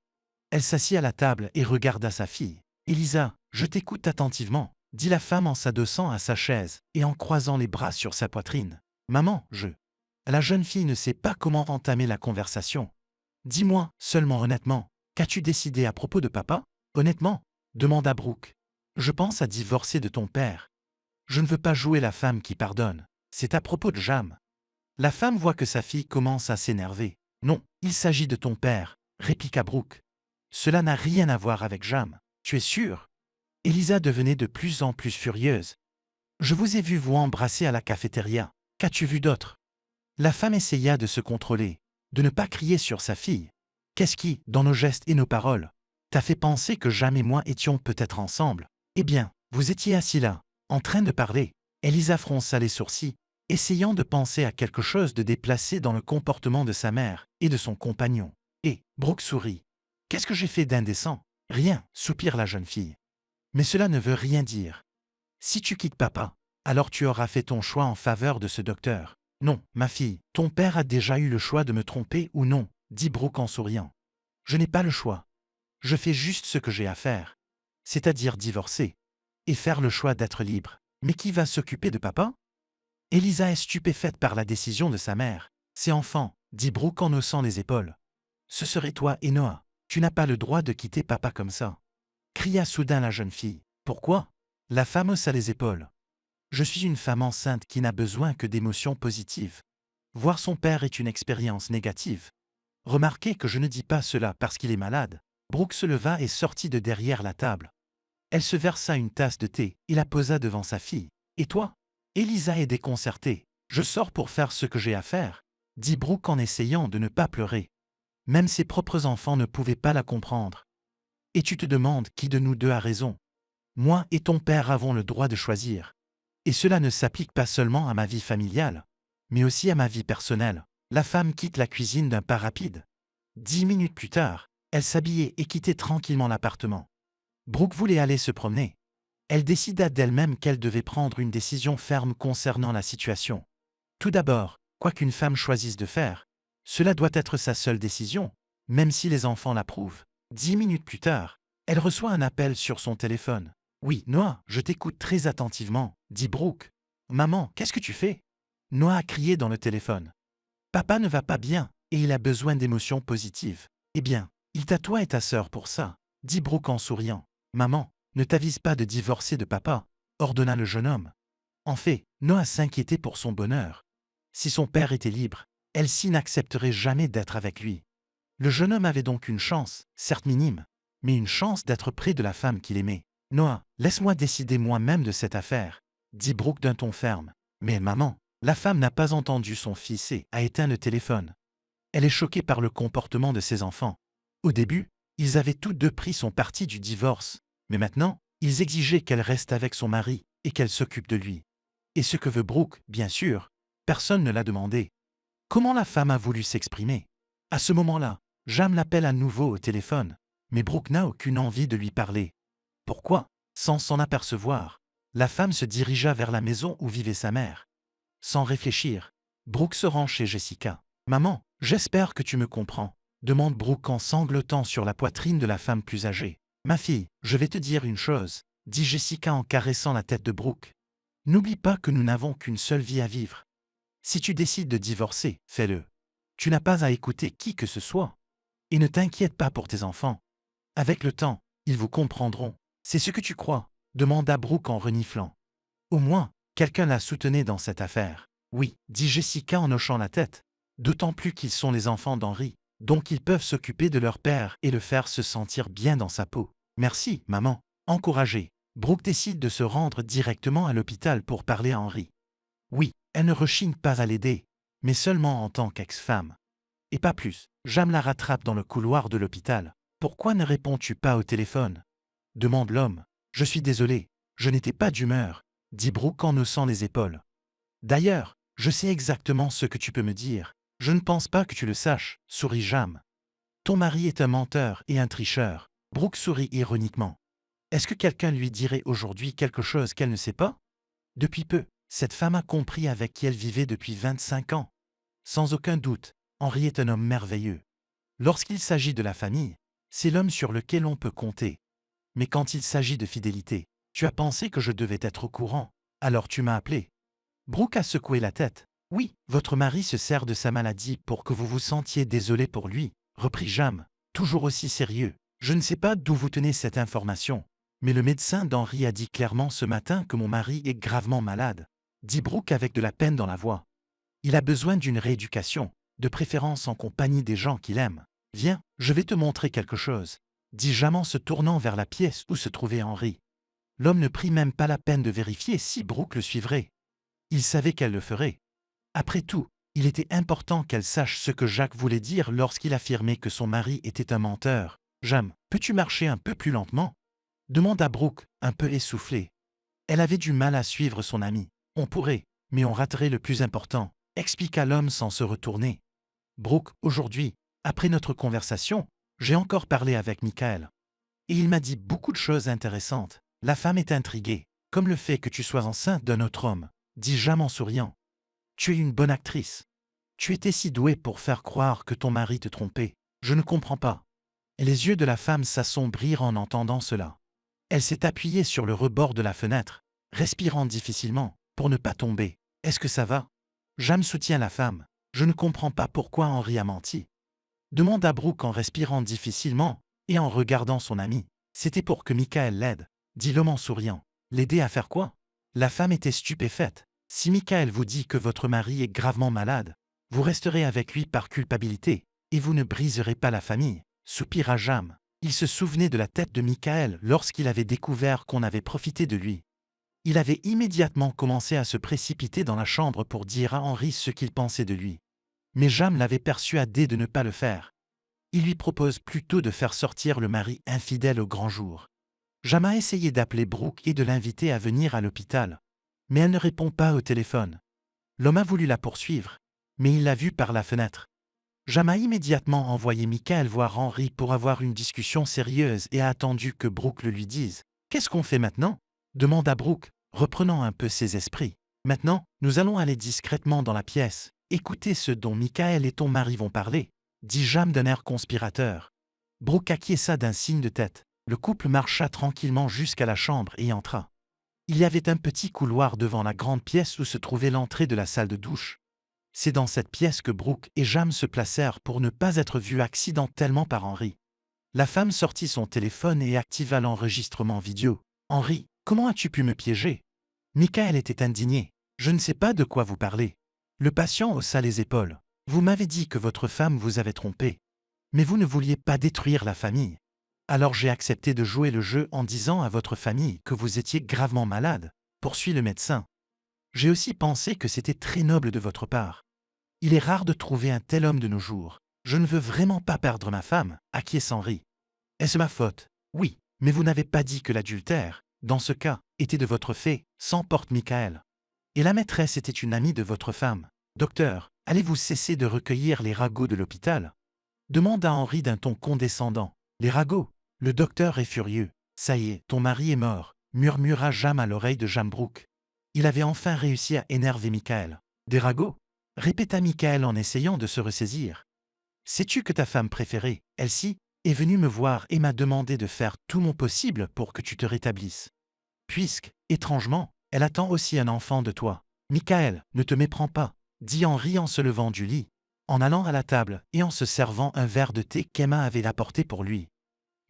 Elle s'assit à la table et regarda sa fille. « Elisa, je t'écoute attentivement » dit la femme en s'adossant à sa chaise et en croisant les bras sur sa poitrine. « Maman, je… » La jeune fille ne sait pas comment entamer la conversation. « Dis-moi, seulement honnêtement, qu'as-tu décidé à propos de papa? Honnêtement ?» demanda Brooke. « Je pense à divorcer de ton père. Je ne veux pas jouer la femme qui pardonne. C'est à propos de Jam. » La femme voit que sa fille commence à s'énerver. « Non, il s'agit de ton père, » répliqua Brooke. « Cela n'a rien à voir avec Jam. Tu es sûre? » Elisa devenait de plus en plus furieuse. « Je vous ai vu vous embrasser à la cafétéria. Qu'as-tu vu d'autre? » La femme essaya de se contrôler, de ne pas crier sur sa fille. « Qu'est-ce qui, dans nos gestes et nos paroles, t'a fait penser que Jam et moi étions peut-être ensemble? Eh bien, vous étiez assis là, en train de parler. » Elisa fronça les sourcils. essayant de penser à quelque chose de déplacé dans le comportement de sa mère et de son compagnon. Et Brooke sourit. Qu'est-ce que j'ai fait d'indécent? Rien, soupire la jeune fille. Mais cela ne veut rien dire. Si tu quittes papa, alors tu auras fait ton choix en faveur de ce docteur. Non, ma fille, ton père a déjà eu le choix de me tromper ou non, dit Brooke en souriant. Je n'ai pas le choix. Je fais juste ce que j'ai à faire, c'est-à-dire divorcer, et faire le choix d'être libre. Mais qui va s'occuper de papa? Elisa est stupéfaite par la décision de sa mère. C'est enfant, dit Brooke en haussant les épaules. Ce serait toi et Noah. Tu n'as pas le droit de quitter papa comme ça. Cria soudain la jeune fille. Pourquoi? La femme haussa les épaules. Je suis une femme enceinte qui n'a besoin que d'émotions positives. Voir son père est une expérience négative. Remarquez que je ne dis pas cela parce qu'il est malade. Brooke se leva et sortit de derrière la table. Elle se versa une tasse de thé et la posa devant sa fille. Et toi? Elisa est déconcertée. Je sors pour faire ce que j'ai à faire, dit Brooke en essayant de ne pas pleurer. Même ses propres enfants ne pouvaient pas la comprendre. Et tu te demandes qui de nous deux a raison. Moi et ton père avons le droit de choisir. Et cela ne s'applique pas seulement à ma vie familiale, mais aussi à ma vie personnelle. La femme quitte la cuisine d'un pas rapide. 10 minutes plus tard, elle s'habillait et quittait tranquillement l'appartement. Brooke voulait aller se promener. Elle décida d'elle-même qu'elle devait prendre une décision ferme concernant la situation. Tout d'abord, quoi qu'une femme choisisse de faire, cela doit être sa seule décision, même si les enfants l'approuvent. 10 minutes plus tard, elle reçoit un appel sur son téléphone. Oui, Noah, je t'écoute très attentivement, dit Brooke. Maman, qu'est-ce que tu fais? Noah a crié dans le téléphone. Papa ne va pas bien, et il a besoin d'émotions positives. Eh bien, il t'a toi et ta sœur pour ça, dit Brooke en souriant. Maman, ne t'avise pas de divorcer de papa, ordonna le jeune homme. En fait, Noah s'inquiétait pour son bonheur. Si son père était libre, Elsie n'accepterait jamais d'être avec lui. Le jeune homme avait donc une chance, certes minime, mais une chance d'être près de la femme qu'il aimait. Noah, laisse-moi décider moi-même de cette affaire, dit Brooke d'un ton ferme. Mais maman, la femme n'a pas entendu son fils et a éteint le téléphone. Elle est choquée par le comportement de ses enfants. Au début, ils avaient tous deux pris son parti du divorce, mais maintenant, ils exigeaient qu'elle reste avec son mari et qu'elle s'occupe de lui. Et ce que veut Brooke, bien sûr, personne ne l'a demandé. Comment la femme a voulu s'exprimer? À ce moment-là, Jam l'appelle à nouveau au téléphone, mais Brooke n'a aucune envie de lui parler. Pourquoi? Sans s'en apercevoir, la femme se dirigea vers la maison où vivait sa mère. Sans réfléchir, Brooke se rend chez Jessica. Maman, j'espère que tu me comprends, demande Brooke en sanglotant sur la poitrine de la femme plus âgée. Ma fille, je vais te dire une chose, dit Jessica en caressant la tête de Brooke. N'oublie pas que nous n'avons qu'une seule vie à vivre. Si tu décides de divorcer, fais-le. Tu n'as pas à écouter qui que ce soit. Et ne t'inquiète pas pour tes enfants. Avec le temps, ils vous comprendront. C'est ce que tu crois, demanda Brooke en reniflant. Au moins, quelqu'un la soutenait dans cette affaire. Oui, dit Jessica en hochant la tête. D'autant plus qu'ils sont les enfants d'Henri, donc ils peuvent s'occuper de leur père et le faire se sentir bien dans sa peau. Merci, maman. Encouragée, Brooke décide de se rendre directement à l'hôpital pour parler à Henri. Oui, elle ne rechigne pas à l'aider, mais seulement en tant qu'ex-femme. Et pas plus. Jam la rattrape dans le couloir de l'hôpital. Pourquoi ne réponds-tu pas au téléphone? Demande l'homme. Je suis désolé, je n'étais pas d'humeur, dit Brooke en haussant les épaules. D'ailleurs, je sais exactement ce que tu peux me dire. Je ne pense pas que tu le saches, sourit Jam. Ton mari est un menteur et un tricheur. Brooke sourit ironiquement. Est-ce que quelqu'un lui dirait aujourd'hui quelque chose qu'elle ne sait pas? Depuis peu, cette femme a compris avec qui elle vivait depuis 25 ans. Sans aucun doute, Henri est un homme merveilleux. Lorsqu'il s'agit de la famille, c'est l'homme sur lequel on peut compter. Mais quand il s'agit de fidélité, tu as pensé que je devais être au courant, alors tu m'as appelé. Brooke a secoué la tête. Oui, votre mari se sert de sa maladie pour que vous vous sentiez désolé pour lui, reprit Jam, toujours aussi sérieux. Je ne sais pas d'où vous tenez cette information, mais le médecin d'Henri a dit clairement ce matin que mon mari est gravement malade, dit Brooke avec de la peine dans la voix. Il a besoin d'une rééducation, de préférence en compagnie des gens qu'il aime. Viens, je vais te montrer quelque chose, dit Jam en se tournant vers la pièce où se trouvait Henri. L'homme ne prit même pas la peine de vérifier si Brooke le suivrait. Il savait qu'elle le ferait. Après tout, il était important qu'elle sache ce que Jacques voulait dire lorsqu'il affirmait que son mari était un menteur. Jam, peux-tu marcher un peu plus lentement? Demanda Brooke, un peu essoufflée. Elle avait du mal à suivre son ami. On pourrait, mais on raterait le plus important, expliqua l'homme sans se retourner. Brooke, aujourd'hui, après notre conversation, j'ai encore parlé avec Michael. Et il m'a dit beaucoup de choses intéressantes. La femme est intriguée, comme le fait que tu sois enceinte d'un autre homme, dit Jam en souriant. Tu es une bonne actrice. Tu étais si douée pour faire croire que ton mari te trompait. Je ne comprends pas. Et les yeux de la femme s'assombrirent en entendant cela. Elle s'est appuyée sur le rebord de la fenêtre, respirant difficilement, pour ne pas tomber. Est-ce que ça va? Jam soutient la femme. Je ne comprends pas pourquoi Henry a menti. Demanda Brooke en respirant difficilement et en regardant son ami. C'était pour que Michael l'aide, dit l'homme en souriant. L'aider à faire quoi? La femme était stupéfaite. Si Michael vous dit que votre mari est gravement malade, vous resterez avec lui par culpabilité, et vous ne briserez pas la famille, soupira Jam. Il se souvenait de la tête de Michael lorsqu'il avait découvert qu'on avait profité de lui. Il avait immédiatement commencé à se précipiter dans la chambre pour dire à Henry ce qu'il pensait de lui. Mais Jam l'avait persuadé de ne pas le faire. Il lui propose plutôt de faire sortir le mari infidèle au grand jour. Jam a essayé d'appeler Brooke et de l'inviter à venir à l'hôpital. Mais elle ne répond pas au téléphone. L'homme a voulu la poursuivre, mais il l'a vue par la fenêtre. Jam a immédiatement envoyé Michael voir Henry pour avoir une discussion sérieuse et a attendu que Brooke le lui dise. « Qu'est-ce qu'on fait maintenant ?» demanda Brooke, reprenant un peu ses esprits. « Maintenant, nous allons aller discrètement dans la pièce. Écoutez ce dont Michael et ton mari vont parler, » dit Jam d'un air conspirateur. Brooke acquiesça d'un signe de tête. Le couple marcha tranquillement jusqu'à la chambre et entra. Il y avait un petit couloir devant la grande pièce où se trouvait l'entrée de la salle de douche. C'est dans cette pièce que Brooke et Jam se placèrent pour ne pas être vus accidentellement par Henry. La femme sortit son téléphone et activa l'enregistrement vidéo. « Henry, comment as-tu pu me piéger ?» Michael était indigné. « Je ne sais pas de quoi vous parlez. » Le patient haussa les épaules. « Vous m'avez dit que votre femme vous avait trompé. Mais vous ne vouliez pas détruire la famille. Alors j'ai accepté de jouer le jeu en disant à votre famille que vous étiez gravement malade, poursuit le médecin. J'ai aussi pensé que c'était très noble de votre part. Il est rare de trouver un tel homme de nos jours. Je ne veux vraiment pas perdre ma femme, acquiesce Henry. Est-ce ma faute? Oui, mais vous n'avez pas dit que l'adultère, dans ce cas, était de votre fait, s'emporte Michael. Et la maîtresse était une amie de votre femme. Docteur, allez-vous cesser de recueillir les ragots de l'hôpital? Demanda Henry d'un ton condescendant. Les ragots? Le docteur est furieux. Ça y est, ton mari est mort, murmura Jam à l'oreille de Jam Brooke. Il avait enfin réussi à énerver Michael. Des ragots? Répéta Michael en essayant de se ressaisir. Sais-tu que ta femme préférée, Elsie, est venue me voir et m'a demandé de faire tout mon possible pour que tu te rétablisses. Puisque, étrangement, elle attend aussi un enfant de toi. Michael, ne te méprends pas, dit Henry en se levant du lit, en allant à la table et en se servant un verre de thé qu'Emma avait apporté pour lui.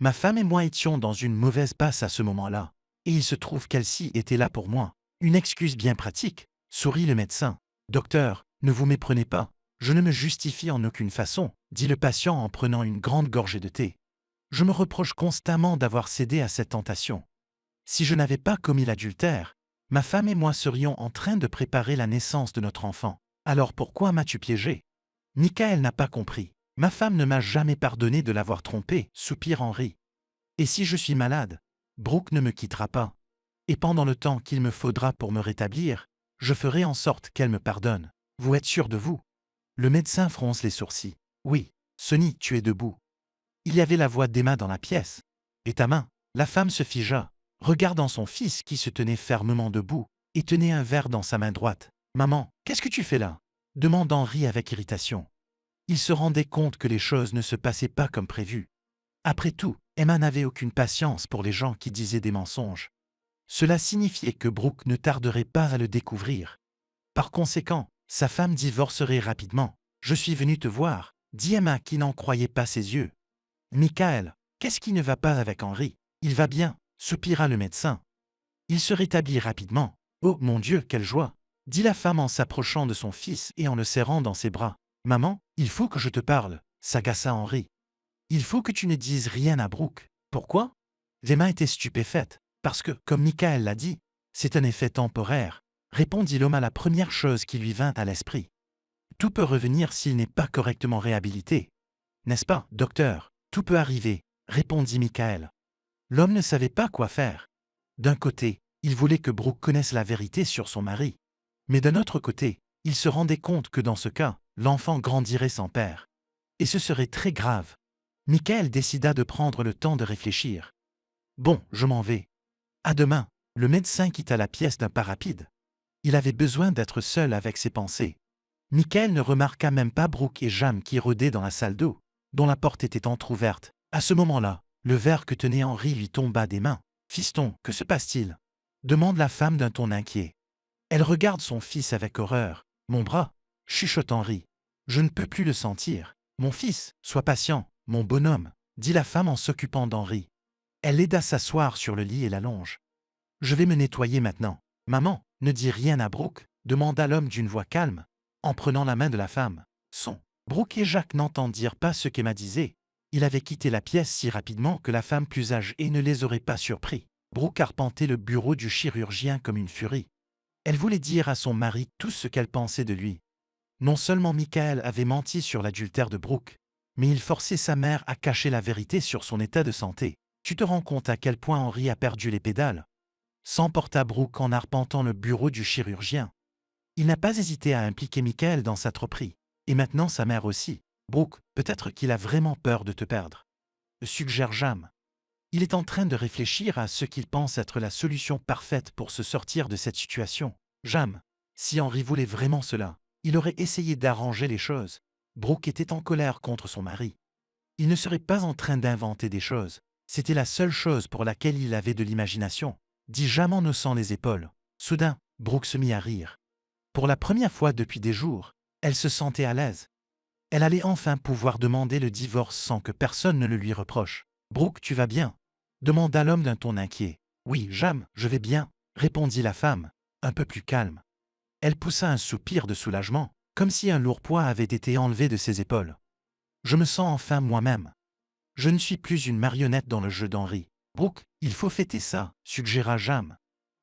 Ma femme et moi étions dans une mauvaise passe à ce moment-là, et il se trouve qu'Elsie était là pour moi. Une excuse bien pratique, sourit le médecin. Docteur, ne vous méprenez pas, je ne me justifie en aucune façon, dit le patient en prenant une grande gorgée de thé. Je me reproche constamment d'avoir cédé à cette tentation. Si je n'avais pas commis l'adultère, ma femme et moi serions en train de préparer la naissance de notre enfant. Alors pourquoi m'as-tu piégé? Michael n'a pas compris. Ma femme ne m'a jamais pardonné de l'avoir trompé, soupire Henry. Et si je suis malade, Brooke ne me quittera pas. Et pendant le temps qu'il me faudra pour me rétablir, je ferai en sorte qu'elle me pardonne. Vous êtes sûr de vous? Le médecin fronce les sourcils. Oui, Sonny, tu es debout. Il y avait la voix d'Emma dans la pièce. Et ta main? La femme se figea, regardant son fils qui se tenait fermement debout et tenait un verre dans sa main droite. Maman, qu'est-ce que tu fais là? Demande Henry avec irritation. Il se rendait compte que les choses ne se passaient pas comme prévu. Après tout, Emma n'avait aucune patience pour les gens qui disaient des mensonges. Cela signifiait que Brooke ne tarderait pas à le découvrir. Par conséquent, sa femme divorcerait rapidement. « Je suis venu te voir », dit Emma qui n'en croyait pas ses yeux. « Michael, qu'est-ce qui ne va pas avec Henry? Il va bien, soupira le médecin. Il se rétablit rapidement. « Oh mon Dieu, quelle joie !» dit la femme en s'approchant de son fils et en le serrant dans ses bras. « Maman, il faut que je te parle », s'agaça Henry. « Il faut que tu ne dises rien à Brooke. » Pourquoi? Emma était stupéfaite. « Parce que, comme Michael l'a dit, c'est un effet temporaire, » répondit l'homme à la première chose qui lui vint à l'esprit. « Tout peut revenir s'il n'est pas correctement réhabilité. N'est-ce pas, docteur? Tout peut arriver, » répondit Michael. L'homme ne savait pas quoi faire. D'un côté, il voulait que Brooke connaisse la vérité sur son mari. Mais d'un autre côté, il se rendait compte que dans ce cas, l'enfant grandirait sans père. Et ce serait très grave. Michael décida de prendre le temps de réfléchir. Bon, je m'en vais. À demain. Le médecin quitta la pièce d'un pas rapide. Il avait besoin d'être seul avec ses pensées. Michael ne remarqua même pas Brooke et Jam qui rôdaient dans la salle d'eau, dont la porte était entr'ouverte. À ce moment-là, le verre que tenait Henri lui tomba des mains. Fiston, que se passe-t-il? Demande la femme d'un ton inquiet. Elle regarde son fils avec horreur. Mon bras, chuchote Henri. Je ne peux plus le sentir. Mon fils, sois patient, mon bonhomme, dit la femme en s'occupant d'Henri. Elle l'aida à s'asseoir sur le lit et l'allonge. Je vais me nettoyer maintenant. Maman, ne dis rien à Brooke, demanda l'homme d'une voix calme, en prenant la main de la femme. Brooke et Jacques n'entendirent pas ce qu'Emma disait. Il avait quitté la pièce si rapidement que la femme plus âgée ne les aurait pas surpris. Brooke arpentait le bureau du chirurgien comme une furie. Elle voulait dire à son mari tout ce qu'elle pensait de lui. Non seulement Michael avait menti sur l'adultère de Brooke, mais il forçait sa mère à cacher la vérité sur son état de santé. Tu te rends compte à quel point Henri a perdu les pédales? S'emporta Brooke en arpentant le bureau du chirurgien. Il n'a pas hésité à impliquer Michael dans sa tromperie. Et maintenant sa mère aussi. Brooke, peut-être qu'il a vraiment peur de te perdre. Suggère Jam. Il est en train de réfléchir à ce qu'il pense être la solution parfaite pour se sortir de cette situation. Jam. Si Henri voulait vraiment cela, il aurait essayé d'arranger les choses. Brooke était en colère contre son mari. Il ne serait pas en train d'inventer des choses. C'était la seule chose pour laquelle il avait de l'imagination, dit Jam en haussant les épaules. Soudain, Brooke se mit à rire. Pour la première fois depuis des jours, elle se sentait à l'aise. Elle allait enfin pouvoir demander le divorce sans que personne ne le lui reproche. Brooke, tu vas bien? Demanda l'homme d'un ton inquiet. Oui, Jam, je vais bien, répondit la femme, un peu plus calme. Elle poussa un soupir de soulagement, comme si un lourd poids avait été enlevé de ses épaules. Je me sens enfin moi-même. Je ne suis plus une marionnette dans le jeu d'Henri. Brooke, il faut fêter ça, suggéra Jam.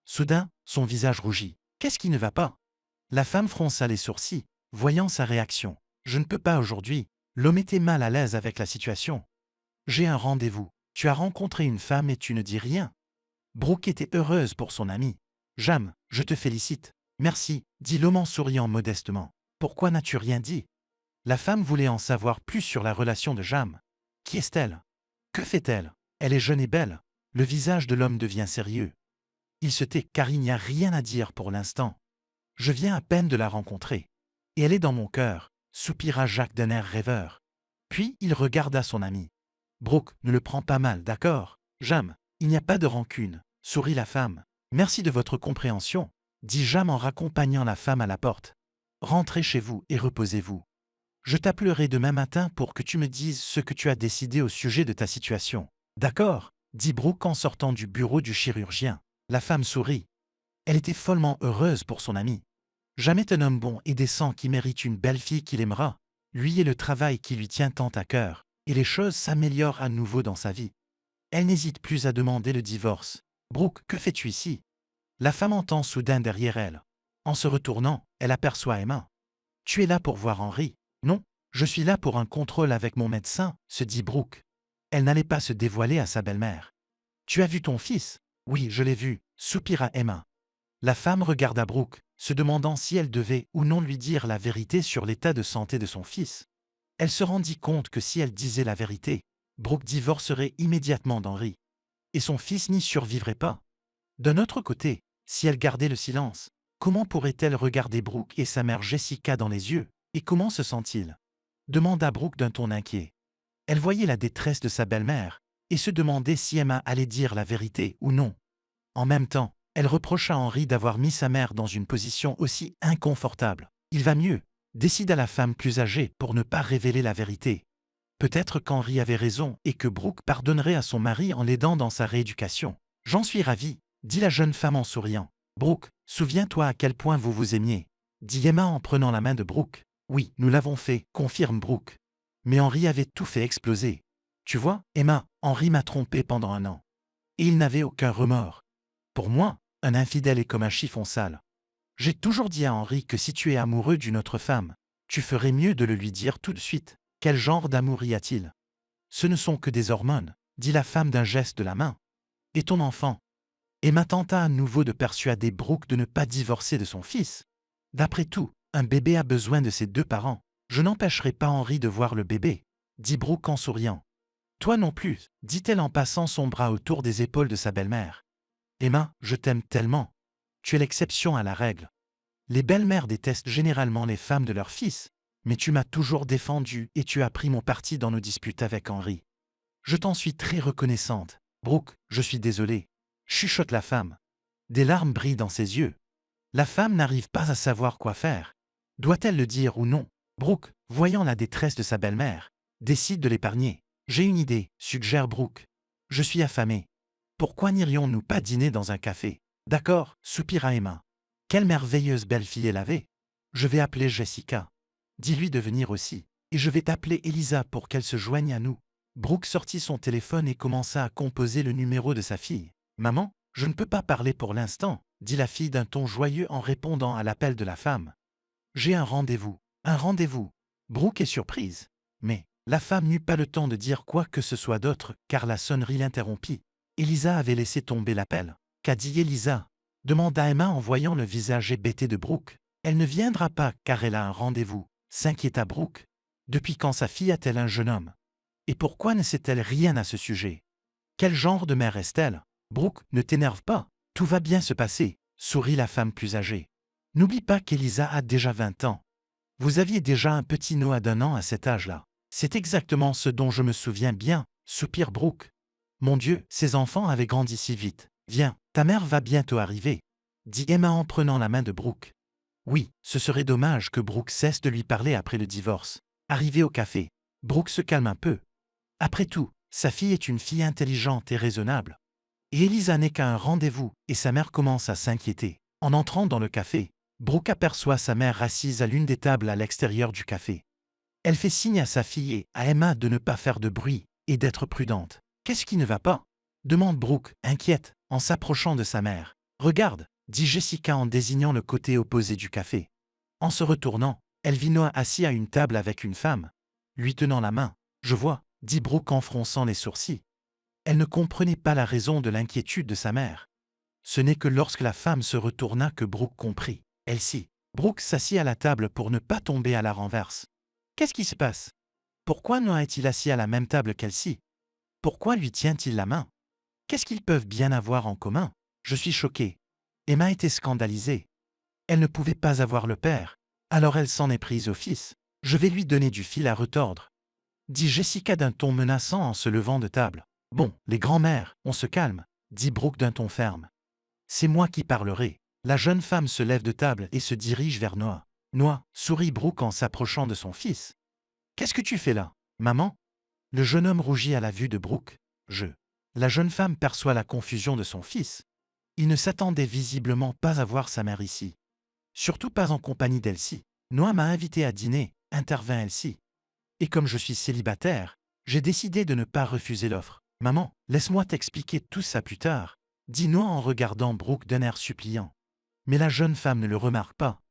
Soudain, son visage rougit. Qu'est-ce qui ne va pas? La femme fronça les sourcils, voyant sa réaction. Je ne peux pas aujourd'hui. L'homme était mal à l'aise avec la situation. J'ai un rendez-vous. Tu as rencontré une femme et tu ne dis rien. Brooke était heureuse pour son ami. Jam, je te félicite. Merci, dit l'homme en souriant modestement. Pourquoi n'as-tu rien dit? La femme voulait en savoir plus sur la relation de Jam. Qui est-elle? Que fait-elle? Elle est jeune et belle. Le visage de l'homme devient sérieux. Il se tait car il n'y a rien à dire pour l'instant. Je viens à peine de la rencontrer. Et elle est dans mon cœur, soupira Jacques d'un air rêveur. Puis il regarda son ami. Brooke, ne le prends pas mal, d'accord? Jam, il n'y a pas de rancune, sourit la femme. Merci de votre compréhension, dit Jam en raccompagnant la femme à la porte. Rentrez chez vous et reposez-vous. Je t'appellerai demain matin pour que tu me dises ce que tu as décidé au sujet de ta situation. D'accord, dit Brooke en sortant du bureau du chirurgien. La femme sourit. Elle était follement heureuse pour son ami. Jamais un homme bon et décent qui mérite une belle fille qu'il aimera. Lui et le travail qui lui tient tant à cœur, et les choses s'améliorent à nouveau dans sa vie. Elle n'hésite plus à demander le divorce. Brooke, que fais-tu ici? La femme entend soudain derrière elle. En se retournant, elle aperçoit Emma. Tu es là pour voir Henri? Non, je suis là pour un contrôle avec mon médecin, se dit Brooke. Elle n'allait pas se dévoiler à sa belle-mère. Tu as vu ton fils? Oui, je l'ai vu, soupira Emma. La femme regarda Brooke, se demandant si elle devait ou non lui dire la vérité sur l'état de santé de son fils. Elle se rendit compte que si elle disait la vérité, Brooke divorcerait immédiatement d'Henri. Et son fils n'y survivrait pas. D'un autre côté, si elle gardait le silence, comment pourrait-elle regarder Brooke et sa mère Jessica dans les yeux? Et comment se sent-il? Demanda Brooke d'un ton inquiet. Elle voyait la détresse de sa belle-mère, et se demandait si Emma allait dire la vérité ou non. En même temps, elle reprocha à Henri d'avoir mis sa mère dans une position aussi inconfortable. Il va mieux, décida la femme plus âgée pour ne pas révéler la vérité. Peut-être qu'Henri avait raison et que Brooke pardonnerait à son mari en l'aidant dans sa rééducation. J'en suis ravie, dit la jeune femme en souriant. Brooke, souviens-toi à quel point vous vous aimiez, dit Emma en prenant la main de Brooke. Oui, nous l'avons fait, confirme Brooke. Mais Henri avait tout fait exploser. Tu vois, Emma, Henri m'a trompée pendant 1 an. Et il n'avait aucun remords. Pour moi, un infidèle est comme un chiffon sale. J'ai toujours dit à Henri que si tu es amoureux d'une autre femme, tu ferais mieux de le lui dire tout de suite. Quel genre d'amour y a-t-il? Ce ne sont que des hormones, dit la femme d'un geste de la main. Et ton enfant? Emma tenta à nouveau de persuader Brooke de ne pas divorcer de son fils. D'après tout, un bébé a besoin de ses deux parents. Je n'empêcherai pas Henri de voir le bébé, dit Brooke en souriant. Toi non plus, dit-elle en passant son bras autour des épaules de sa belle-mère. Emma, je t'aime tellement. Tu es l'exception à la règle. Les belles-mères détestent généralement les femmes de leurs fils, mais tu m'as toujours défendu et tu as pris mon parti dans nos disputes avec Henri. Je t'en suis très reconnaissante. Brooke, je suis désolée. Chuchote la femme. Des larmes brillent dans ses yeux. La femme n'arrive pas à savoir quoi faire. Doit-elle le dire ou non? Brooke, voyant la détresse de sa belle-mère, décide de l'épargner. J'ai une idée, suggère Brooke. Je suis affamée. Pourquoi n'irions-nous pas dîner dans un café? D'accord, soupira Emma. Quelle merveilleuse belle-fille elle avait. Je vais appeler Jessica. Dis-lui de venir aussi. Et je vais t'appeler Elisa pour qu'elle se joigne à nous. Brooke sortit son téléphone et commença à composer le numéro de sa fille. Maman, je ne peux pas parler pour l'instant, dit la fille d'un ton joyeux en répondant à l'appel de la femme. J'ai un rendez-vous. Un rendez-vous. Brooke est surprise. Mais la femme n'eut pas le temps de dire quoi que ce soit d'autre, car la sonnerie l'interrompit. Elisa avait laissé tomber l'appel. Qu'a dit Elisa? Demanda Emma en voyant le visage hébété de Brooke. Elle ne viendra pas car elle a un rendez-vous, s'inquiéta Brooke. Depuis quand sa fille a-t-elle un jeune homme? Et pourquoi ne sait-elle rien à ce sujet? Quel genre de mère est-elle? Brooke, ne t'énerve pas, tout va bien se passer, sourit la femme plus âgée. N'oublie pas qu'Elisa a déjà 20 ans. Vous aviez déjà un petit Noah d'1 an à cet âge-là. C'est exactement ce dont je me souviens bien, soupire Brooke. Mon Dieu, ces enfants avaient grandi si vite. Viens, ta mère va bientôt arriver, dit Emma en prenant la main de Brooke. Oui, ce serait dommage que Brooke cesse de lui parler après le divorce. Arrivé au café, Brooke se calme un peu. Après tout, sa fille est une fille intelligente et raisonnable. Et Elisa n'est qu'à un rendez-vous, et sa mère commence à s'inquiéter. En entrant dans le café, Brooke aperçoit sa mère assise à l'une des tables à l'extérieur du café. Elle fait signe à sa fille et à Emma de ne pas faire de bruit et d'être prudente. Qu'est-ce qui ne va pas? Demande Brooke, inquiète, en s'approchant de sa mère. Regarde, dit Jessica en désignant le côté opposé du café. En se retournant, elle vit Noah assis à une table avec une femme, lui tenant la main. Je vois, dit Brooke en fronçant les sourcils. Elle ne comprenait pas la raison de l'inquiétude de sa mère. Ce n'est que lorsque la femme se retourna que Brooke comprit. Elle-ci. Brooke s'assit à la table pour ne pas tomber à la renverse. Qu'est-ce qui se passe? Pourquoi Noah est-il assis à la même table qu'elle-ci? Pourquoi lui tient-il la main? Qu'est-ce qu'ils peuvent bien avoir en commun? Je suis choquée. Emma était scandalisée. Elle ne pouvait pas avoir le père. Alors elle s'en est prise au fils. Je vais lui donner du fil à retordre, dit Jessica d'un ton menaçant en se levant de table. Bon, les grands-mères, on se calme, dit Brooke d'un ton ferme. C'est moi qui parlerai. La jeune femme se lève de table et se dirige vers Noah. Noah, sourit Brooke en s'approchant de son fils. Qu'est-ce que tu fais là, maman? Le jeune homme rougit à la vue de Brooke. La jeune femme perçoit la confusion de son fils. Il ne s'attendait visiblement pas à voir sa mère ici. Surtout pas en compagnie d'Elsie. Noah m'a invité à dîner, intervint Elsie. Et comme je suis célibataire, j'ai décidé de ne pas refuser l'offre. Maman, laisse-moi t'expliquer tout ça plus tard, dit Noah en regardant Brooke d'un air suppliant. Mais la jeune femme ne le remarque pas.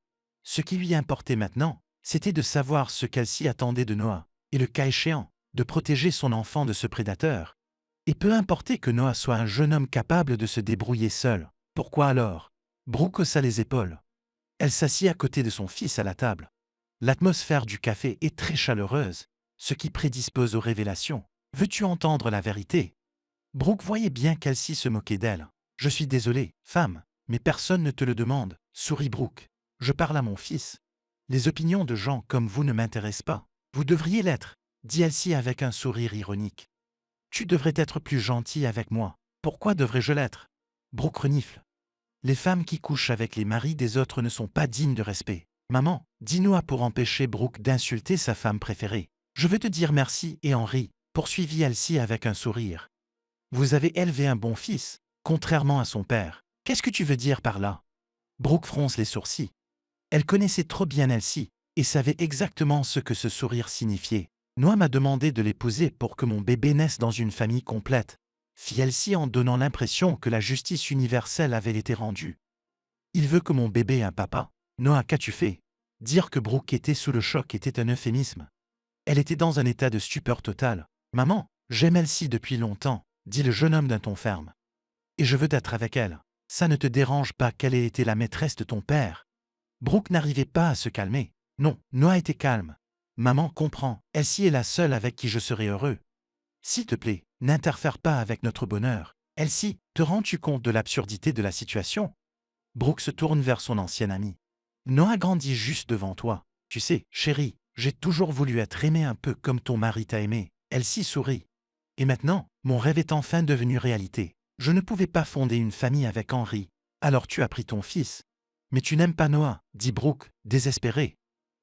Ce qui lui importait maintenant, c'était de savoir ce qu'elle s'y attendait de Noah, et le cas échéant, de protéger son enfant de ce prédateur. Et peu importait que Noah soit un jeune homme capable de se débrouiller seul. Pourquoi alors? Brooke haussa les épaules. Elle s'assit à côté de son fils à la table. L'atmosphère du café est très chaleureuse, ce qui prédispose aux révélations. Veux-tu entendre la vérité? Brooke voyait bien qu'Elsie se moquait d'elle. Je suis désolé, femme, mais personne ne te le demande, sourit Brooke. Je parle à mon fils. Les opinions de gens comme vous ne m'intéressent pas. Vous devriez l'être, dit Elsie avec un sourire ironique. Tu devrais être plus gentil avec moi. Pourquoi devrais-je l'être? Brooke renifle. Les femmes qui couchent avec les maris des autres ne sont pas dignes de respect. Maman, dit Noah pour empêcher Brooke d'insulter sa femme préférée. Je veux te dire merci et Henri, poursuivit Elsie avec un sourire. Vous avez élevé un bon fils, contrairement à son père. Qu'est-ce que tu veux dire par là? Brooke fronce les sourcils. Elle connaissait trop bien Elsie et savait exactement ce que ce sourire signifiait. Noah m'a demandé de l'épouser pour que mon bébé naisse dans une famille complète, fit Elsie en donnant l'impression que la justice universelle avait été rendue. Il veut que mon bébé ait un papa. Noah, qu'as-tu fait? Dire que Brooke était sous le choc était un euphémisme. Elle était dans un état de stupeur totale. Maman, j'aime Elsie depuis longtemps, dit le jeune homme d'un ton ferme. Et je veux être avec elle. Ça ne te dérange pas qu'elle ait été la maîtresse de ton père? Brooke n'arrivait pas à se calmer. Non, Noah était calme. Maman comprend, Elsie est la seule avec qui je serai heureux. S'il te plaît, n'interfère pas avec notre bonheur. Elsie, te rends-tu compte de l'absurdité de la situation? Brooke se tourne vers son ancienne amie. Noah grandit juste devant toi. Tu sais, chérie, j'ai toujours voulu être aimée un peu comme ton mari t'a aimé. Elsie sourit. Et maintenant, mon rêve est enfin devenu réalité. Je ne pouvais pas fonder une famille avec Henry. Alors tu as pris ton fils. Mais tu n'aimes pas Noah, dit Brooke, désespérée.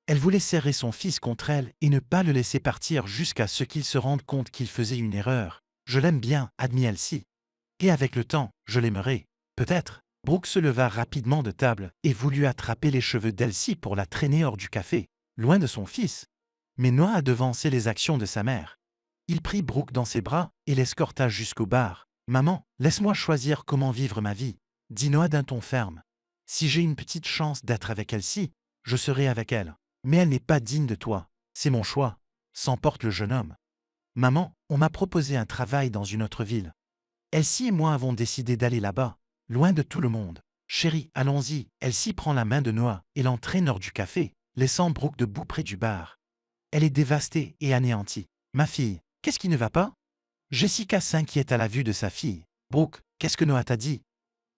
Elle voulait serrer son fils contre elle et ne pas le laisser partir jusqu'à ce qu'il se rende compte qu'il faisait une erreur. Je l'aime bien, admit Elsie. Et avec le temps, je l'aimerai. Peut-être. Brooke se leva rapidement de table et voulut attraper les cheveux d'Elsie pour la traîner hors du café, loin de son fils. Mais Noah a devancé les actions de sa mère. Il prit Brooke dans ses bras et l'escorta jusqu'au bar. Maman, laisse-moi choisir comment vivre ma vie, dit Noah d'un ton ferme. Si j'ai une petite chance d'être avec Elsie, je serai avec elle. Mais elle n'est pas digne de toi. C'est mon choix, s'emporte le jeune homme. Maman, on m'a proposé un travail dans une autre ville. Elsie et moi avons décidé d'aller là-bas, loin de tout le monde. Chérie, allons-y. Elsie prend la main de Noah et l'entraîne hors du café, laissant Brooke debout près du bar. Elle est dévastée et anéantie. Ma fille, qu'est-ce qui ne va pas? Jessica s'inquiète à la vue de sa fille. Brooke, qu'est-ce que Noah t'a dit?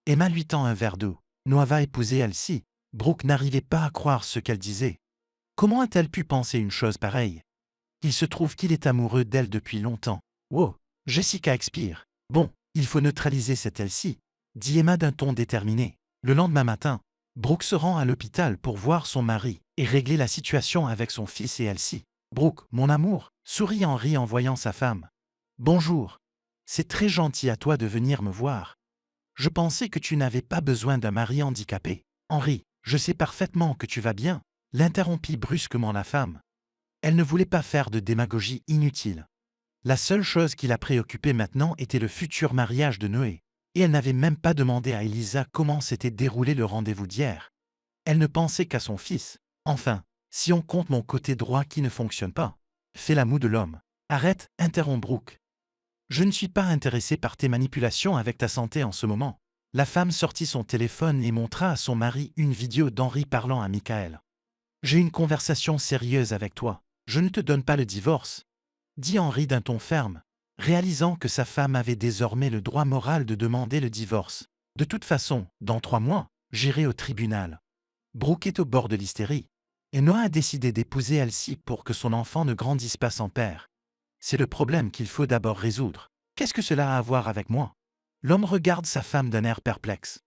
Emma lui tend un verre d'eau. Noah va épouser Elsie. Brooke n'arrivait pas à croire ce qu'elle disait. Comment a-t-elle pu penser une chose pareille? Il se trouve qu'il est amoureux d'elle depuis longtemps. Wow, Jessica expire. Bon, il faut neutraliser cette Elsie, dit Emma d'un ton déterminé. Le lendemain matin, Brooke se rend à l'hôpital pour voir son mari et régler la situation avec son fils et Elsie. Brooke, mon amour, sourit Henry en voyant sa femme. Bonjour. C'est très gentil à toi de venir me voir. Je pensais que tu n'avais pas besoin d'un mari handicapé. Henry, je sais parfaitement que tu vas bien, l'interrompit brusquement la femme. Elle ne voulait pas faire de démagogie inutile. La seule chose qui la préoccupait maintenant était le futur mariage de Noé, et elle n'avait même pas demandé à Elisa comment s'était déroulé le rendez-vous d'hier. Elle ne pensait qu'à son fils. Enfin, si on compte mon côté droit qui ne fonctionne pas, fait la moue de l'homme. Arrête, interrompt Brooke. Je ne suis pas intéressé par tes manipulations avec ta santé en ce moment. La femme sortit son téléphone et montra à son mari une vidéo d'Henri parlant à Michael. J'ai une conversation sérieuse avec toi. Je ne te donne pas le divorce, dit Henri d'un ton ferme, réalisant que sa femme avait désormais le droit moral de demander le divorce. De toute façon, dans 3 mois, j'irai au tribunal. Brooke est au bord de l'hystérie. Et Noah a décidé d'épouser Elsie pour que son enfant ne grandisse pas sans père. C'est le problème qu'il faut d'abord résoudre. Qu'est-ce que cela a à voir avec moi? L'homme regarde sa femme d'un air perplexe.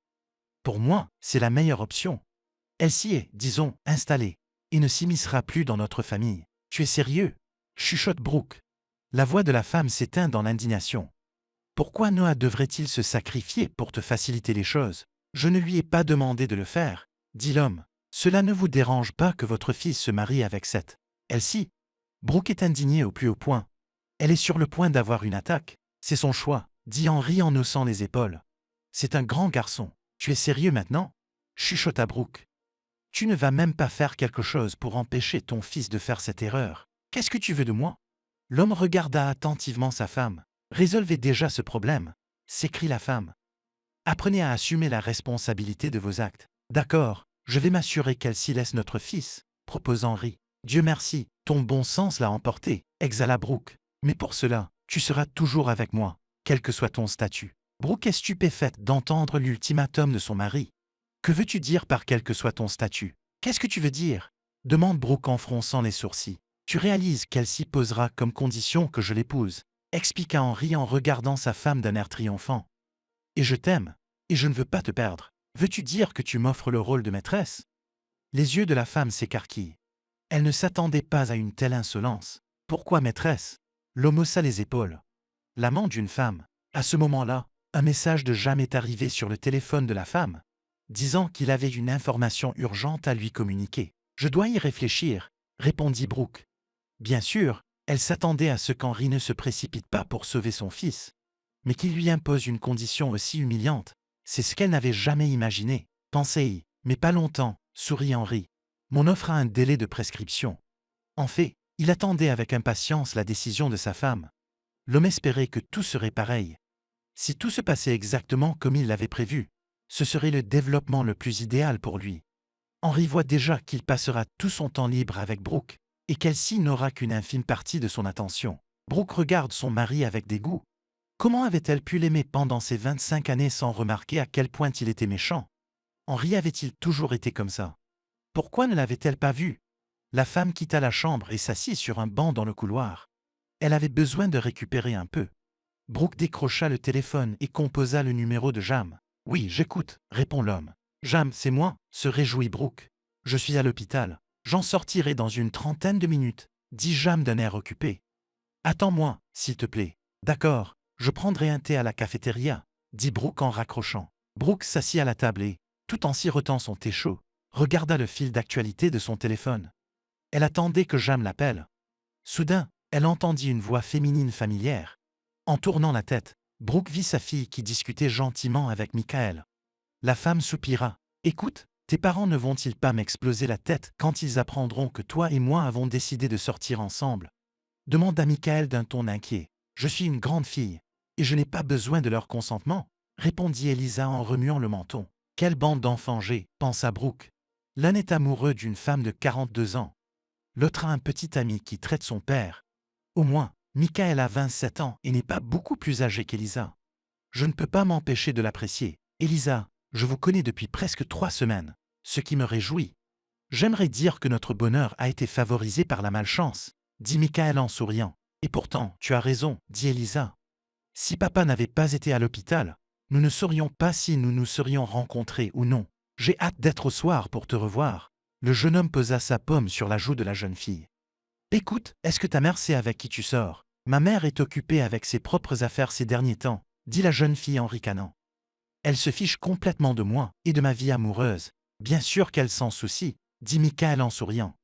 Pour moi, c'est la meilleure option. Elsie est, disons, installée, et ne s'immiscera plus dans notre famille. Tu es sérieux? Chuchote Brooke. La voix de la femme s'éteint dans l'indignation. Pourquoi Noah devrait-il se sacrifier pour te faciliter les choses? Je ne lui ai pas demandé de le faire, dit l'homme. Cela ne vous dérange pas que votre fils se marie avec cette Elsie? Brooke est indignée au plus haut point. Elle est sur le point d'avoir une attaque. C'est son choix, dit Henri en haussant les épaules. C'est un grand garçon. Tu es sérieux maintenant? Chuchota Brooke. Tu ne vas même pas faire quelque chose pour empêcher ton fils de faire cette erreur. Qu'est-ce que tu veux de moi? L'homme regarda attentivement sa femme. Résolvez déjà ce problème, s'écrie la femme. Apprenez à assumer la responsabilité de vos actes. D'accord, je vais m'assurer qu'elle s'y laisse notre fils, propose Henri. Dieu merci, ton bon sens l'a emporté, exhala Brooke. Mais pour cela, tu seras toujours avec moi, quel que soit ton statut. Brooke est stupéfaite d'entendre l'ultimatum de son mari. Que veux-tu dire par quel que soit ton statut? Qu'est-ce que tu veux dire? Demande Brooke en fronçant les sourcils. Tu réalises qu'elle s'y posera comme condition que je l'épouse, expliqua Henri en regardant sa femme d'un air triomphant. Et je t'aime, et je ne veux pas te perdre. Veux-tu dire que tu m'offres le rôle de maîtresse? Les yeux de la femme s'écarquillent. Elle ne s'attendait pas à une telle insolence. Pourquoi maîtresse? L'homme haussa les épaules. L'amant d'une femme. À ce moment-là, un message de Jam est arrivé sur le téléphone de la femme, disant qu'il avait une information urgente à lui communiquer. Je dois y réfléchir, répondit Brooke. Bien sûr, elle s'attendait à ce qu'Henri ne se précipite pas pour sauver son fils, mais qu'il lui impose une condition aussi humiliante. C'est ce qu'elle n'avait jamais imaginé. Pensez-y, mais pas longtemps, sourit Henri. Mon offre a un délai de prescription. En fait, il attendait avec impatience la décision de sa femme. L'homme espérait que tout serait pareil. Si tout se passait exactement comme il l'avait prévu, ce serait le développement le plus idéal pour lui. Henri voit déjà qu'il passera tout son temps libre avec Brooke et qu'elle-ci n'aura qu'une infime partie de son attention. Brooke regarde son mari avec dégoût. Comment avait-elle pu l'aimer pendant ces 25 années sans remarquer à quel point il était méchant? Henri avait-il toujours été comme ça? Pourquoi ne l'avait-elle pas vu? La femme quitta la chambre et s'assit sur un banc dans le couloir. Elle avait besoin de récupérer un peu. Brooke décrocha le téléphone et composa le numéro de Jam. « Oui, j'écoute », répond l'homme. « Jam, c'est moi », se réjouit Brooke. « Je suis à l'hôpital. J'en sortirai dans une trentaine de minutes », dit Jam d'un air occupé. « Attends-moi, s'il te plaît. »« D'accord, je prendrai un thé à la cafétéria », dit Brooke en raccrochant. Brooke s'assit à la table et, tout en sirotant son thé chaud, regarda le fil d'actualité de son téléphone. Elle attendait que Jam l'appelle. Soudain, elle entendit une voix féminine familière. En tournant la tête, Brooke vit sa fille qui discutait gentiment avec Michael. La femme soupira. « Écoute, tes parents ne vont-ils pas m'exploser la tête quand ils apprendront que toi et moi avons décidé de sortir ensemble ?» demanda Michael d'un ton inquiet. « Je suis une grande fille, et je n'ai pas besoin de leur consentement », répondit Elisa en remuant le menton. « Quelle bande d'enfants j'ai » pensa Brooke. L'un est amoureux d'une femme de 42 ans. L'autre a un petit ami qui traite son père. Au moins, Michael a 27 ans et n'est pas beaucoup plus âgé qu'Elisa. Je ne peux pas m'empêcher de l'apprécier. Elisa, je vous connais depuis presque 3 semaines, ce qui me réjouit. J'aimerais dire que notre bonheur a été favorisé par la malchance, dit Michael en souriant. Et pourtant, tu as raison, dit Elisa. Si papa n'avait pas été à l'hôpital, nous ne saurions pas si nous nous serions rencontrés ou non. J'ai hâte d'être au soir pour te revoir. Le jeune homme posa sa paume sur la joue de la jeune fille. Écoute, est-ce que ta mère sait avec qui tu sors? Ma mère est occupée avec ses propres affaires ces derniers temps, dit la jeune fille en ricanant. Elle se fiche complètement de moi et de ma vie amoureuse. Bien sûr qu'elle s'en soucie, dit Michael en souriant.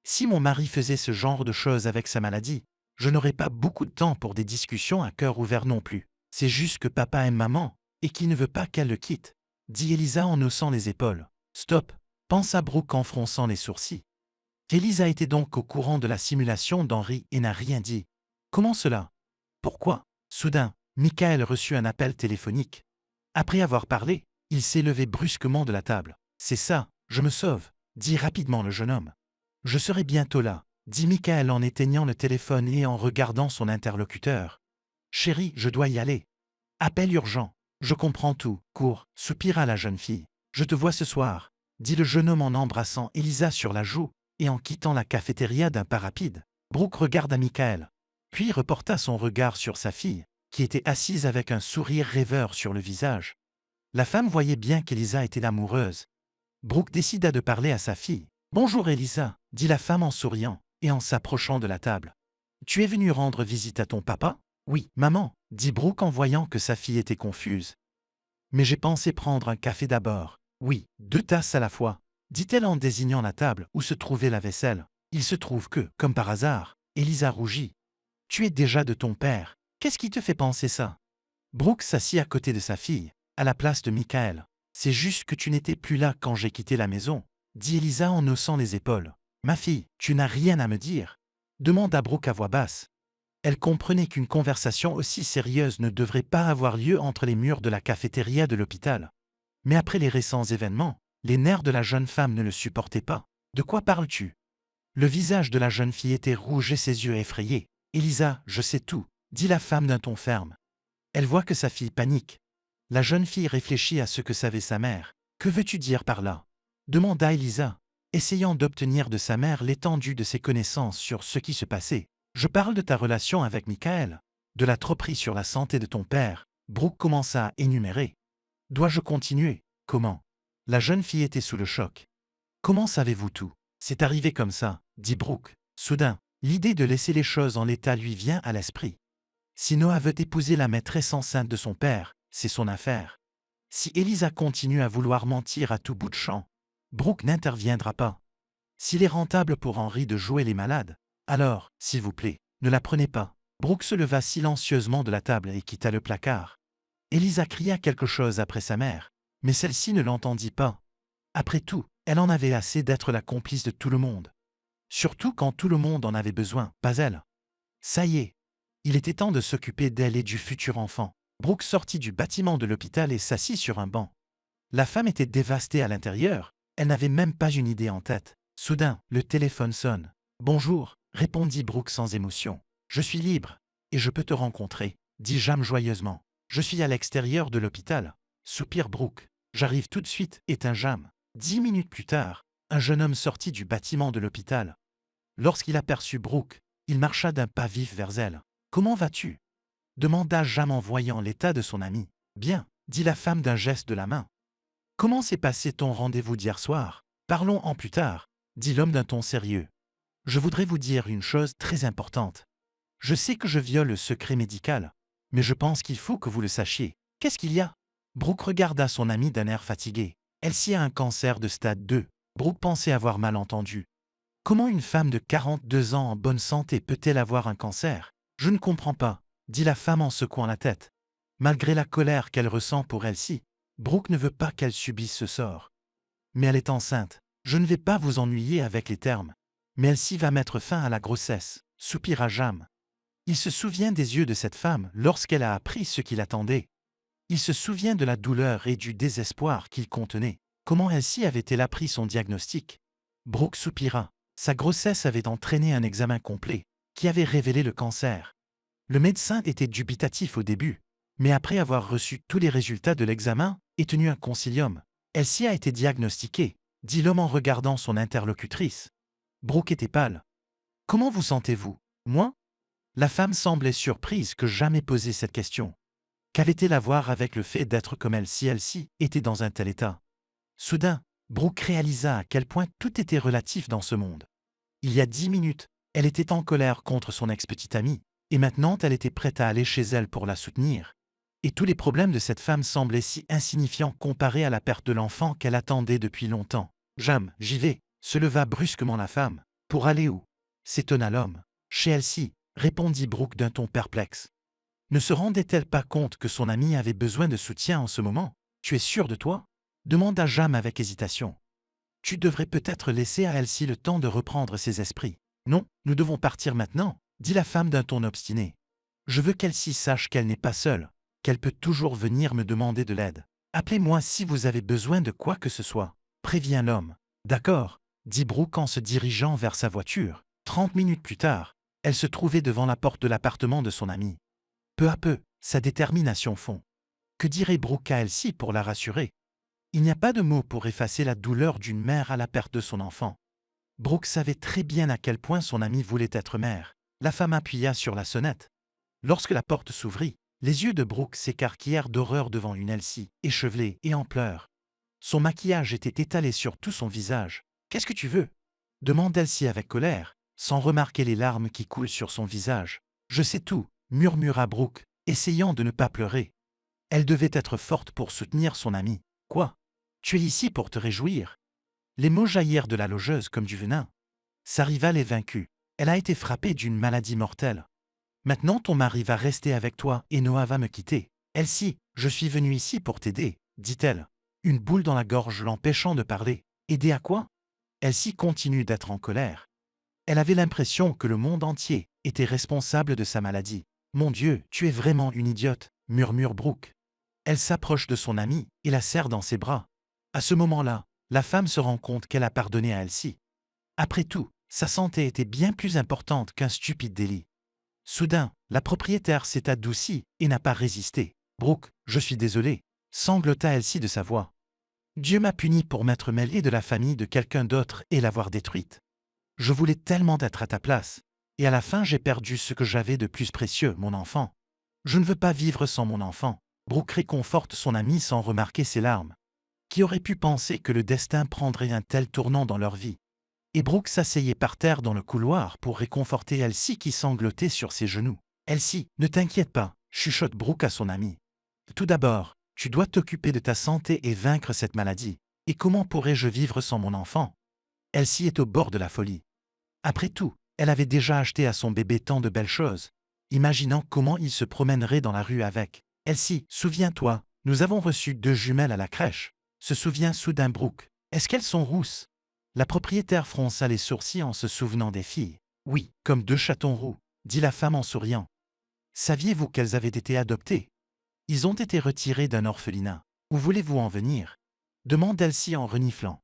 Si mon mari faisait ce genre de choses avec sa maladie, je n'aurais pas beaucoup de temps pour des discussions à cœur ouvert non plus. C'est juste que papa aime maman et qu'il ne veut pas qu'elle le quitte, dit Elisa en haussant les épaules. Stop, pensa Brooke en fronçant les sourcils. Elisa était donc au courant de la simulation d'Henri et n'a rien dit. Comment cela? Pourquoi? Soudain, Michael reçut un appel téléphonique. Après avoir parlé, il s'est levé brusquement de la table. C'est ça, je me sauve, dit rapidement le jeune homme. Je serai bientôt là, dit Michael en éteignant le téléphone et en regardant son interlocuteur. Chérie, je dois y aller. Appel urgent. Je comprends tout. Cours, soupira la jeune fille. Je te vois ce soir, dit le jeune homme en embrassant Elisa sur la joue et en quittant la cafétéria d'un pas rapide. Brooke regarda Michael, puis reporta son regard sur sa fille, qui était assise avec un sourire rêveur sur le visage. La femme voyait bien qu'Elisa était amoureuse. Brooke décida de parler à sa fille. « Bonjour Elisa », dit la femme en souriant et en s'approchant de la table. « Tu es venue rendre visite à ton papa ?»« Oui, maman », dit Brooke en voyant que sa fille était confuse. « Mais j'ai pensé prendre un café d'abord. »« Oui, 2 tasses à la fois », dit-elle en désignant la table où se trouvait la vaisselle. Il se trouve que, comme par hasard, Elisa rougit. « Tu es déjà de ton père. Qu'est-ce qui te fait penser ça ?» Brooke s'assit à côté de sa fille, à la place de Michael. « C'est juste que tu n'étais plus là quand j'ai quitté la maison, » dit Elisa en haussant les épaules. « Ma fille, tu n'as rien à me dire ?» demanda Brooke à voix basse. Elle comprenait qu'une conversation aussi sérieuse ne devrait pas avoir lieu entre les murs de la cafétéria de l'hôpital. Mais après les récents événements, les nerfs de la jeune femme ne le supportaient pas. « De quoi parles-tu » Le visage de la jeune fille était rouge et ses yeux effrayés. « Elisa, je sais tout » dit la femme d'un ton ferme. Elle voit que sa fille panique. La jeune fille réfléchit à ce que savait sa mère. « Que veux-tu dire par là ?» demanda Elisa, essayant d'obtenir de sa mère l'étendue de ses connaissances sur ce qui se passait. « Je parle de ta relation avec Michael, de la tromperie sur la santé de ton père. » Brooke commença à énumérer. « Dois-je continuer? Comment ?» La jeune fille était sous le choc. « Comment savez-vous tout? C'est arrivé comme ça, » dit Brooke. Soudain, l'idée de laisser les choses en l'état lui vient à l'esprit. Si Noah veut épouser la maîtresse enceinte de son père, c'est son affaire. Si Elisa continue à vouloir mentir à tout bout de champ, Brooke n'interviendra pas. S'il est rentable pour Henri de jouer les malades, alors, s'il vous plaît, ne la prenez pas. Brooke se leva silencieusement de la table et quitta le placard. Elisa cria quelque chose après sa mère, mais celle-ci ne l'entendit pas. Après tout, elle en avait assez d'être la complice de tout le monde. Surtout quand tout le monde en avait besoin, pas elle. Ça y est, il était temps de s'occuper d'elle et du futur enfant. Brooke sortit du bâtiment de l'hôpital et s'assit sur un banc. La femme était dévastée à l'intérieur, Elle n'avait même pas une idée en tête. Soudain, le téléphone sonne. Bonjour, répondit Brooke sans émotion. Je suis libre, et je peux te rencontrer, dit Jam joyeusement. Je suis à l'extérieur de l'hôpital. Soupire Brooke. J'arrive tout de suite, éteint Jam. 10 minutes plus tard, un jeune homme sortit du bâtiment de l'hôpital. Lorsqu'il aperçut Brooke, il marcha d'un pas vif vers elle. Comment vas-tu demanda Jam en voyant l'état de son ami. Bien, dit la femme d'un geste de la main. Comment s'est passé ton rendez-vous d'hier soir? Parlons en plus tard, dit l'homme d'un ton sérieux. Je voudrais vous dire une chose très importante. Je sais que je viole le secret médical, mais je pense qu'il faut que vous le sachiez. Qu'est-ce qu'il y a? Brooke regarda son ami d'un air fatigué. Elsie a un cancer de stade 2. Brooke pensait avoir mal entendu. Comment une femme de 42 ans en bonne santé peut-elle avoir un cancer? Je ne comprends pas, dit la femme en secouant la tête. Malgré la colère qu'elle ressent pour Elsie, Brooke ne veut pas qu'elle subisse ce sort. Mais elle est enceinte. Je ne vais pas vous ennuyer avec les termes. Mais Elsie va mettre fin à la grossesse, soupira Jam. Il se souvient des yeux de cette femme lorsqu'elle a appris ce qui l'attendait. Il se souvient de la douleur et du désespoir qu'il contenait. Comment Elsie avait-elle appris son diagnostic? Brooke soupira. Sa grossesse avait entraîné un examen complet, qui avait révélé le cancer. Le médecin était dubitatif au début, mais après avoir reçu tous les résultats de l'examen et tenu un concilium, Elsie a été diagnostiquée, dit l'homme en regardant son interlocutrice. Brooke était pâle. Comment vous sentez-vous? Moi? La femme semblait surprise que jamais posé cette question. Qu'avait-elle à voir avec le fait d'être comme elle si Elsie était dans un tel état? Soudain, Brooke réalisa à quel point tout était relatif dans ce monde. Il y a 10 minutes, elle était en colère contre son ex-petite amie, et maintenant elle était prête à aller chez elle pour la soutenir. Et tous les problèmes de cette femme semblaient si insignifiants comparés à la perte de l'enfant qu'elle attendait depuis longtemps. Jam, j'y vais, se leva brusquement la femme. Pour aller où? S'étonna l'homme. Chez Elsie, répondit Brooke d'un ton perplexe. Ne se rendait-elle pas compte que son amie avait besoin de soutien en ce moment? Tu es sûr de toi? Demanda Jam avec hésitation. Tu devrais peut-être laisser à Elsie le temps de reprendre ses esprits. Non, nous devons partir maintenant, dit la femme d'un ton obstiné. Je veux qu'Elsie sache qu'elle n'est pas seule, qu'elle peut toujours venir me demander de l'aide. Appelez-moi si vous avez besoin de quoi que ce soit, prévient l'homme. D'accord, dit Brooke en se dirigeant vers sa voiture. 30 minutes plus tard, elle se trouvait devant la porte de l'appartement de son amie. Peu à peu, sa détermination fond. Que dirait Brooke à Elsie pour la rassurer? Il n'y a pas de mots pour effacer la douleur d'une mère à la perte de son enfant. Brooke savait très bien à quel point son amie voulait être mère. La femme appuya sur la sonnette. Lorsque la porte s'ouvrit, les yeux de Brooke s'écarquillèrent d'horreur devant une Elsie, échevelée et en pleurs. Son maquillage était étalé sur tout son visage. « Qu'est-ce que tu veux » demande Elsie avec colère, sans remarquer les larmes qui coulent sur son visage. « Je sais tout » murmura Brooke, essayant de ne pas pleurer. Elle devait être forte pour soutenir son amie. « Quoi? Tu es ici pour te réjouir ?» Les mots jaillirent de la logeuse comme du venin. Sa rivale est vaincue. Elle a été frappée d'une maladie mortelle. Maintenant ton mari va rester avec toi et Noah va me quitter. Elsie, je suis venue ici pour t'aider, dit-elle. Une boule dans la gorge l'empêchant de parler. Aider à quoi? Elsie continue d'être en colère. Elle avait l'impression que le monde entier était responsable de sa maladie. Mon Dieu, tu es vraiment une idiote, murmure Brooke. Elle s'approche de son amie et la serre dans ses bras. À ce moment-là, la femme se rend compte qu'elle a pardonné à Elsie. Après tout, sa santé était bien plus importante qu'un stupide délit. Soudain, la propriétaire s'est adoucie et n'a pas résisté. Brooke, je suis désolé, sanglota Elsie de sa voix. Dieu m'a puni pour m'être mêlée de la famille de quelqu'un d'autre et l'avoir détruite. Je voulais tellement d'être à ta place, et à la fin j'ai perdu ce que j'avais de plus précieux, mon enfant. Je ne veux pas vivre sans mon enfant. Brooke réconforte son ami sans remarquer ses larmes. Qui aurait pu penser que le destin prendrait un tel tournant dans leur vie? Et Brooke s'asseyait par terre dans le couloir pour réconforter Elsie qui sanglotait sur ses genoux. Elsie, ne t'inquiète pas, chuchote Brooke à son ami. Tout d'abord, tu dois t'occuper de ta santé et vaincre cette maladie. Et comment pourrais-je vivre sans mon enfant? Elsie est au bord de la folie. Après tout, elle avait déjà acheté à son bébé tant de belles choses, imaginant comment il se promènerait dans la rue avec. Elsie, souviens-toi, nous avons reçu 2 jumelles à la crèche. Se souvient soudain Brooke. Est-ce qu'elles sont rousses? La propriétaire fronça les sourcils en se souvenant des filles. Oui, comme 2 chatons roux, dit la femme en souriant. Saviez-vous qu'elles avaient été adoptées? Ils ont été retirés d'un orphelinat. Où voulez-vous en venir? Demande Elsie en reniflant.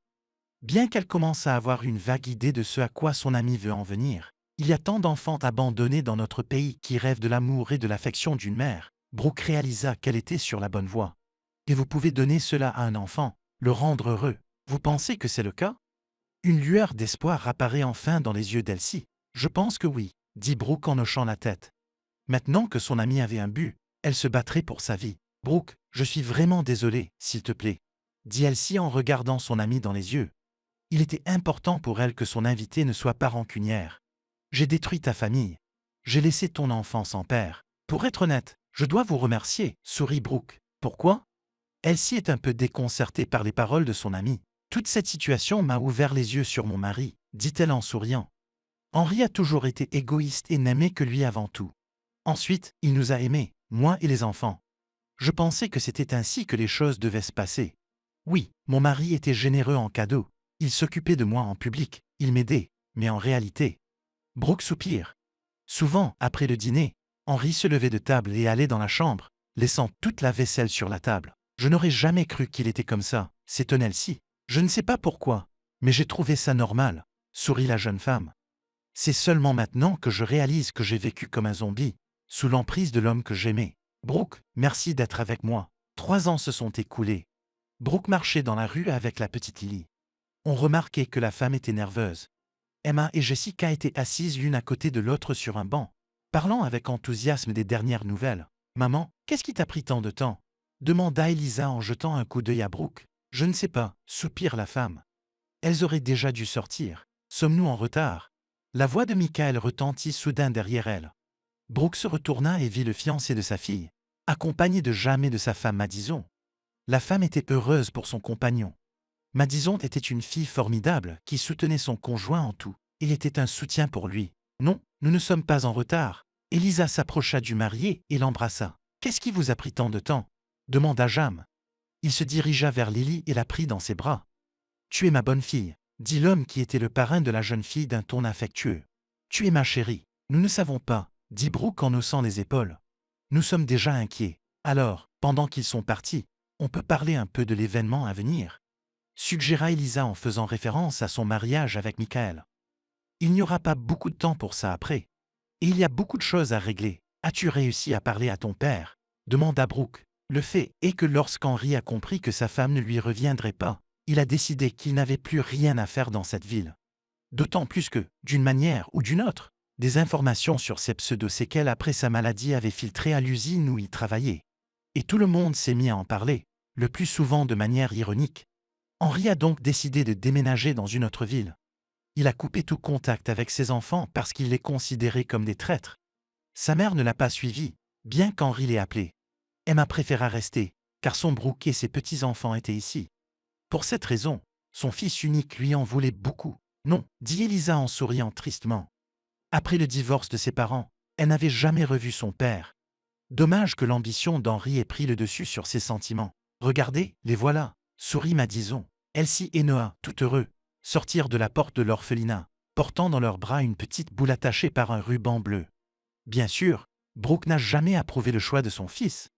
Bien qu'elle commence à avoir une vague idée de ce à quoi son ami veut en venir, il y a tant d'enfants abandonnés dans notre pays qui rêvent de l'amour et de l'affection d'une mère. Brooke réalisa qu'elle était sur la bonne voie. Et vous pouvez donner cela à un enfant, le rendre heureux. Vous pensez que c'est le cas? Une lueur d'espoir apparaît enfin dans les yeux d'Elsie. Je pense que oui, dit Brooke en hochant la tête. Maintenant que son amie avait un but, elle se battrait pour sa vie. Brooke, je suis vraiment désolé, s'il te plaît, dit Elsie en regardant son amie dans les yeux. Il était important pour elle que son invité ne soit pas rancunière. J'ai détruit ta famille. J'ai laissé ton enfant sans père. Pour être honnête, je dois vous remercier, sourit Brooke. Pourquoi? Elsie est un peu déconcertée par les paroles de son amie. Toute cette situation m'a ouvert les yeux sur mon mari, dit-elle en souriant. Henri a toujours été égoïste et n'aimait que lui avant tout. Ensuite, il nous a aimés, moi et les enfants. Je pensais que c'était ainsi que les choses devaient se passer. Oui, mon mari était généreux en cadeaux. Il s'occupait de moi en public, il m'aidait, mais en réalité. Brooke soupire. Souvent, après le dîner, Henri se levait de table et allait dans la chambre, laissant toute la vaisselle sur la table. Je n'aurais jamais cru qu'il était comme ça, s'étonnait Elsie. Je ne sais pas pourquoi, mais j'ai trouvé ça normal, sourit la jeune femme. C'est seulement maintenant que je réalise que j'ai vécu comme un zombie, sous l'emprise de l'homme que j'aimais. Brooke, merci d'être avec moi. 3 ans se sont écoulés. Brooke marchait dans la rue avec la petite Lily. On remarquait que la femme était nerveuse. Emma et Jessica étaient assises l'une à côté de l'autre sur un banc, parlant avec enthousiasme des dernières nouvelles. « Maman, qu'est-ce qui t'a pris tant de temps ?» demanda Elisa en jetant un coup d'œil à Brooke. « Je ne sais pas, » soupire la femme. « Elles auraient déjà dû sortir. Sommes-nous en retard ?» La voix de Michael retentit soudain derrière elle. Brooke se retourna et vit le fiancé de sa fille, accompagné de jamais de sa femme Madison. La femme était heureuse pour son compagnon. Madison était une fille formidable qui soutenait son conjoint en tout. Il était un soutien pour lui. Non, nous ne sommes pas en retard. Elisa s'approcha du marié et l'embrassa. Qu'est-ce qui vous a pris tant de temps? Demanda Jam. Il se dirigea vers Lily et la prit dans ses bras. Tu es ma bonne fille, dit l'homme qui était le parrain de la jeune fille d'un ton affectueux. Tu es ma chérie. Nous ne savons pas, dit Brooke en haussant les épaules. Nous sommes déjà inquiets. Alors, pendant qu'ils sont partis, on peut parler un peu de l'événement à venir, suggéra Elisa en faisant référence à son mariage avec Michael. Il n'y aura pas beaucoup de temps pour ça après. Et il y a beaucoup de choses à régler. As-tu réussi à parler à ton père? Demanda Brooke. Le fait est que lorsqu'Henri a compris que sa femme ne lui reviendrait pas, il a décidé qu'il n'avait plus rien à faire dans cette ville. D'autant plus que, d'une manière ou d'une autre, des informations sur ses pseudo-séquelles après sa maladie avaient filtré à l'usine où il travaillait. Et tout le monde s'est mis à en parler, le plus souvent de manière ironique. Henri a donc décidé de déménager dans une autre ville. Il a coupé tout contact avec ses enfants parce qu'il les considérait comme des traîtres. Sa mère ne l'a pas suivi, bien qu'Henri l'ait appelé. Emma préféra rester, car son Brooke et ses petits-enfants étaient ici. Pour cette raison, son fils unique lui en voulait beaucoup. Non, dit Elisa en souriant tristement. Après le divorce de ses parents, elle n'avait jamais revu son père. Dommage que l'ambition d'Henri ait pris le dessus sur ses sentiments. Regardez, les voilà, sourit Madison. Elsie et Noah, tout heureux, sortirent de la porte de l'orphelinat, portant dans leurs bras une petite boule attachée par un ruban bleu. Bien sûr, Brooke n'a jamais approuvé le choix de son fils.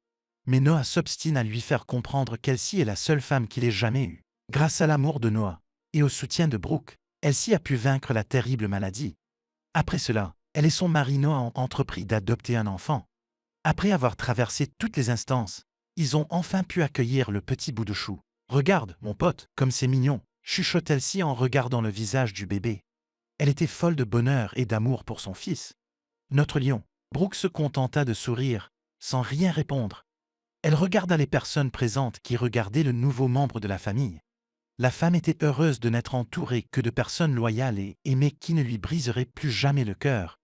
Mais Noah s'obstine à lui faire comprendre qu'Elsie est la seule femme qu'il ait jamais eue. Grâce à l'amour de Noah et au soutien de Brooke, Elsie a pu vaincre la terrible maladie. Après cela, elle et son mari Noah ont entrepris d'adopter un enfant. Après avoir traversé toutes les instances, ils ont enfin pu accueillir le petit bout de chou. « Regarde, mon pote, comme c'est mignon », chuchote Elsie en regardant le visage du bébé. Elle était folle de bonheur et d'amour pour son fils. Notre lion. Brooke se contenta de sourire, sans rien répondre. Elle regarda les personnes présentes qui regardaient le nouveau membre de la famille. La femme était heureuse de n'être entourée que de personnes loyales et aimées qui ne lui briseraient plus jamais le cœur.